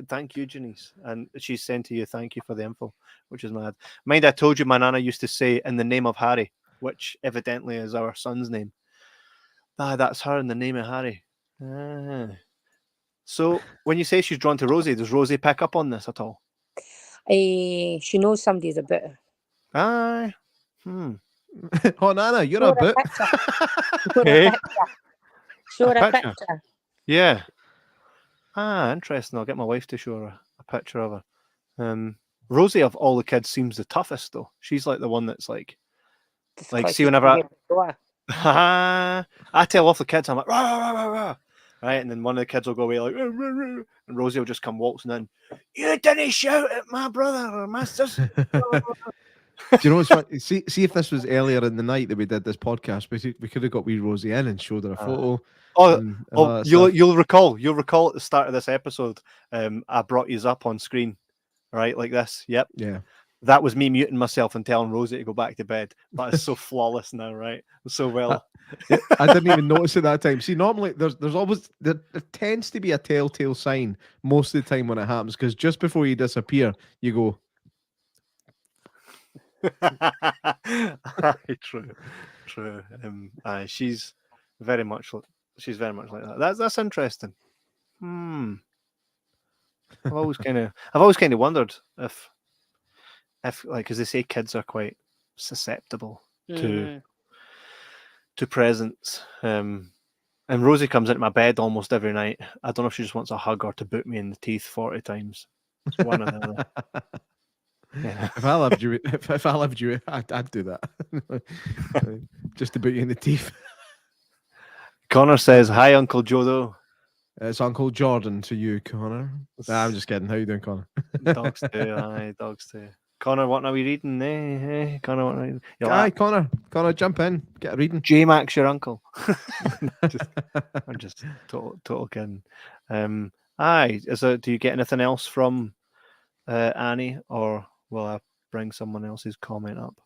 Thank you, Janice, and she's sent to you. Thank you for the info, which is mad. Mind, I told you my nana used to say, "In the name of Harry," which evidently is our son's name. That's her in the name of Harry. So when you say she's drawn to Rosie, does Rosie pick up on this at all? She knows somebody's a bit. Aye. Oh, Nana, you're a bit. Show her A a picture? picture. Yeah. Interesting. I'll get my wife to show her a picture of her. Rosie of all the kids seems the toughest though. She's like the one that's like see whenever I tell off the kids, I'm like rah, rah, rah, rah, right, and then one of the kids will go away like rah, rah, rah, and Rosie will just come waltzing in. You didn't shout at my brother or my sister. Do you know what's funny? See if this was earlier in the night that we did this podcast. We could have got wee Rosie in and showed her a photo. You'll recall at the start of this episode, I brought you up on screen, right, like this. Yep. Yeah. That was me muting myself and telling Rosie to go back to bed. But it's so flawless now, right? So well. I didn't even notice at that time. See, normally there tends to be a telltale sign most of the time when it happens, because just before you disappear, you go. True. She's very much like that. That's interesting. I've always kind of wondered if like, because they say kids are quite susceptible to presence. And Rosie comes into my bed almost every night. I don't know if she just wants a hug or to boot me in the teeth 40 times. It's one or the other. Yeah. If I loved you, I'd do that. Just to boot you in the teeth. Connor says, "Hi, Uncle Jodo." It's Uncle Jordan to you, Connor. Nah, I'm just kidding. How you doing, Connor? Dogs too. Aye, dogs too. Connor, what are we reading? Connor, what are we reading? Aye, Connor, jump in. Get a reading. J-Max, your uncle. I'm just total kidding. Do you get anything else from Annie, or will I bring someone else's comment up?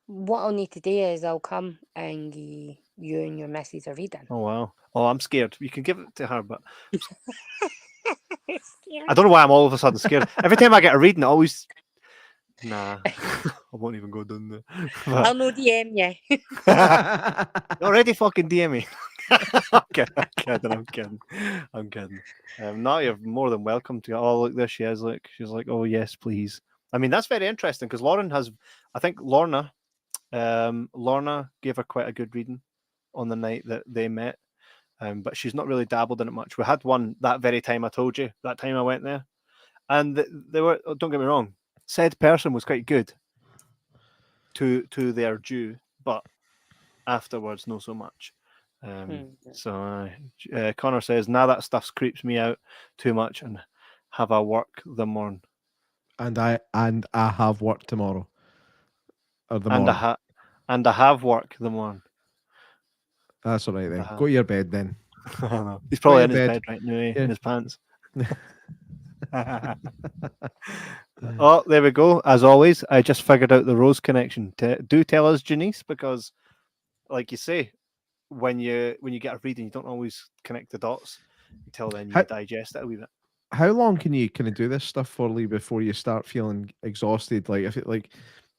What I'll need to do is I'll come and you and your missus are reading. Oh wow! Oh, I'm scared. You can give it to her, but I don't know why I'm all of a sudden scared. Every time I get a reading, I always I won't even go down there. I'll no DM you. You already fucking DM me. I'm kidding. Now you're more than welcome to. Oh, look, there she is. Look, she's like, oh yes, please. I mean, that's very interesting because I think Lorna gave her quite a good reading on the night that they met. But she's not really dabbled in it much. We had one that very time I told you, that time I went there. And they were, don't get me wrong, said person was quite good to their due, but afterwards, not so much. So Connor says, now that stuff creeps me out too much and have I work the morn. And I have work tomorrow. Or the and morn. I have work the morn. That's all right then. Go to your bed then. He's probably in his bed right now, in his pants. Oh, there we go. As always, I just figured out the Rose connection. Do tell us, Janice, because like you say, when you get a reading, you don't always connect the dots until then you digest it a wee bit. How long can you kind of do this stuff for, Lee, before you start feeling exhausted? Like, if it, like,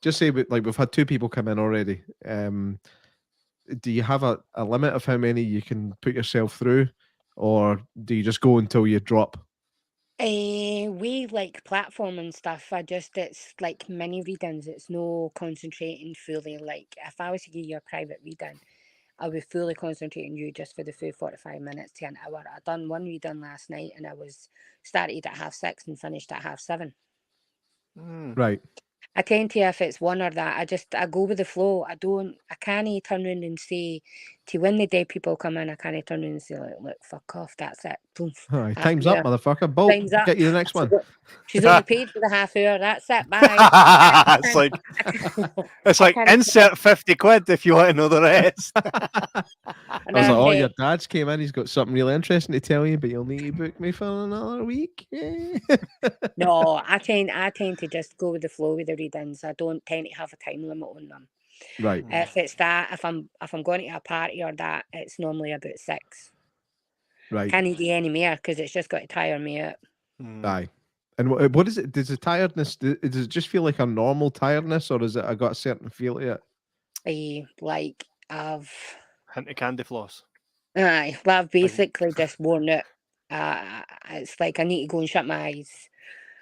just say we've had 2 people come in already. Do you have a limit of how many you can put yourself through, or do you just go until you drop? We like platform and stuff. It's like mini readings. It's no concentrating fully. Like if I was to give you a private reading, I would fully concentrate on you just for the full 45 minutes to an hour. I done one reading last night and I was started at 6:30 and finished at 7:30. Right. I tend to, if it's one or that, I go with the flow. I can't turn around and say to when the dead people come in, I can't turn around and say, like, look, fuck off, that's it. Boom. Aye, Half time's an up, hour. motherfucker. Bolt, Time's up. get you the next one. She's only paid for the half hour. That's it. Bye. It's like it's I like can't- insert 50 quid if you want to know the rest. I was like, oh, your dad's came in. He's got something really interesting to tell you, but you'll need to book me for another week. No, I tend to just go with the flow with the readings. I don't tend to have a time limit on them. Right. If it's that, if I'm going to a party or that, it's normally about 6. Right. Can't do any more because it's just got to tire me out. Aye. And what is it? Does the tiredness, does it just feel like a normal tiredness, or is it I got a certain feel to it? Like I've Hint of candy floss. well, I've basically just worn it. It's like I need to go and shut my eyes.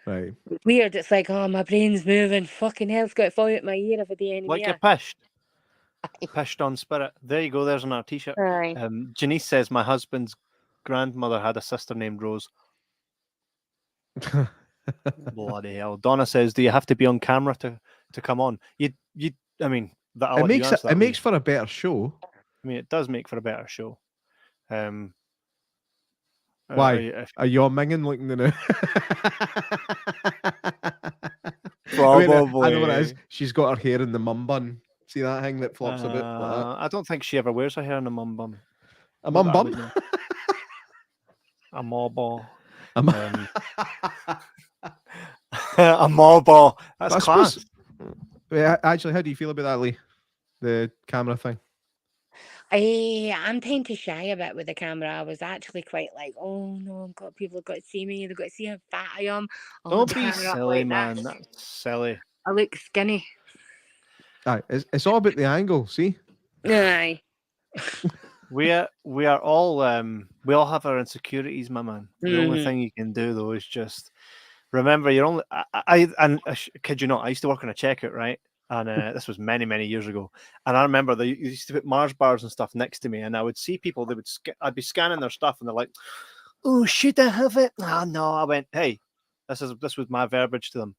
Right. It's weird. It's like, oh, my brain's moving. Fucking hell's got to fall out my ear if I do any Like more. you're pished. Pished on spirit. There you go. There's on our t-shirt. Aye. Janice says my husband's grandmother had a sister named Rose. Bloody hell. Donna says, do you have to be on camera to come on? You I mean, that It makes for a better show. I mean, it does make for a better show. Why? Are you all minging looking now? Probably. I know what it is. She's got her hair in the mum bun. See that thing that flops a bit like that? I don't think she ever wears her hair in a mum bum. A mum bum? A maw ball. A maw ball. That's class. Actually, how do you feel about that, Lee? The camera thing? I'm tend to shy a bit with the camera. I was actually quite like, oh no, people have got to see me. They've got to see how fat I am. Don't be silly, man. That's silly. I look skinny. Aye, it's all about the angle. See? Aye. We are all we all have our insecurities, my man. The only thing you can do though is just remember you're only. I kid you not, I used to work on a checkout, right? And this was many years ago. And I remember they used to put Mars bars and stuff next to me, and I would see people. I'd be scanning their stuff, and they're like, "Oh, should I have it?" Oh, no. I went, "Hey, this was my verbiage to them.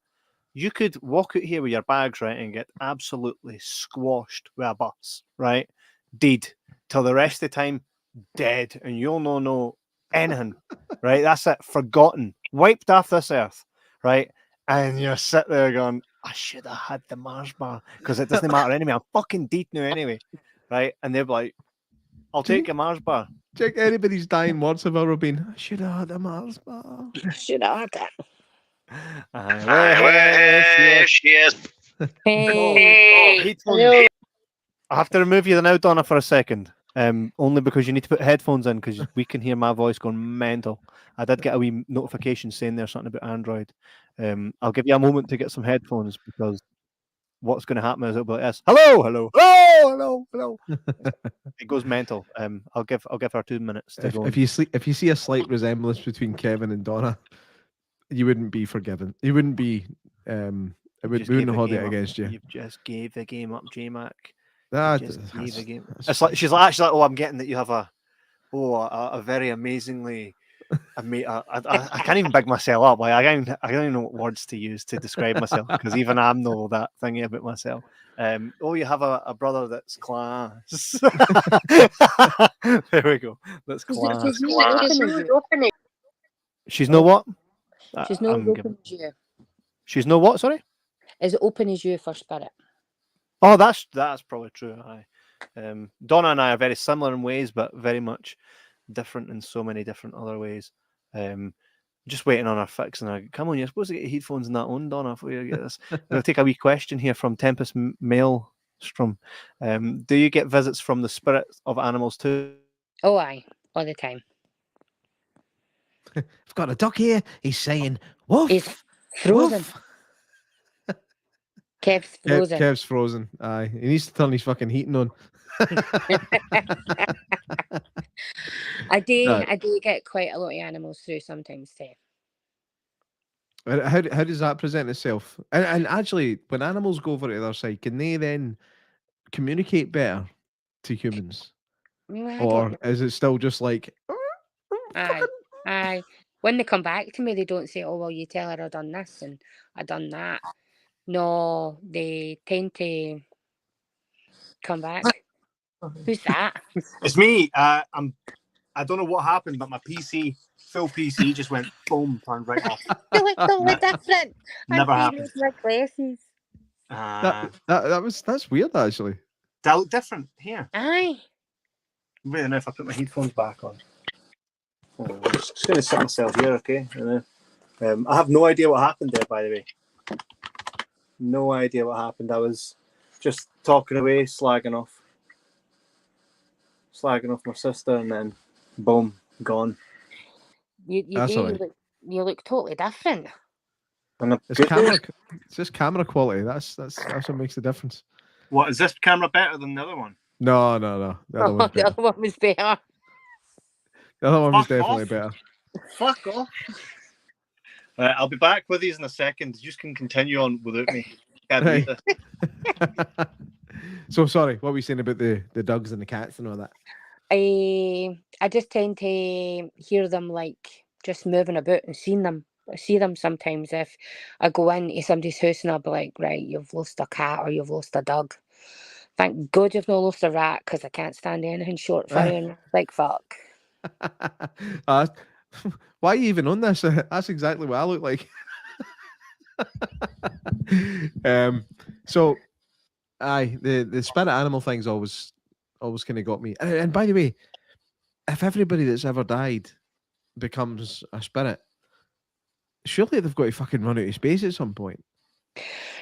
You could walk out here with your bags, right, and get absolutely squashed with a bus, right? Dead till the rest of the time, dead, and you'll not know anything, right? That's it, forgotten, wiped off this earth, right? And you're sitting there going, I should have had the Mars bar because it doesn't matter anyway. I'm fucking dead now anyway, right? And they're like, I'll take a Mars bar. Check anybody's dying words have ever been, I should have had a Mars bar. Should have had it. Yes. Hey. I have to remove you now, Donna, for a second. Only because you need to put headphones in because we can hear my voice going mental. I did get a wee notification saying there's something about Android. I'll give you a moment to get some headphones because what's going to happen is it'll be like this. Hello. It goes mental. I'll give her 2 minutes to go. If you see a slight resemblance between Kevin and Donna, you wouldn't be forgiven. You wouldn't be. We wouldn't hold it against you. You just gave the game up, J-Mac. It's like she's like, oh, I'm getting that you have a very amazingly. I can't even big myself up. Like, I don't even know what words to use to describe myself because even I know that thingy about myself. You have a brother that's class. There we go. That's class. She's no what? She's no open as you. She's no what? Sorry. As open as you for spirit. Oh, that's probably true. Aye. Donna and I are very similar in ways, but very much different in so many different other ways. Just waiting on our fix, and come on, you're supposed to get headphones in that on, Donna, before you get this. We'll take a wee question here from Tempest Maelstrom. Do you get visits from the spirits of animals too? Oh, aye, all the time. I've got a duck here. He's saying, woof. He's frozen. Woof. Kev's frozen. Kev's frozen. Aye, he needs to turn his fucking heating on. I do get quite a lot of animals through sometimes too. How does that present itself? And actually, when animals go over to the other side, can they then communicate better to humans? Or is it still just like... Aye. When they come back to me, they don't say, oh, well, you tell her I done this and I done that. No, they tend to come back. Who's that? It's me. I don't know what happened, but my PC, full PC, just went boom, turned right off. You look totally different. Never I'm happened. my glasses. That's weird actually. That look different here. Aye. Wait a minute, if I put my headphones back on. I'm just going to sit myself here, okay? And then, I have no idea what happened there, by the way. No idea what happened. I was just talking away, slagging off my sister, and then boom, gone. You That's do. all right. You look totally different. And It's just camera quality. That's what makes the difference. what, is this camera better than the other one? No. The other one's The better. other one was better. The other one was Fuck definitely off. better. Fuck off. I'll be back with you in a second. You can continue on without me. Can't Right. do this. So sorry, what were you saying about the dogs and the cats and all that? I just tend to hear them like just moving about and see them sometimes. If I go into somebody's house and I'll be like, right, you've lost a cat or you've lost a dog. Thank God you've not lost a rat, because I can't stand anything short fire. Like, fuck. Why are you even on this? That's exactly what I look like. So aye, the spirit animal thing's always kind of got me. And by the way, if everybody that's ever died becomes a spirit, surely they've got to fucking run out of space at some point.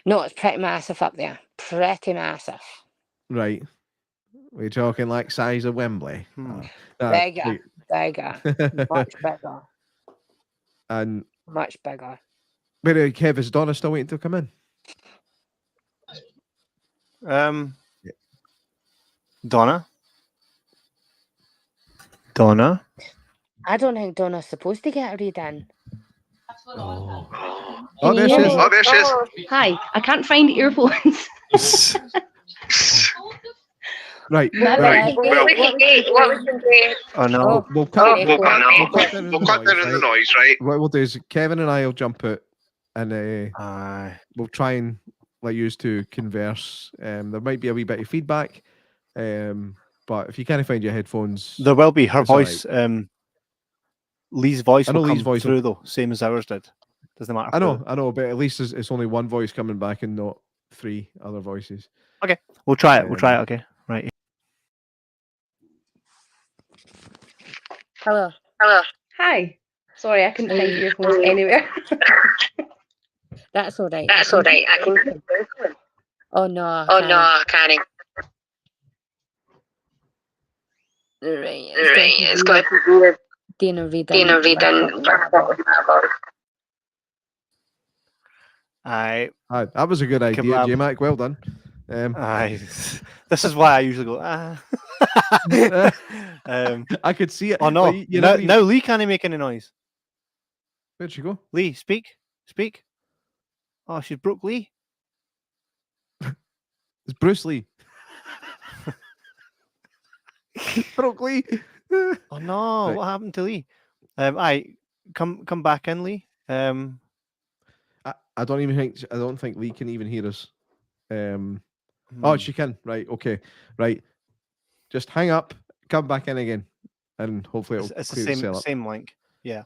No, it's pretty massive up there. Pretty massive. Right. We're talking like size of Wembley. Bigger. Much bigger. And Much bigger. wait, Kev, is Donna still waiting to come in? Donna? I don't think Donna's supposed to get a read in. Oh, Can there you she hear is. me? Oh, there she is. Hi, I can't find earphones. Right. Right. Well, we can do. Oh no. We'll cut We'll cut down We'll cut down on the noise, right? What we'll do is Kevin and I will jump out and Aye. we'll try and let you to converse. There might be a wee bit of feedback, but if you can't find your headphones, There will be her It's all voice. Lee's voice I know will Lee's come voice will- through though, same as ours did. Doesn't matter. I know, but at least it's only one voice coming back and not three other voices. We'll try it. We'll try it. Okay. Right. Hello. Hi. Sorry, I couldn't find earphones anywhere. That's all right. That's all right. I can. Oh no. Oh no, I can't. Right. It's got to be with Dana reading. Aye. Aye, that was a good idea, Kebab. J-Mac. Well done. Aye. This is why I usually go. I could see it. Oh no. Like, you know, Now Lee can't make any noise. where'd she go? Lee, speak. Oh, she's broke Lee. It's Bruce Lee. Broke Lee. Oh no, Right. what happened to Lee? Aye, come back in, Lee. I don't think Lee can even hear us. Oh, she can. Right. Okay. Right. Just hang up. Come back in again, and hopefully it'll it's the clear itself up. same link. Yeah.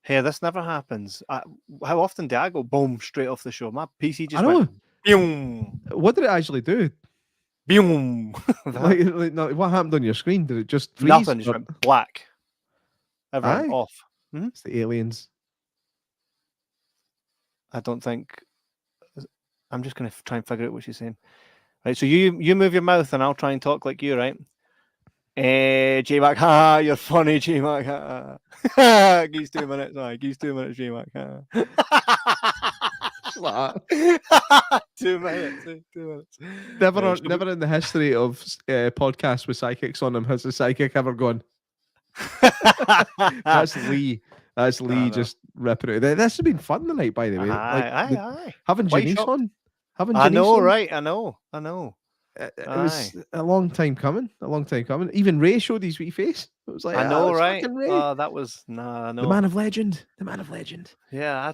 Hey, this never happens. How often do I go boom straight off the show? My PC just I know. went boom, What did it actually do? boom. No, what happened on your screen? Did it just freeze? Nothing, just Or- went black. Everything Aye. off. It's the aliens. I don't think. I'm just gonna try and figure out what she's saying. Right, so you move your mouth and I'll try and talk like you, right? J-Mac, ha, you're funny, J-Mac, ha. Geese 2 minutes, Geese 2 minutes, J-Mac, ha. 2 minutes, 2 minutes. Never in the history of podcasts with psychics on them has a psychic ever gone. That's Lee. That's Lee no. just ripping it. This has been fun tonight, by the way. Aye. Having Why you Janice shocked? on. I know, right? I know. It was a long time coming. Even Ray showed his wee face. It was like, I know, it's right? fucking Ray. That was I know. The man of legend. Yeah, I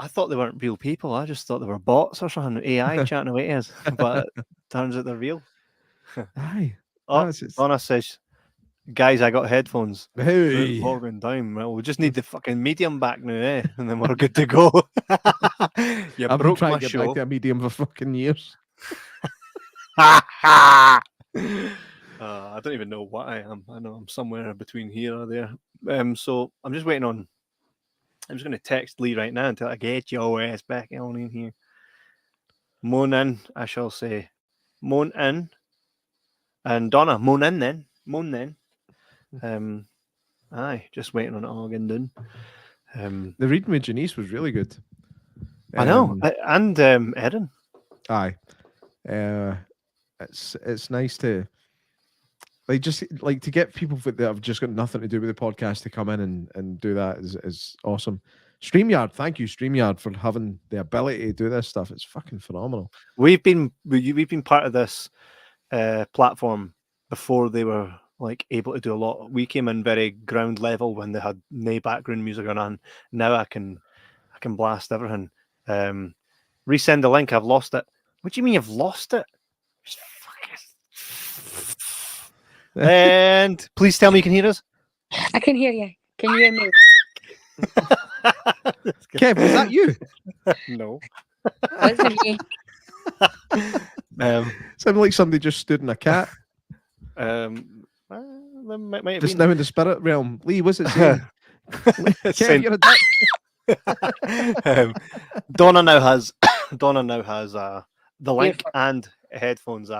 thought they weren't real people. I just thought they were bots or something, AI chatting away to us. But turns out they're real. Aye. Oh, It's- Donna says, guys, I got headphones. Hey. It's all going down. Well, we just need the fucking medium back now, eh? And then we're good to go. You I've been broke trying my to get show. back to a medium for fucking years. I don't even know what I am. I know I'm somewhere between here or there. So I'm just waiting on. I'm just going to text Lee right now until I get your ass back on in here. Moan in, I shall say. Moan in. And Donna, moan in then. Moan then. Aye, just waiting on it all getting done. The reading with Janice was really good. I know. And Erin. Aye. It's nice to to get people that have just got nothing to do with the podcast to come in and do that is awesome. StreamYard, thank you, StreamYard, for having the ability to do this stuff. It's fucking phenomenal. We've been part of this platform before they were like able to do a lot. We came in very ground level when they had no background music on. Now I can blast everything. Resend the link. I've lost it. What do you mean you've lost it? And please tell me you can hear us. I can hear you. Can you hear me? Kev, was that you? No. Wasn't me. Sounded like somebody just stood in a cat. Might Just now in the spirit realm. Lee, what's it saying? Kev, you're a dick. Donna now has the link and headphones.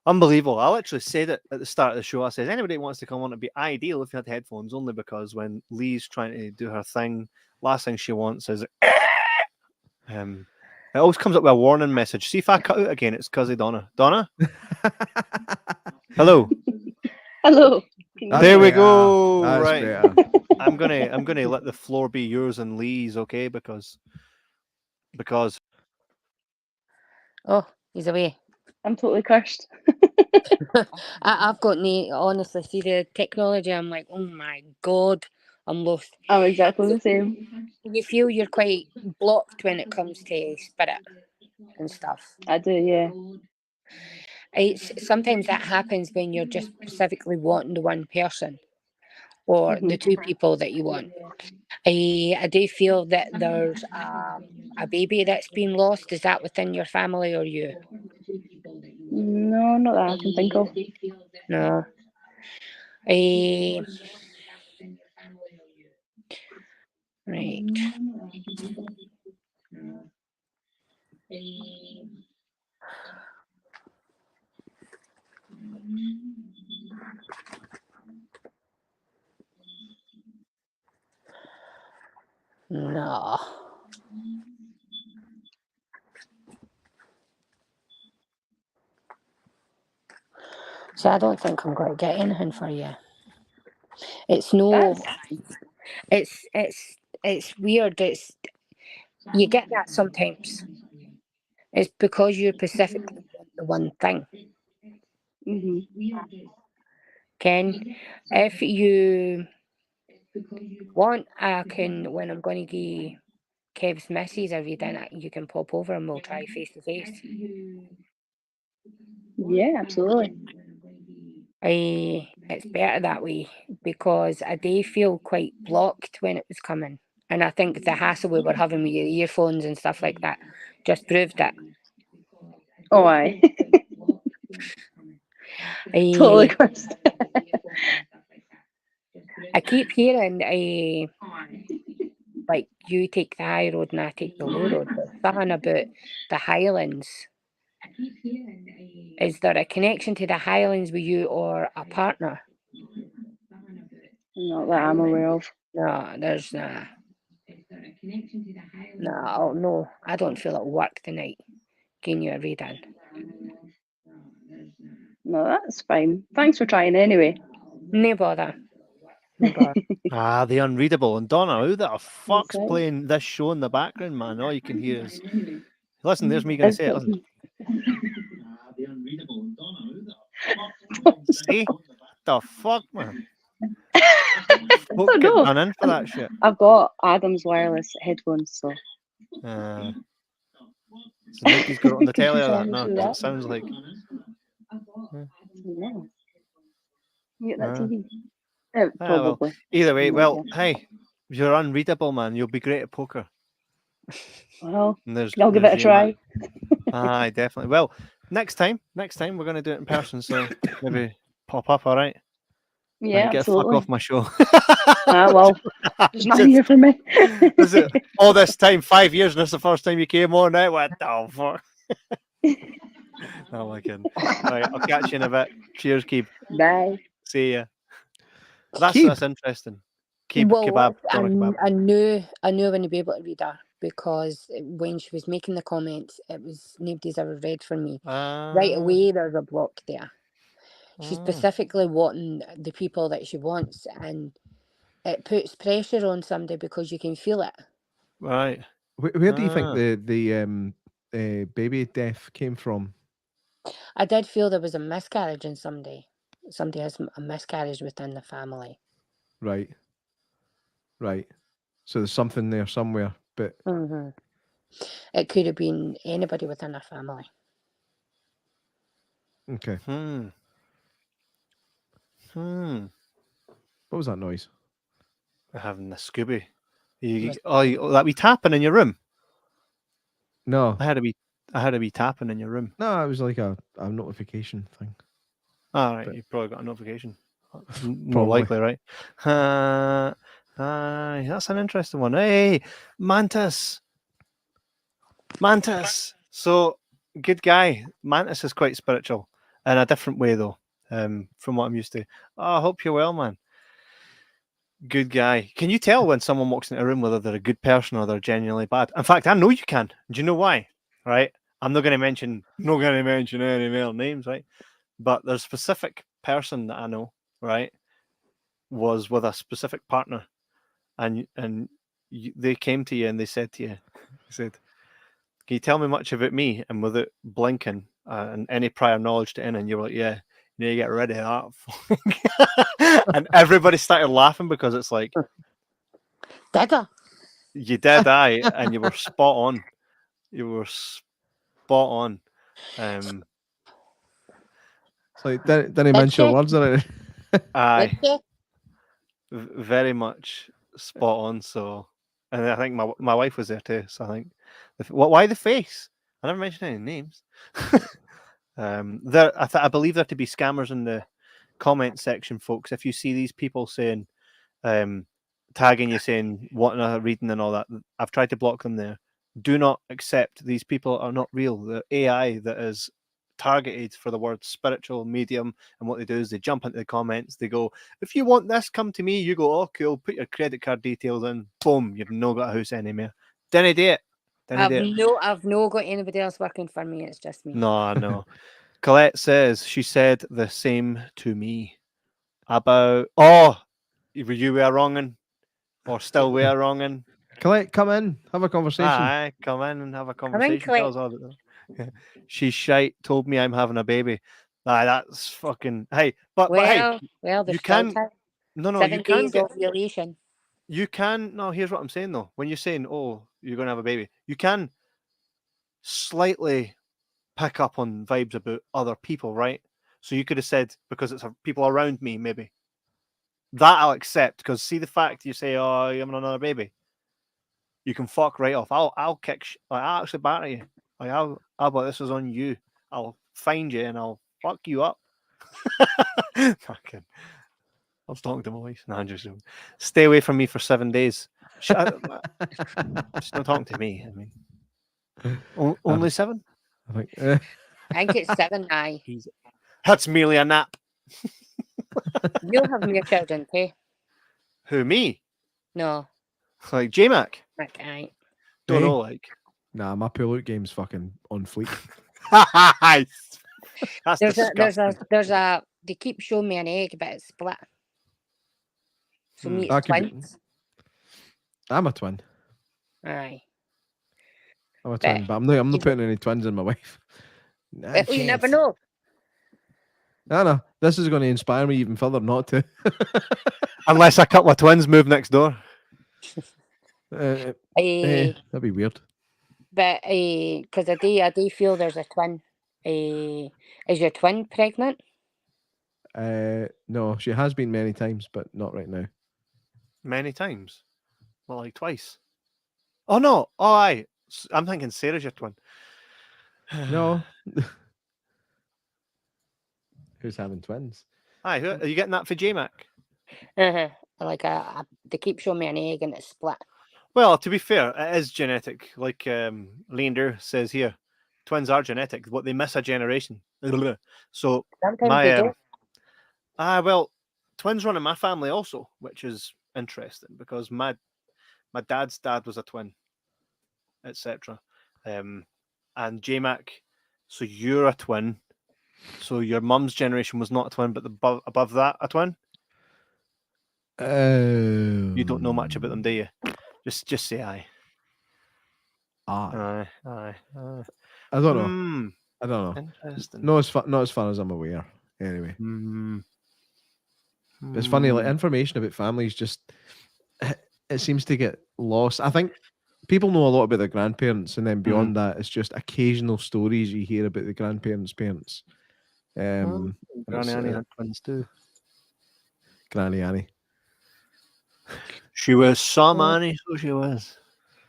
Unbelievable. I literally said it at the start of the show. I said, anybody who wants to come on, it'd be ideal if you had headphones, only because when Lee's trying to do her thing, last thing she wants is it always comes up with a warning message. See if I cut out again, it's because of Donna. Donna? Hello. Hello. There we go. That's right. better. I'm gonna let the floor be yours and Lee's, okay? Because Oh, he's away. I'm totally cursed. I've got honestly, see the technology, I'm like, oh my God, I'm lost. I'm exactly the same. You feel you're quite blocked when it comes to spirit and stuff. I do, yeah. It's sometimes that happens when you're just specifically wanting the one person or the two people that you want. I do feel that there's a baby that's been lost. Is that within your family or you? No, not that I can think of. No. Right. No. So I don't think I'm going to get anything for you. It's no. It's weird. It's you get that sometimes. It's because you specifically want the one thing. Ken, if you want, I can, when I'm going to give Kev's missus a reading, you can pop over and we'll try face to face. Yeah, absolutely. It's better that way because I do feel quite blocked when it was coming. And I think the hassle we were having with your earphones and stuff like that just proved it. Oh, aye. Totally cursed. I keep hearing like you take the high road and I take the low road. There's something about the Highlands. Is there a connection to the Highlands with you or a partner? Not that I'm aware of. No, there's no. No, I don't feel at work tonight. Can you a reading? No, that's fine. Thanks for trying anyway. No bother. the unreadable. And Donna, who the fuck's playing this show in the background, man? All you can hear is listen, there's me gonna say it. Listen. The unreadable and Donna, who the fuck? See? The fuck, man. Folk get done in for that shit. I've got Adam's wireless headphones, so So Nikki's got it on the telly or that? No, because it sounds like No. You get that Ah. TV? Well, Probably. either way, No well, idea. hey, you're unreadable, man. You'll be great at poker. Well, And there's, I'll give it a there's you and try. Aye, definitely. Well, next time we're going to do it in person. So maybe pop up, all right? Yeah, Right, get the fuck absolutely. off my show. Well, there's nothing here for me. Is it all this time, 5 years, and this is the first time you came on now? What the fuck? Oh my god. Right, I'll catch you in a bit. Cheers, Keeb. Bye. See ya. That's Keeb? interesting. Keeb, Well, kebab, doner kebab. I knew I wouldn't be able to read her because when she was making the comments, it was nobody's ever read for me. Right away, there's a block there. She's specifically wanting the people that she wants, and it puts pressure on somebody because you can feel it. Right. Where do you think the baby death came from? I did feel there was a miscarriage in somebody. Somebody has a miscarriage within the family. Right. Right. So there's something there somewhere, but It could have been anybody within a family. okay. What was that noise? We're having the Scooby. That wee tapping in your room. No. I had a wee tapping in your room. No, it was like a notification thing. All right, But- you probably got a notification. More Probably. likely, right? That's an interesting one. Hey, Mantis. So, good guy. Mantis is quite spiritual in a different way, though, from what I'm used to. Oh, I hope you're well, man. Good guy. Can you tell when someone walks into a room whether they're a good person or they're genuinely bad? In fact, I know you can. Do you know why? Right? I'm not going to mention any male names, right? But there's a specific person that I know, right, was with a specific partner, and they came to you and they said to you, "Can you tell me much about me?" And without blinking and any prior knowledge to anything, you were like, "Yeah, you need to get rid of that." And everybody started laughing because it's like, Did I? you did, and you were spot on. You were spot on. It's like, didn't mention you? words or anything. Aye. Did you? Very much spot on. So, and I think my wife was there too. So I think, why the face? I never mentioned any names. I believe there to be scammers in the comment section, folks. If you see these people saying, tagging you saying wanting a reading and all that, I've tried to block them there. Do not accept. These people are not real. The AI that is targeted for the word spiritual medium, and what they do is they jump into the comments. They go, "If you want this, come to me." You go, "Oh, cool. Put your credit card details in." Boom, you've no got a house anymore. Didn't do it. I've no got anybody else working for me. It's just me. No. Colette says she said the same to me about. Oh, you were wronging, or still we are wronging. Colette, come in, have a conversation. Aye, come in and have a conversation. Colette. Tell us all about that. She's shite. Told me I'm having a baby. Aye, that's fucking. Hey, but hey, there's you still can. time. No, 7 you can days get. ovulation. You can. No, here's what I'm saying though. When you're saying, "Oh, you're going to have a baby," you can slightly pick up on vibes about other people, right? So you could have said, because it's people around me, maybe. That I'll accept, because see the fact you say, "Oh, you're having another baby," you can fuck right off. I'll kick. I'll actually batter you. Like how about this is on you? I'll find you and I'll fuck you up. Fucking. I was talking to my wife. No, I'm just stay away from me for 7 days. She's not talking to me. I mean, only 7. I think it's 7. Aye. That's merely a nap. You'll have more children too. Who, me? No. Like J-Mac? Aye. Don't know, like. Nah, my pull-out game's fucking on fleek. That's there's a they keep showing me an egg, but it's split. So me it's twins. I'm a twin. Aye. I'm a twin, but I'm not putting any twins in my wife. Nah, you never know. No, this is going to inspire me even further not to. Unless a couple of twins move next door. That'd be weird. But because I do feel there's a twin Is your twin pregnant? No, she has been many times, but not right now. Many times. Well, like twice. Oh no! Oh, aye. I'm thinking Sarah's your twin. No. Who's having twins? Aye, are you getting that for J-Mac? Like they keep showing me an egg and it's split. Well, to be fair, it is genetic. Like Leander says here, twins are genetic. What they miss a generation. So Sometimes they do. well, twins run in my family also, which is interesting because my dad's dad was a twin, etc. And J-Mac, so you're a twin. So your mum's generation was not a twin, but above that, a twin. You don't know much about them, do you? Just say aye. Aye. Aye. I don't know. I don't know. Interesting. No, not as far as I'm aware. Anyway, it's funny. Like information about families just it seems to get lost. I think people know a lot about their grandparents, and then beyond that, it's just occasional stories you hear about the grandparents' parents. Granny Annie had twins too. Granny Annie. She was some Annie, so she was.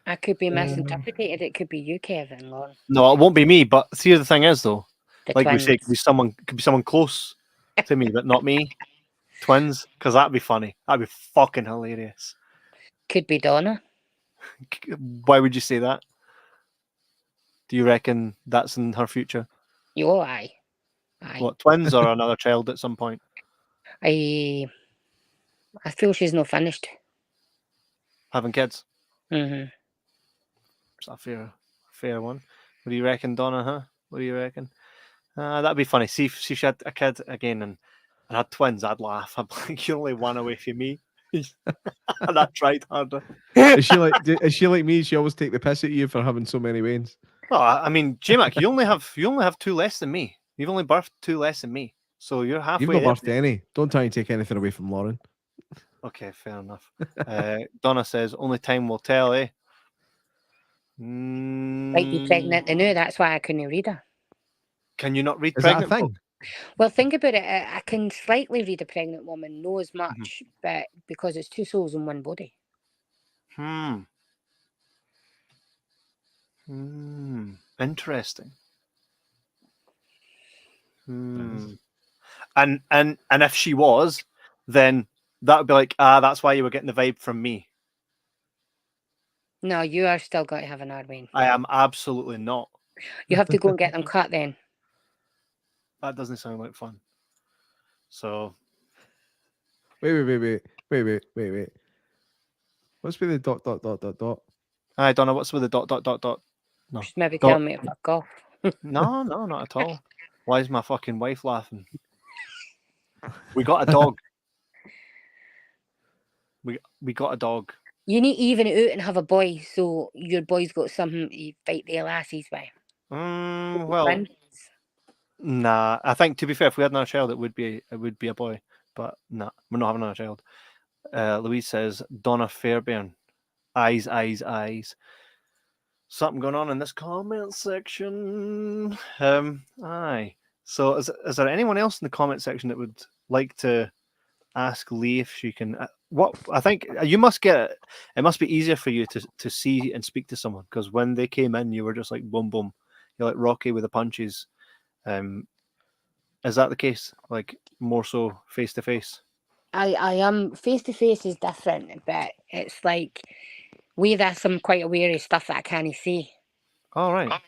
I could be misinterpreted. It could be you, Kevin, Lauren. No, it won't be me. But see, the thing is, though, The like twins. we say, could be someone close to me, but not me. Twins, because that'd be funny. That'd be fucking hilarious. Could be Donna. Why would you say that? Do you reckon that's in her future? Oh, aye. What, twins or another child at some point? I feel she's not finished. Having kids? Mm-hmm. Is that fair one? What do you reckon, Donna? Huh? What do you reckon? That'd be funny. See if she had a kid again and had twins, I'd laugh. I'm like, you're only one away from me. And I tried harder. Is she like me? She always take the piss at you for having so many wains. Well, I mean, J-Mac, you only have 2 less than me. You've only birthed 2 less than me, so you're halfway. You've not birthed any. Don't try and take anything away from Lauren. Okay, fair enough. Donna says only time will tell, eh? Might be pregnant. I knew that's why I couldn't read her. Can you not read Is pregnant that a thing? folk? Well, think about it. I can slightly read a pregnant woman, know as much, but because it's 2 souls in one body. Interesting. And if she was, then that would be like, that's why you were getting the vibe from me. No, you are still going to have an Arwin. I am absolutely not. You have to go and get them cut then. That doesn't sound like fun. So Wait. What's with the dot? I don't know what's with the dot. No. She's maybe telling me to fuck off. No, not at all. Why is my fucking wife laughing? We got a dog. We got a dog. You need to even it out and have a boy, so your boy's got something to fight the lassies with. Well, nah. I think, to be fair, if we had another child, it would be a boy. But nah, we're not having another child. Louise says Donna Fairbairn. Eyes. Something going on in this comment section. Aye. So is there anyone else in the comment section that would like to ask Lee if she can? What I think you must get. It must be easier for you to see and speak to someone, because when they came in, you were just like boom boom. You're like Rocky with the punches. Is that the case? Like more so face to face? I am face to face is different, but it's like with this I'm quite aware of stuff that I can't see. All right.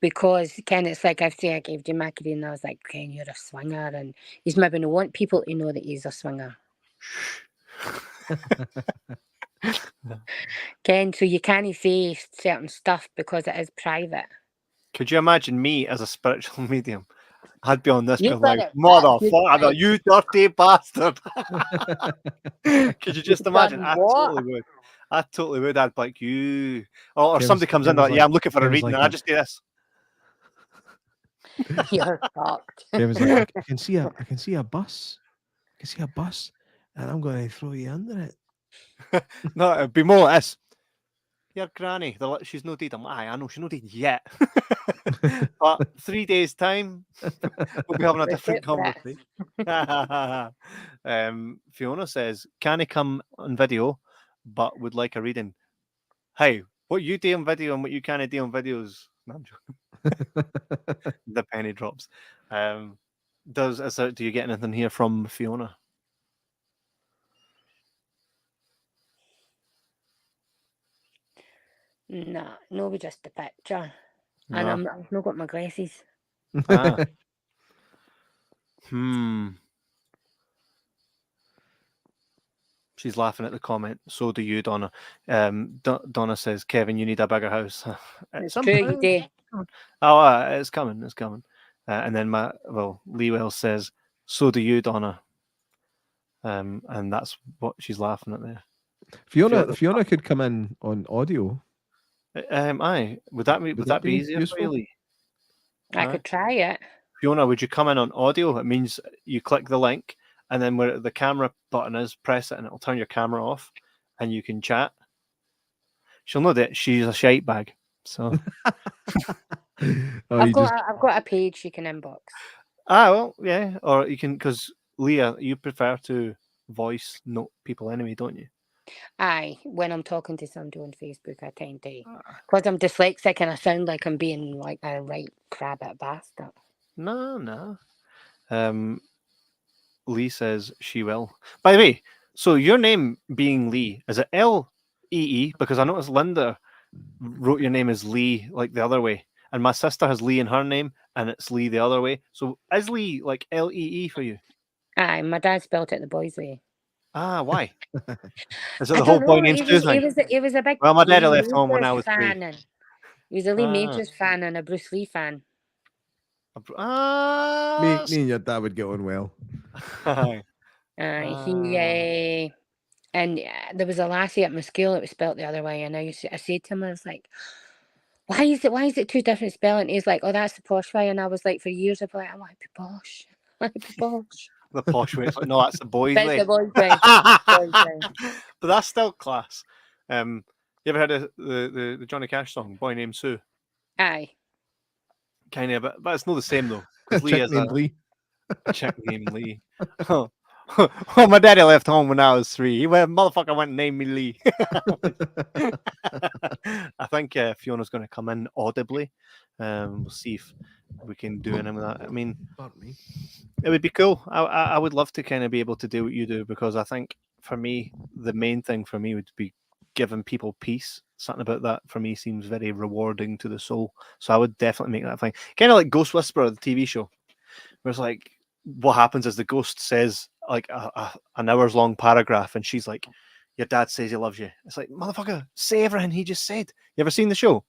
Because Ken, it's like I gave Jim Mackie and I was like, Ken, you're a swinger, and he's maybe not want people to know that he's a swinger. Ken, so you can't say certain stuff because it is private. Could you imagine me as a spiritual medium? I'd be on this You being like, better- motherfucker, you dirty bastard. Could you just imagine? done I what? totally would. I'd be like, you. Or Kevin's- somebody comes in, Kevin's like, yeah, I'm looking for a Kevin's reading, like and I a- just do this. You're fucked. Kevin's like, I can see a bus. I can see a bus, and I'm going to throw you under it. No, it'd be more like this. your granny, she's no dead. I'm like, I know she's no dead yet. But 3 days' time, we'll be having a We're different fit for it. conversation. Fiona says, can he come on video, but would like a reading? Hey, what you do on video and what you can't do on videos. No, I'm joking. The penny drops. Do you get anything here from Fiona? Nah, no, just the picture. No. And I've not got my glasses. Ah. She's laughing at the comment. So do you, Donna. Donna says, Kevin, you need a bigger house. It's true, you do. Oh, it's coming. It's coming. And then Leewell says, so do you, Donna. And that's what she's laughing at there. Fiona could come in on audio. Aye. Would that be easier useful? for you, Lee? I could try it. Fiona, would you come in on audio? It means you click the link, and then where the camera button is, press it, and it'll turn your camera off, and you can chat. She'll know that she's a shite bag. So I've got a page you can inbox. Well, yeah, or you can, because Leah, you prefer to voice note people anyway, don't you? Aye, when I'm talking to somebody on Facebook, I tend to, because I'm dyslexic and I sound like I'm being like a right crabbit bastard. No. Lee says she will. By the way, so your name being Lee, is it L-E-E? Because I noticed Linda wrote your name as Lee, like the other way. And my sister has Lee in her name, and it's Lee the other way. So is Lee like L-E-E for you? Aye, my dad spelled it the boys' way. Ah, why? Is it the whole boy named Stu thing? It was a big. Well, my dad left home when I was 3. He was a Lee Majors fan and a Bruce Lee fan. Me and your dad would get on well. And there was a lassie at my school that was spelt the other way, and I said to him, I was like, why is it 2 different spelling? He's like, oh, that's the posh way. And I was like, for years I've been like, I want to be posh. The posh way. It's like, no, that's the boys' way. That's the boys' way. But that's still class. You ever heard of the Johnny Cash song, Boy Named Sue? Aye. Kind of, but it's not the same though. Lee is a chick named Lee. Well, my daddy left home when I was 3. He went, motherfucker went and named me Lee. I think Fiona's going to come in audibly. We'll see if we can do anything with that. I mean, it would be cool. I would love to kind of be able to do what you do, because I think for me, the main thing for me would be giving people peace. Something about that for me seems very rewarding to the soul. So I would definitely make that thing. Kind of like Ghost Whisperer, the TV show, where it's like, what happens is the ghost says like an hour's long paragraph, and she's like, your dad says he loves you. It's like, motherfucker, say everything he just said. You ever seen the show?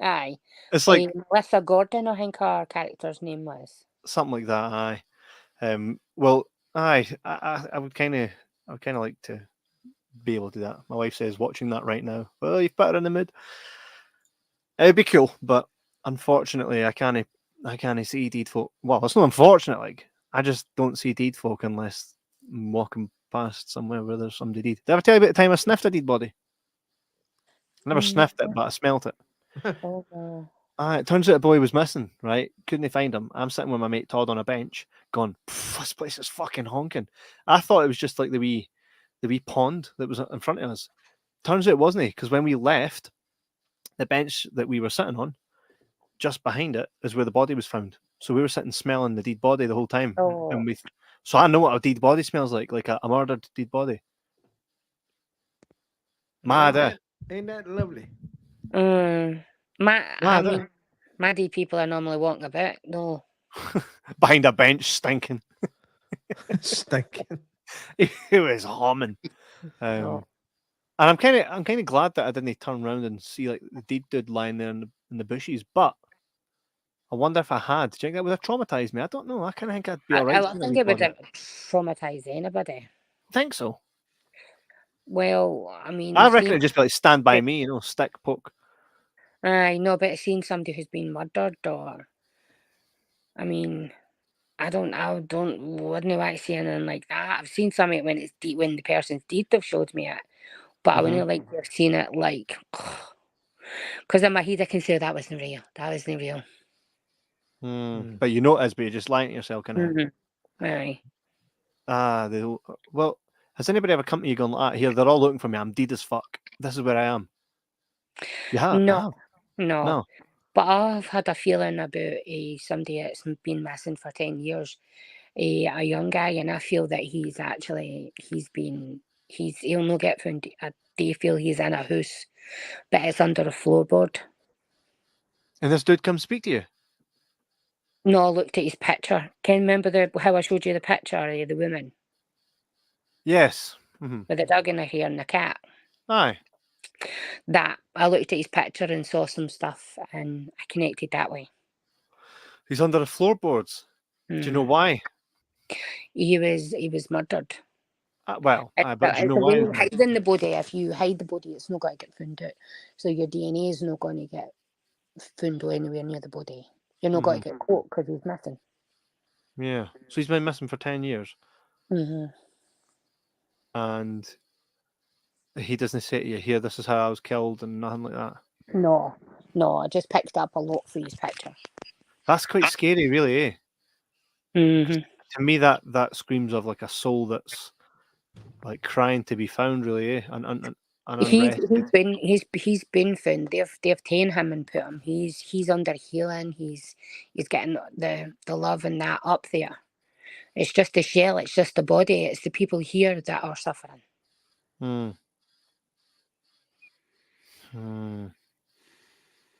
Aye. It's like Melissa Gordon, I think our character's name was. Something like that, aye. Well, aye, I would kind of like to be able to do that. My wife says watching that right now, well, you've put her in the mood. It'd be cool, but unfortunately I can't see dead folk. Well, it's not unfortunate, like I just don't see dead folk unless I'm walking past somewhere where there's somebody dead. Did I ever tell you about the time I sniffed a dead body? I never sniffed it, but I smelt it. It turns out the boy was missing, right? Couldn't find him. I'm sitting with my mate Todd on a bench, going, this place is fucking honking. I thought it was just like the wee pond that was in front of us. Turns out it wasn't, because when we left, the bench that we were sitting on, just behind it is where the body was found. So we were sitting smelling the dead body the whole time. And so I know what a dead body smells like a murdered dead body. Mad, Ain't that lovely? My dead people are normally walking about. No. Behind a bench, stinking. Stinking. It was humming. And I'm kind of glad that I didn't turn around and see like the dead dude lying there in the bushes. But I wonder if I had. Do you think that would have traumatized me? I don't know. I kind of think I'd be alright. I think it would traumatize anybody. I think so. Well, I mean, I reckon it'd just be like Stand By Me, stick poke. I know, but seeing somebody who's been murdered, or I mean, wouldn't like to see anything like that. I've seen something when it's deep, when the person's dead. They've showed me it, but I wouldn't like to have seen it like Because in my head I can say that wasn't real. That wasn't real. But you know it is, but you're just lying to yourself, kind of. Mm-hmm. Aye. Well, has anybody ever come to you going like that? Here, they're all looking for me. I'm dead as fuck. This is where I am. You have? No. No. But I've had a feeling about somebody that's been missing for 10 years, a young guy, and I feel that he'll not get found. I do feel he's in a house, but it's under a floorboard. And this dude come speak to you? No, I looked at his picture. Can you remember how I showed you the picture of the woman Yes. Mm-hmm. with the dog in her hair and the cat? Aye. That I looked at his picture and saw some stuff, and I connected that way. He's under the floorboards. Do you know why? He was murdered. But do you know why? Hiding the body. If you hide the body, it's not going to get found out. So your DNA is not going to get found anywhere near the body. You're not going to get caught because he's missing. Yeah. So he's been missing for 10 years. Mm-hmm. And he doesn't say to you, here, this is how I was killed and nothing like that. No. I just picked up a lot for his picture. That's quite scary, really, eh? Mm-hmm. To me, that screams of like a soul that's like crying to be found, really, eh? And He's been found. They've taken him and put him. He's under healing. He's getting the love and that up there. It's just the shell. It's just the body. It's the people here that are suffering.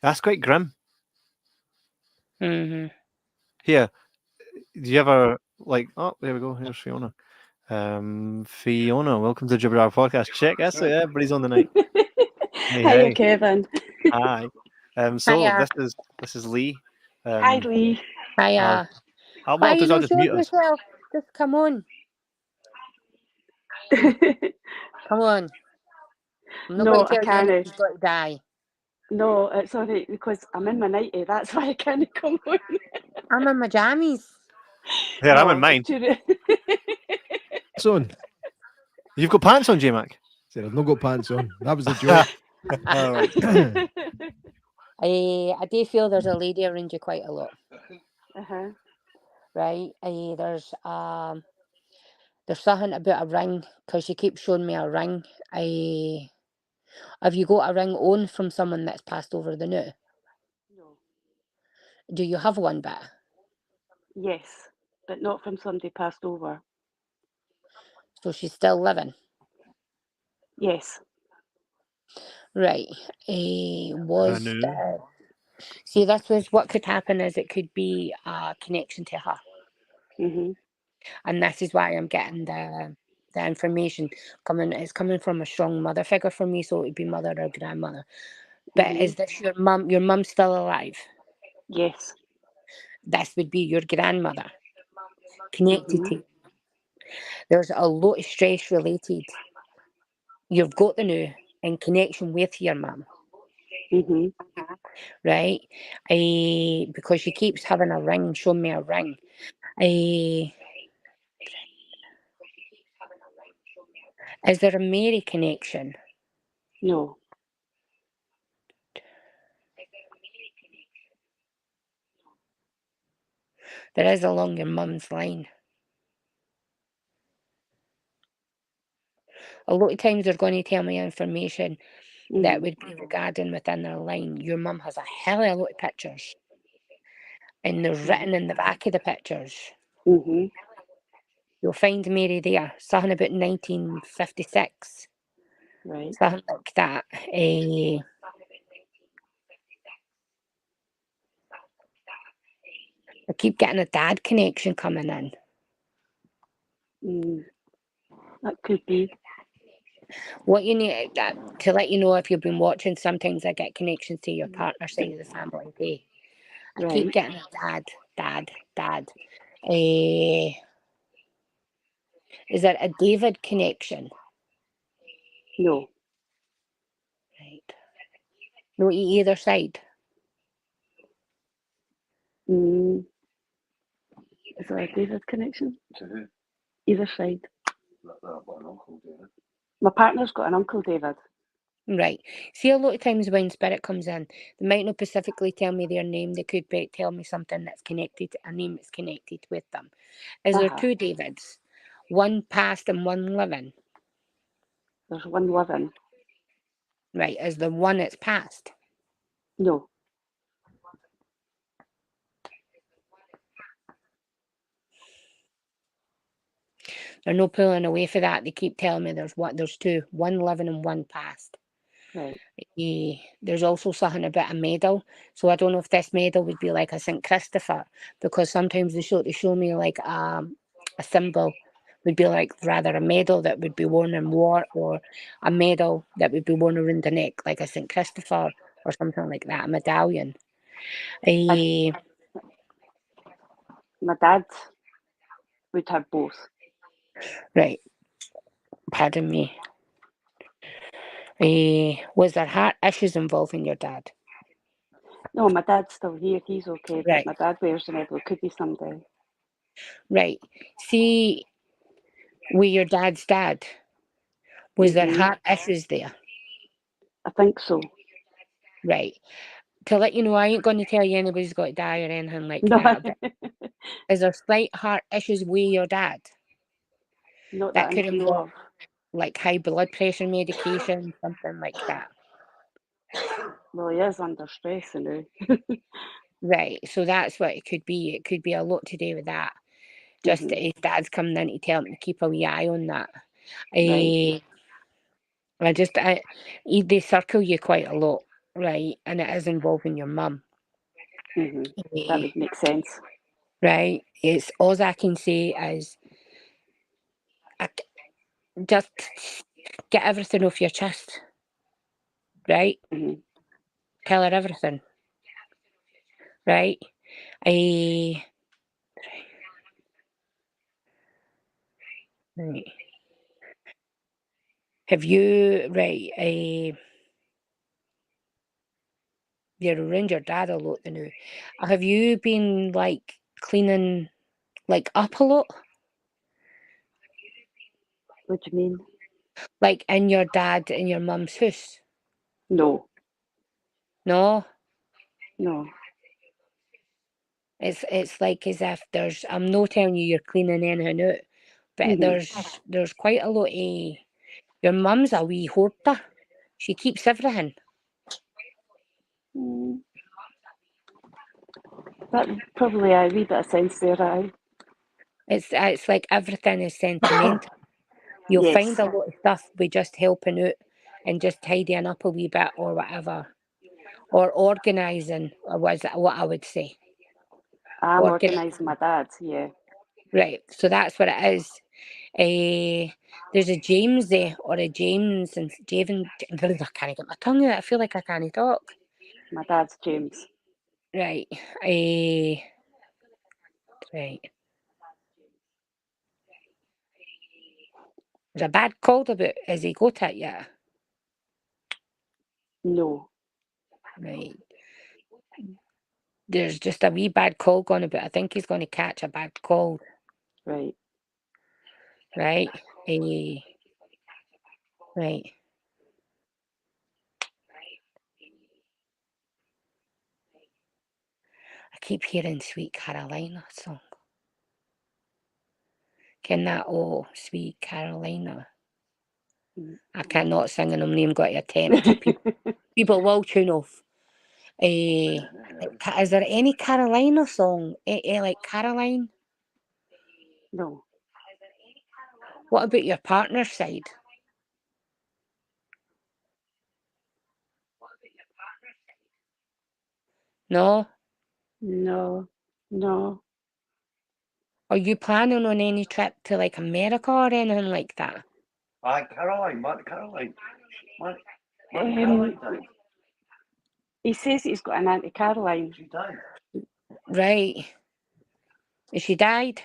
That's quite grim. Mm-hmm. Here, do you ever like? Oh, there we go. Here's Fiona. Fiona, welcome to the Gibber Hour podcast. Check us out. Everybody's on the night. Hiya, Kevin. Hi. So Hiya. this is Lee. Hi, Lee. Hiya. I'll Why you not just showing mute us. yourself? Just come on. Come on. I'm not No, going to I tell you can't. you've got to die. No, it's all right because I'm in my nightie. That's why I can't come on. I'm in my jammies. Here, I'm in mine. Pants on. You've got pants on, J-Mac? Said I've not got pants on. That was the joke. All right. I do feel there's a lady around you quite a lot. Uh-huh. Right? There's something about a ring because she keeps showing me a ring. Have you got a ring on from someone that's passed over the new? No. Do you have one bit? Yes, but not from somebody passed over. So she's still living? Yes. Right. See, this was what could happen is it could be a connection to her. Mm-hmm. And this is why I'm getting the information coming. It's coming from a strong mother figure for me, so it would be mother or grandmother. But is this your mum? Your mum's still alive? Yes. This would be your grandmother connected to you. There's a lot of stress related. You've got the new in connection with your mum. Mm-hmm. Right? Because she keeps having a ring, showing me a ring. Is there a Mary connection? No. There is along your mum's line. A lot of times they're going to tell me information that would be regarding within their line. Your mum has a hell of a lot of pictures. And they're written in the back of the pictures. Mm-hmm. You'll find Mary there. Something about 1956. Right. Something like that. I keep getting a dad connection coming in. That could be. What you need to let you know if you've been watching, sometimes I get connections to your partner side of the family. I keep getting a dad. Is there a David connection? No. Right. No, either side. Is there a David connection? Either side. My partner's got an uncle David. Right. See, a lot of times when spirit comes in, they might not specifically tell me their name. They could tell me something that's connected, a name that's connected with them. Is there two Davids? One past and one living? There's one living. Right. Is there one that's past? No. They're no pulling away for that. They keep telling me there's two, one living and one past. Right. There's also something about a medal. So I don't know if this medal would be like a St. Christopher, because sometimes they show me like a symbol would be like rather a medal that would be worn in war, or a medal that would be worn around the neck, like a St. Christopher or something like that, a medallion. My dad would have both. Right. Pardon me. Was there heart issues involving your dad? No, my dad's still here. He's okay. Right. But my dad wears the medal. It could be someday. Right. See, with your dad's dad, was there heart issues there? I think so. Right. To let you know, I ain't going to tell you anybody's got to die or anything like No. that. But is there slight heart issues with your dad? Not that that could I know involve of. like high blood pressure medication, something like that. Well, he is under stress now. Right. So that's what it could be. It could be a lot to do with that. Just that his dad's coming in to tell him to keep a wee eye on that. Right. They circle you quite a lot, right? And it is involving your mum. That would make sense. Right. It's all I can say is just get everything off your chest. Right? Tell her everything. Right? Right. Have you, you're around your dad a lot now. Have you been like cleaning like up a lot? What do you mean? Like in your dad and your mum's house? No. No? No. It's like as if I'm not telling you you're cleaning anything out, but there's quite a lot of, your mum's a wee hoarder. She keeps everything. That probably a wee bit of sense there, aye. It's like everything is sentimental. You'll find a lot of stuff with just helping out and just tidying up a wee bit or whatever. Or organising, was what I would say. I'm organising my dad, yeah. Right, so that's what it is. There's a James there, or a James, and Javen. I can't get my tongue out. I feel like I can't talk. My dad's James. Right. Right. There's a bad cold about. Has he got it yet? No. Right. There's just a wee bad cold going about. I think he's going to catch a bad cold. Right. Right. Right. I keep hearing Sweet Carolina song. Can that, oh, Sweet Carolina? I cannot sing and I'm not even going to attempt. People will tune off. Is there any Carolina song? Like Caroline? No. What about your partner's side? No? No. No. Are you planning on any trip to like America or anything like that? Caroline, Martin Caroline. He says he's got an Auntie Caroline. She died. Right. Has she died?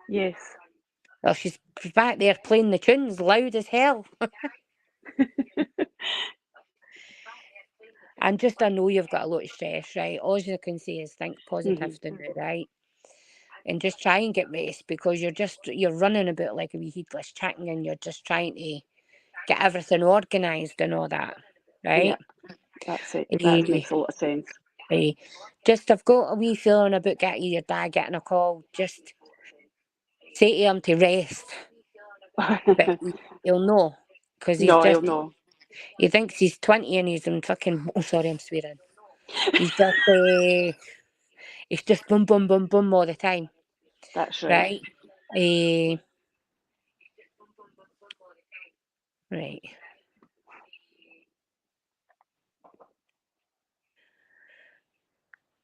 Yes. Well, she's back there playing the tunes loud as hell. And just, I know you've got a lot of stress, right? All you can say is think positive to do, right? And just try and get rest, because you're running about like a wee heedless chicken, and you're just trying to get everything organised and all that. right? That's it. Eh, That makes a lot of sense. Just I've got a wee feeling about getting your dad getting a call. Just say to him to rest, but he'll know because he's No, just he'll know. he thinks he's 20 and he's in fucking. Oh, sorry, I'm swearing. He's just boom, boom, boom, boom all the time, That's right. right? Right.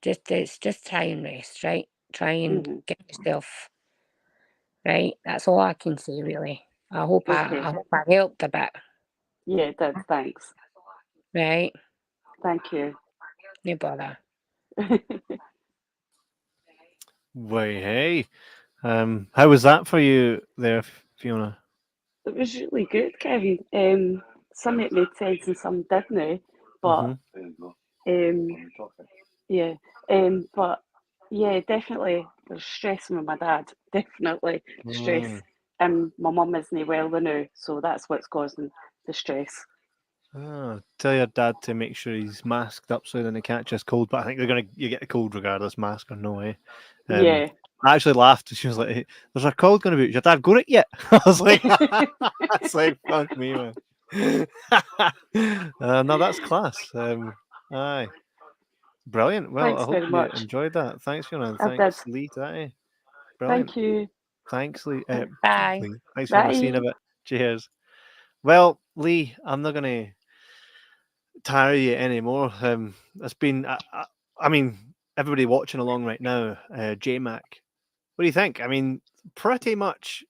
Just try and rest, right? Try and get yourself right. That's all I can say, really. I hope Okay. I helped a bit, Yeah, it did. Thanks. right? Thank you. No bother. Why, hey. How was that for you there, Fiona? It was really good, Kevin. Some it made sense and some didn't, but yeah, but yeah, definitely there's stressing with my dad. Definitely stress. Mm. My mum isn't well now, so that's what's causing the stress. Oh, tell your dad to make sure he's masked up so then he can't catch cold. But I think you get a cold regardless, mask or no, eh? Yeah. I actually laughed. She was like, hey, "There's a cold going to be. Your dad got it yet?" I was like, "That's like fuck me, man." No, that's class. Aye, brilliant. Well, I Thanks hope very you much. enjoyed that. Thanks, Fiona, and I did. thanks, Lee. To that, eh? Brilliant. Thank you. Thanks, Lee. Bye. Lee. Thanks, Fiona. See you in a Bye. bit. Cheers. Well, Lee, I'm not gonna tire you anymore. It's been, I mean, everybody watching along right now, J Mac. What do you think? I mean, pretty much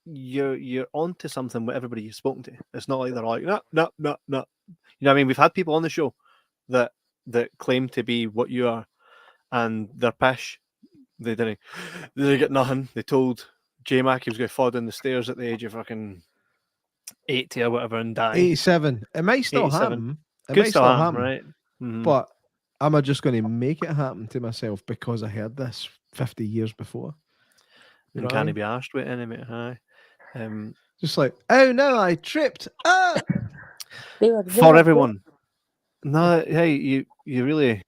you're onto something with everybody you've spoken to. It's not like they're like, no, no, no, no. You know what I mean? We've had people on the show that claim to be what you are, and they're pish. They didn't get nothing. They told J Mac he was going to fall down the stairs at the age of fucking 80 or whatever and die. 87. It might still 87. happen. It Could might still still happen, happen. right? Mhm. But am I just going to make it happen to myself because I heard this 50 years before? You And know what I can he mean? be arsed with it anyway? Aye. Just like, oh no, I tripped. Ah! They were For everyone. No, hey, you really.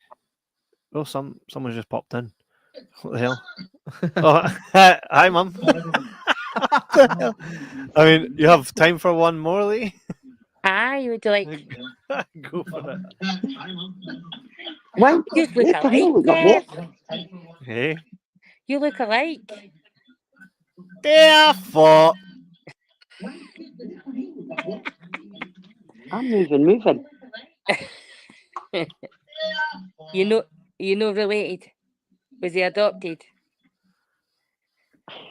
Oh, someone's just popped in. What the hell? Oh, hi, mum. What the hell? I mean, you have time for one more, Lee? Aye, would you like? Go for it. Well, You look can you alike, look up Kev. Hey. You look alike. Therefore. I'm moving. You know, related. Was he adopted?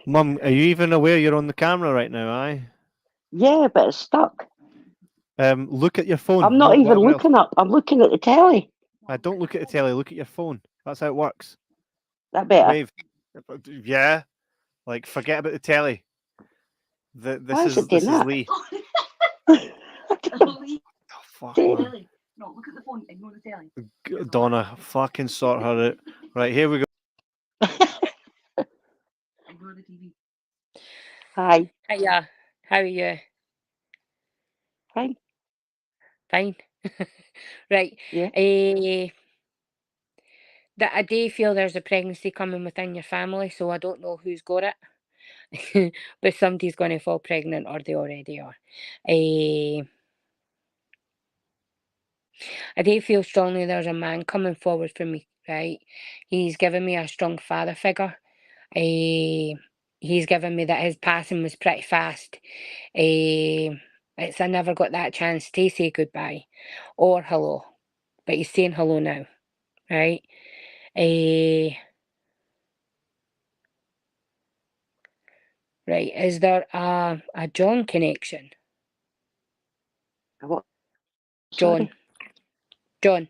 Mum, are you even aware you're on the camera right now, aye? Yeah, but it's stuck. Look at your phone. I'm not even whatever else. looking up. I'm looking at the telly. Don't look at the telly, look at your phone. That's how it works. That better. Wave. Yeah. Like, forget about the telly. Why is it This doing is that? Lee. Oh, fuck, man. No, look at the phone. Ignore the telly. Donna, fucking sort her out. Right, here we go. Ignore the TV. Hi. Hiya. How are you? Fine. Fine. Right. Yeah. That I do feel there's a pregnancy coming within your family, so I don't know who's got it. But somebody's going to fall pregnant or they already are. I do feel strongly there's a man coming forward for me, right? He's given me a strong father figure. He's given me that his passing was pretty fast. I never got that chance to say goodbye or hello, but he's saying hello now, right? Right, is there a John connection? What? John. Sorry. John.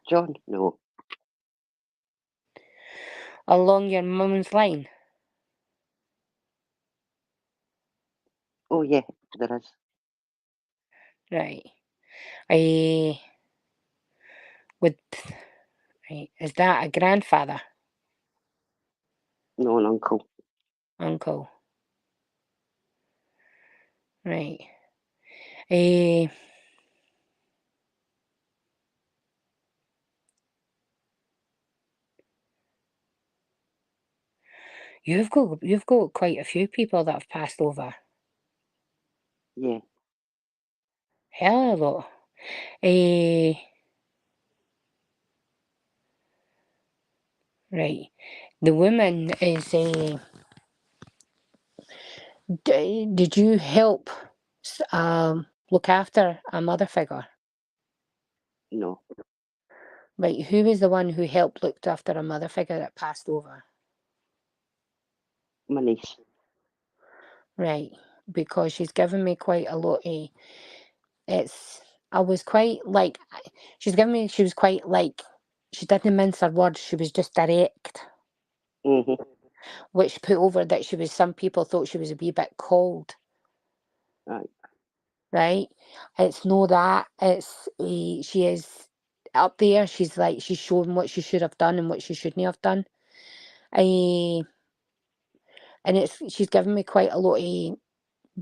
John. No. Along your mum's line? Oh yeah, there is. Right. Right, is that a grandfather? No, an uncle. Uncle. Right. You've got quite a few people that have passed over. Yeah. Hell of a lot. Right. The woman is did you help look after a mother figure? No. Right. Who was the one who helped looked after a mother figure that passed over? My niece. Right. Because she's given me quite a lot of I was quite like she was quite like she didn't mince her words, she was just direct. Mm-hmm. Which put over that some people thought she was a wee bit cold. Right. Right? It's no that. It's she is up there. She's showing what she should have done and what she shouldn't have done. And she's given me quite a lot of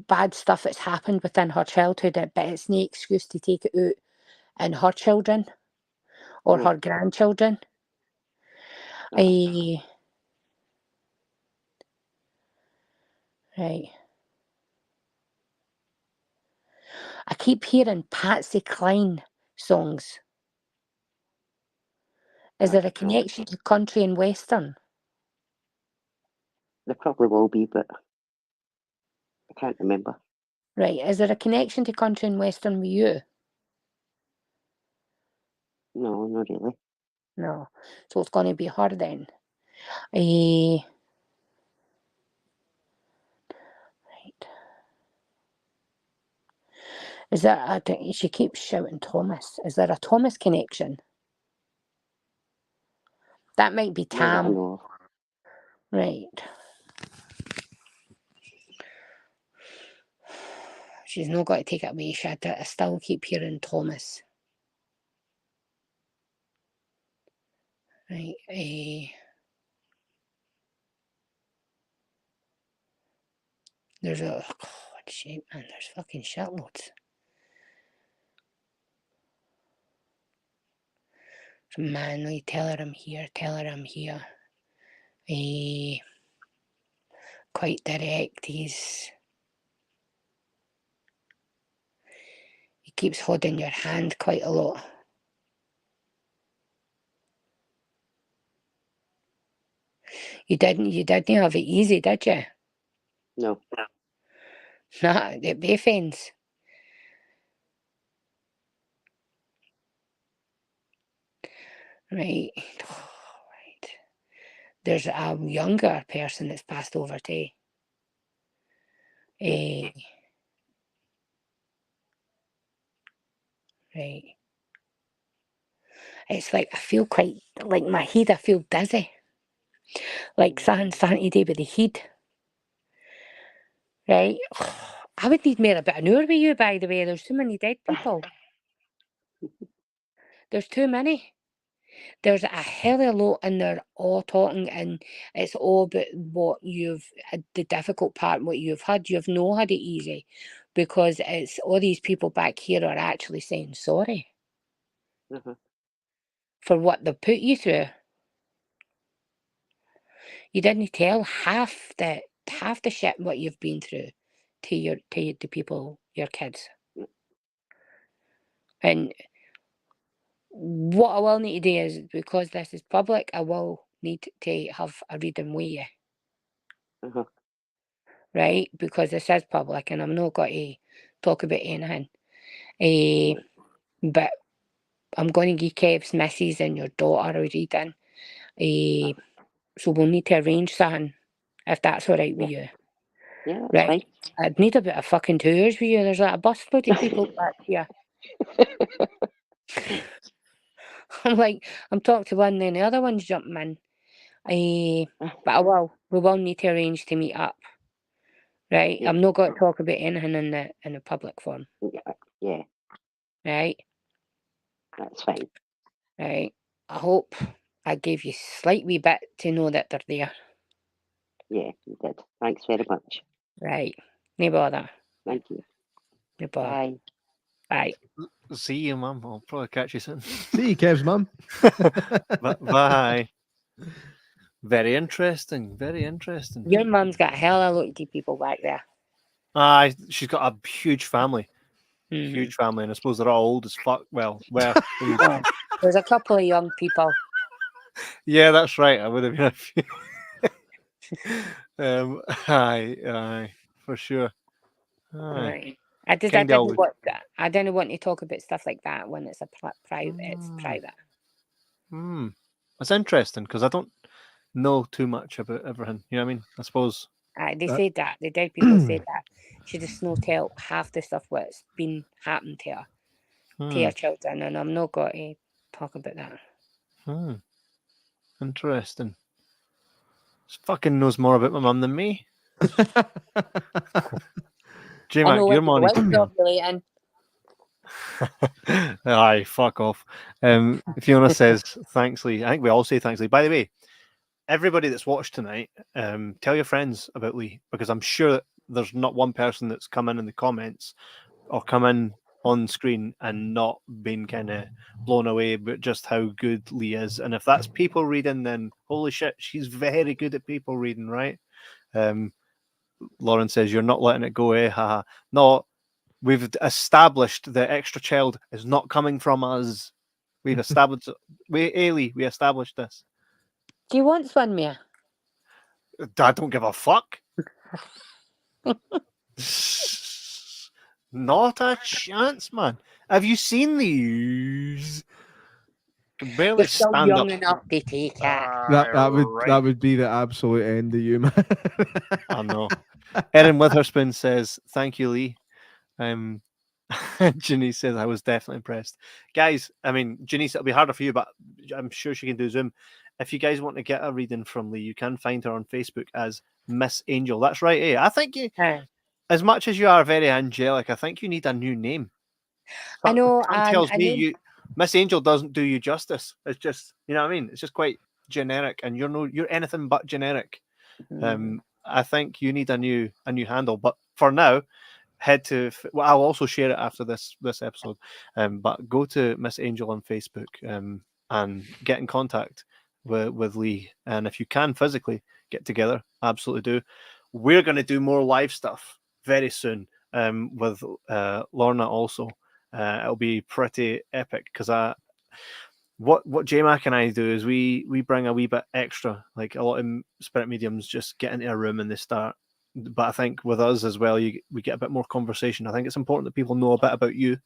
bad stuff that's happened within her childhood, but it's no excuse to take it out in her children or No. her grandchildren. Right. I keep hearing Patsy Cline songs. Is there a connection to country and western? There probably will be, but I can't remember. Right. Is there a connection to country and western with you? No, not really. No. So it's going to be her then. Right. Is there she keeps shouting Thomas. Is there a Thomas connection? That might be Not that I Tam. know of. Right. She's not got to take it away, I still keep hearing Thomas. Right. There's a what shape, man. There's fucking shitloads. Manly, tell her I'm here, tell her I'm here. Quite direct. He keeps holding your hand quite a lot. You didn't have it easy, did you? No. Nah, at both ends. Right. Right. There's a younger person that's passed over too. Right. It's like I feel quite like my head, I feel dizzy. Like something to do with the head. Right. I would need more about an hour with you, by the way. There's too many dead people. There's too many. There's a hell of a lot and they're all talking and it's all about what the difficult part, what you've had. You've not had it easy because it's all these people back here are actually saying sorry for what they've put you through. You didn't tell half the shit what you've been through to the people, your kids. And what I will need to do is, because this is public, I will need to have a reading with you. Right? Because this is public and I'm not going to talk about anything. But I'm going to give Kev's missus and your daughter a reading. So we'll need to arrange something, if that's all right with you. Yeah, that's fine. I'd need about a fucking 2 hours with you. There's like a busload of people back here. I'm talking to one, then the other one's jumping in. But we will need to arrange to meet up. Right? Yeah. I'm not going to talk about anything in the public forum. Yeah. Right? That's fine. Right. I hope I gave you a slight wee bit to know that they're there. Yeah, you did. Thanks very much. Right. No bother. Thank you. No bother. Bye. Bye. See you, Mum. I'll probably catch you soon. See you, Kev's mum. Bye. Very interesting. Very interesting. Your mum's got hella lot of people back there. She's got a huge family. Mhm. Huge family, and I suppose they're all old as fuck. Well, Oh, there's a couple of young people. yeah, that's right. I would have been a few. Aye, for sure. Aye. Right. I Kinda didn't always- want that. I don't want to talk about stuff like that when it's a private. It's private. That's interesting because I don't know too much about everything. You know what I mean? I suppose. They said that. The dead people said that. She just no tell half the stuff what's been happening to her, to her children, and I'm not going to talk about that. Interesting. She fucking knows more about my mum than me. J-Mac, your money. Relating. Aye, fuck off. Fiona says, thanks, Lee. I think we all say thanks, Lee. By the way, everybody that's watched tonight, tell your friends about Lee, because I'm sure that there's not one person that's come in the comments or come in on screen and not been kind of blown away but just how good Lee is. And if that's people reading, then holy shit, she's very good at people reading, right? Lauren says, you're not letting it go, eh? Haha. No, we've established the extra child is not coming from us. We've established Lee, we established this. Do you want one, Mia? I don't give a fuck. Not a chance, man. Have you seen these? Can barely You're still stand young up. enough to take it. That would be the absolute end of you, man. I know. Erin Witherspoon says, thank you, Lee. Janice says, I was definitely impressed. Guys, I mean, Janice, it'll be harder for you, but I'm sure she can do Zoom. If you guys want to get a reading from Lee, you can find her on Facebook as Miss Angel. That's right, eh? I think you, as much as you are very angelic, I think you need a new name. I know. Something tells me Miss Angel doesn't do you justice. It's just, you know what I mean? It's just quite generic, and you're anything but generic. I think you need a new handle. But for now, head to. Well, I'll also share it after this episode. But go to Miss Angel on Facebook and get in contact with Lee. And if you can physically get together, absolutely do. We're going to do more live stuff very soon with Lorna also. It'll be pretty epic because what J-Mac and I do is we bring a wee bit extra. Like a lot of spirit mediums just get into a room and they start. But I think with us as well, we get a bit more conversation. I think it's important that people know a bit about you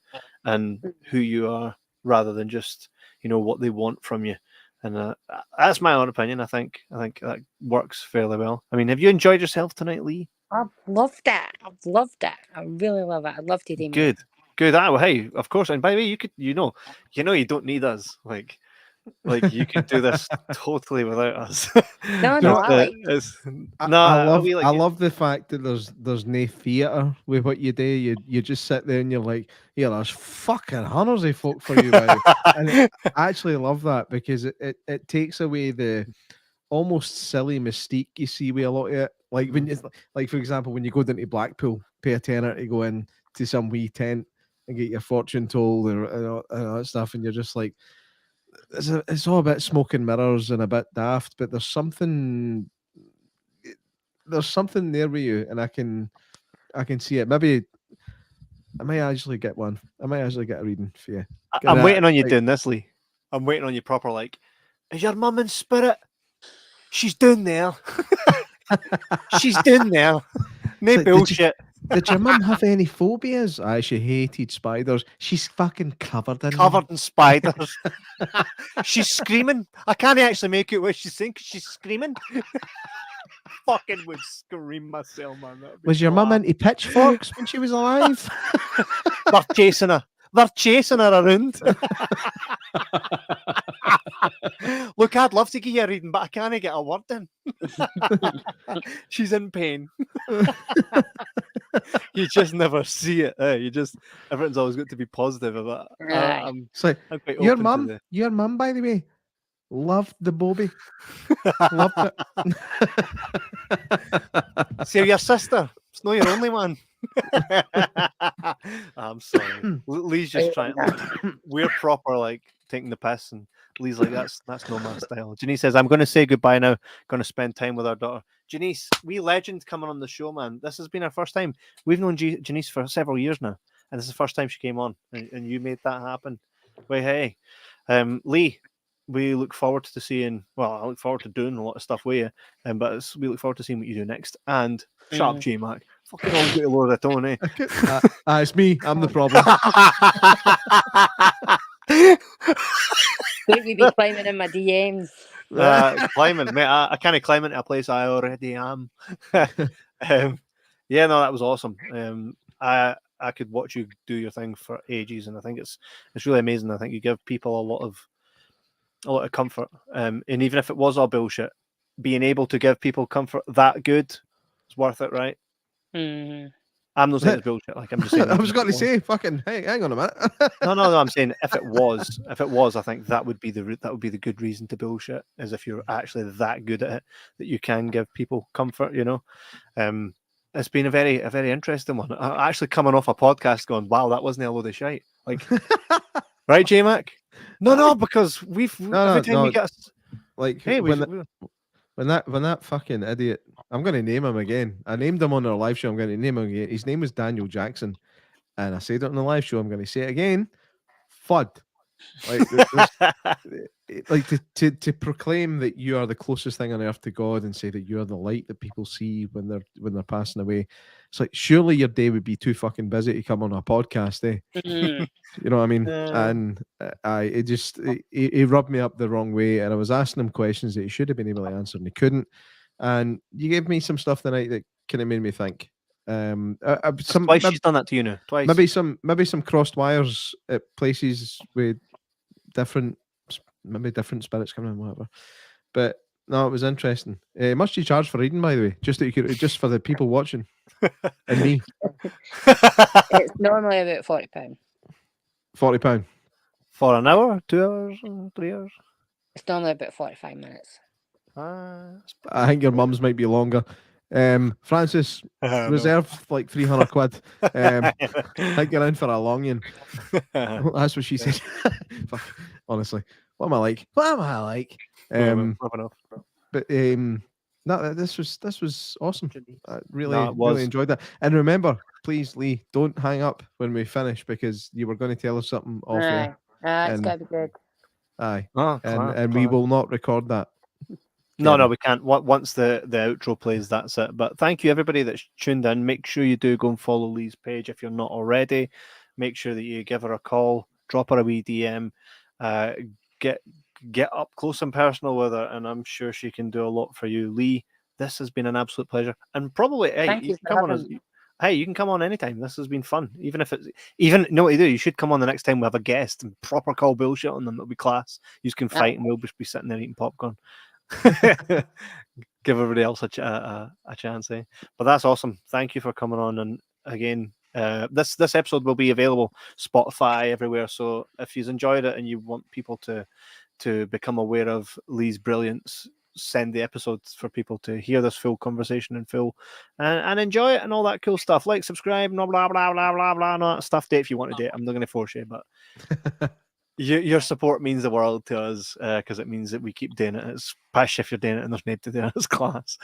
and who you are, rather than just what they want from you. And that's my own opinion. I think that works fairly well. I mean, have you enjoyed yourself tonight, Lee? I've loved it. I really love it. I'd love to do more. Good. Well, hey, of course. And by the way, you could, you don't need us. Like you could do this totally without us. No, I love the fact that there's no theatre with what you do. You just sit there and you're like, yeah, there's fucking hundreds of folk for you. And I actually love that because it takes away the almost silly mystique you see with a lot of it. Like when like for example, when you go down to Blackpool, pay a tenner to go in to some wee tent and get your fortune told and all that stuff, and you're just like, it's all a bit smoke and mirrors and a bit daft, but there's something there with you, and I can see it. Maybe I might actually get one. I might actually get a reading for you. I'm waiting on you doing this, Lee. I'm waiting on you proper. Like, is your mum in spirit? She's down there. She's down there. No like, bullshit. Did your mum have any phobias? She hated spiders. She's fucking covered in spiders. She's screaming. I can't actually make out what she's saying because she's screaming. Fucking would scream myself, man. Was your mum into pitchforks when she was alive? They're chasing her. They're chasing her around. Look, I'd love to give you a reading, but I can't get a word in. She's in pain. You just never see it. Everyone's always got to be positive about it. So your mum, by the way, loved the Bobby. Loved it. See, your sister. It's not your only one. I'm sorry. Lee's just trying. We're proper like taking the piss, and Lee's like, that's no my style. Janice says, I'm going to say goodbye now. Going to spend time with our daughter. Janice, we legend coming on the show, man. This has been our first time. We've known Janice for several years now, and this is the first time she came on, and you made that happen. Well, hey, Lee, we look forward to seeing. Well, I look forward to doing a lot of stuff with you, but we look forward to seeing what you do next. And shut up, J-Mac. Fucking always get a load of tone, eh? It's me. I'm the problem. Don't you be climbing in my DMs? Climbing, mate. I can't climb into a place I already am. Yeah, no, that was awesome. I could watch you do your thing for ages, and I think it's really amazing. I think you give people a lot of comfort, and even if it was all bullshit, being able to give people comfort that good is worth it, right? Mm-hmm. I'm not saying it's bullshit. Like, I'm just saying. I was going to say, fucking, hey, hang on a minute. No. I'm saying if it was, I think that would be the good reason to bullshit, is if you're actually that good at it that you can give people comfort. You know, it's been a very interesting one. I actually coming off a podcast going, wow, that wasn't a load of shite. Like, right, J-Mac? No, because we get like, hey, when that fucking idiot, I'm going to name him again. I named him on our live show. I'm going to name him again. His name was Daniel Jackson, and I said it on the live show. I'm going to say it again. FUD. Like to proclaim that you are the closest thing on earth to God, and say that you are the light that people see when they're passing away. It's like, surely your day would be too fucking busy to come on a podcast, eh? Mm-hmm. You know what I mean? And he rubbed me up the wrong way, and I was asking him questions that he should have been able to answer, and he couldn't. And you gave me some stuff tonight that kind of made me think. Twice she's done that to you now. Twice. Maybe some crossed wires at places with different spirits coming in, whatever. But no, it was interesting. Much you charge for reading, by the way? Just for the people watching and me. It's normally about £40. £40 for an hour, 2 hours, 3 hours. It's normally about 45 minutes. I think your mum's might be longer. Francis, reserve like 300 quid. I think you're in for a long one. That's what she said. Honestly, what am I like? But no, this was awesome. I really enjoyed that. And remember, please, Lee, don't hang up when we finish, because you were going to tell us something off air. It's got to be good. Aye, and we will not record that. No, we can't. Once the outro plays, that's it. But thank you, everybody that's tuned in. Make sure you do go and follow Lee's page if you're not already. Make sure that you give her a call, drop her a wee DM, get up close and personal with her, and I'm sure she can do a lot for you. Lee, this has been an absolute pleasure, and probably you can come on anytime. This has been fun. Even you know what you do, you should come on the next time we have a guest and proper call bullshit on them. It'll be class. You can fight, and we'll just be sitting there eating popcorn. Give everybody else a chance, eh? But that's awesome. Thank you for coming on. And again, this episode will be available Spotify, everywhere. So if you've enjoyed it and you want people to become aware of Lee's brilliance, send the episodes for people to hear this full conversation in full and enjoy it and all that cool stuff. Like, subscribe, and blah blah blah blah blah blah, and all that stuff. If you want to do it, I'm not going to force you, but your support means the world to us, because it means that we keep doing it. It's pish if you're doing it and there's need to do it as class.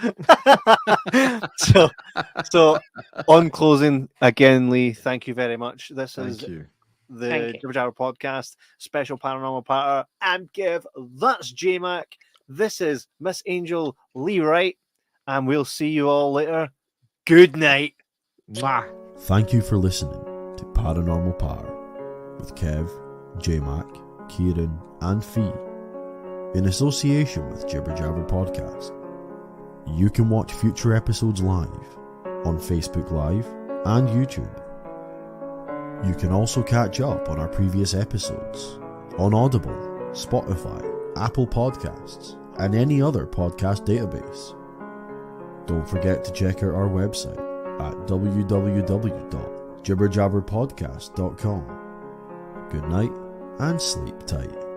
so on closing, again, Lee, thank you very much. This is the Jibber Jabber podcast, special Paranormal Patter. I'm Kev, that's J-Mac. This is Miss Angel Lee Wright, and we'll see you all later. Good night. Mwah. Thank you for listening to Paranormal Patter with Kev, J-Mac, Kieran, and Fee, in association with Jibber Jabber Podcast. You can watch future episodes live on Facebook Live and YouTube. You can also catch up on our previous episodes on Audible, Spotify, Apple Podcasts, and any other podcast database. Don't forget to check out our website at www.jibberjabberpodcast.com. Good night and sleep tight.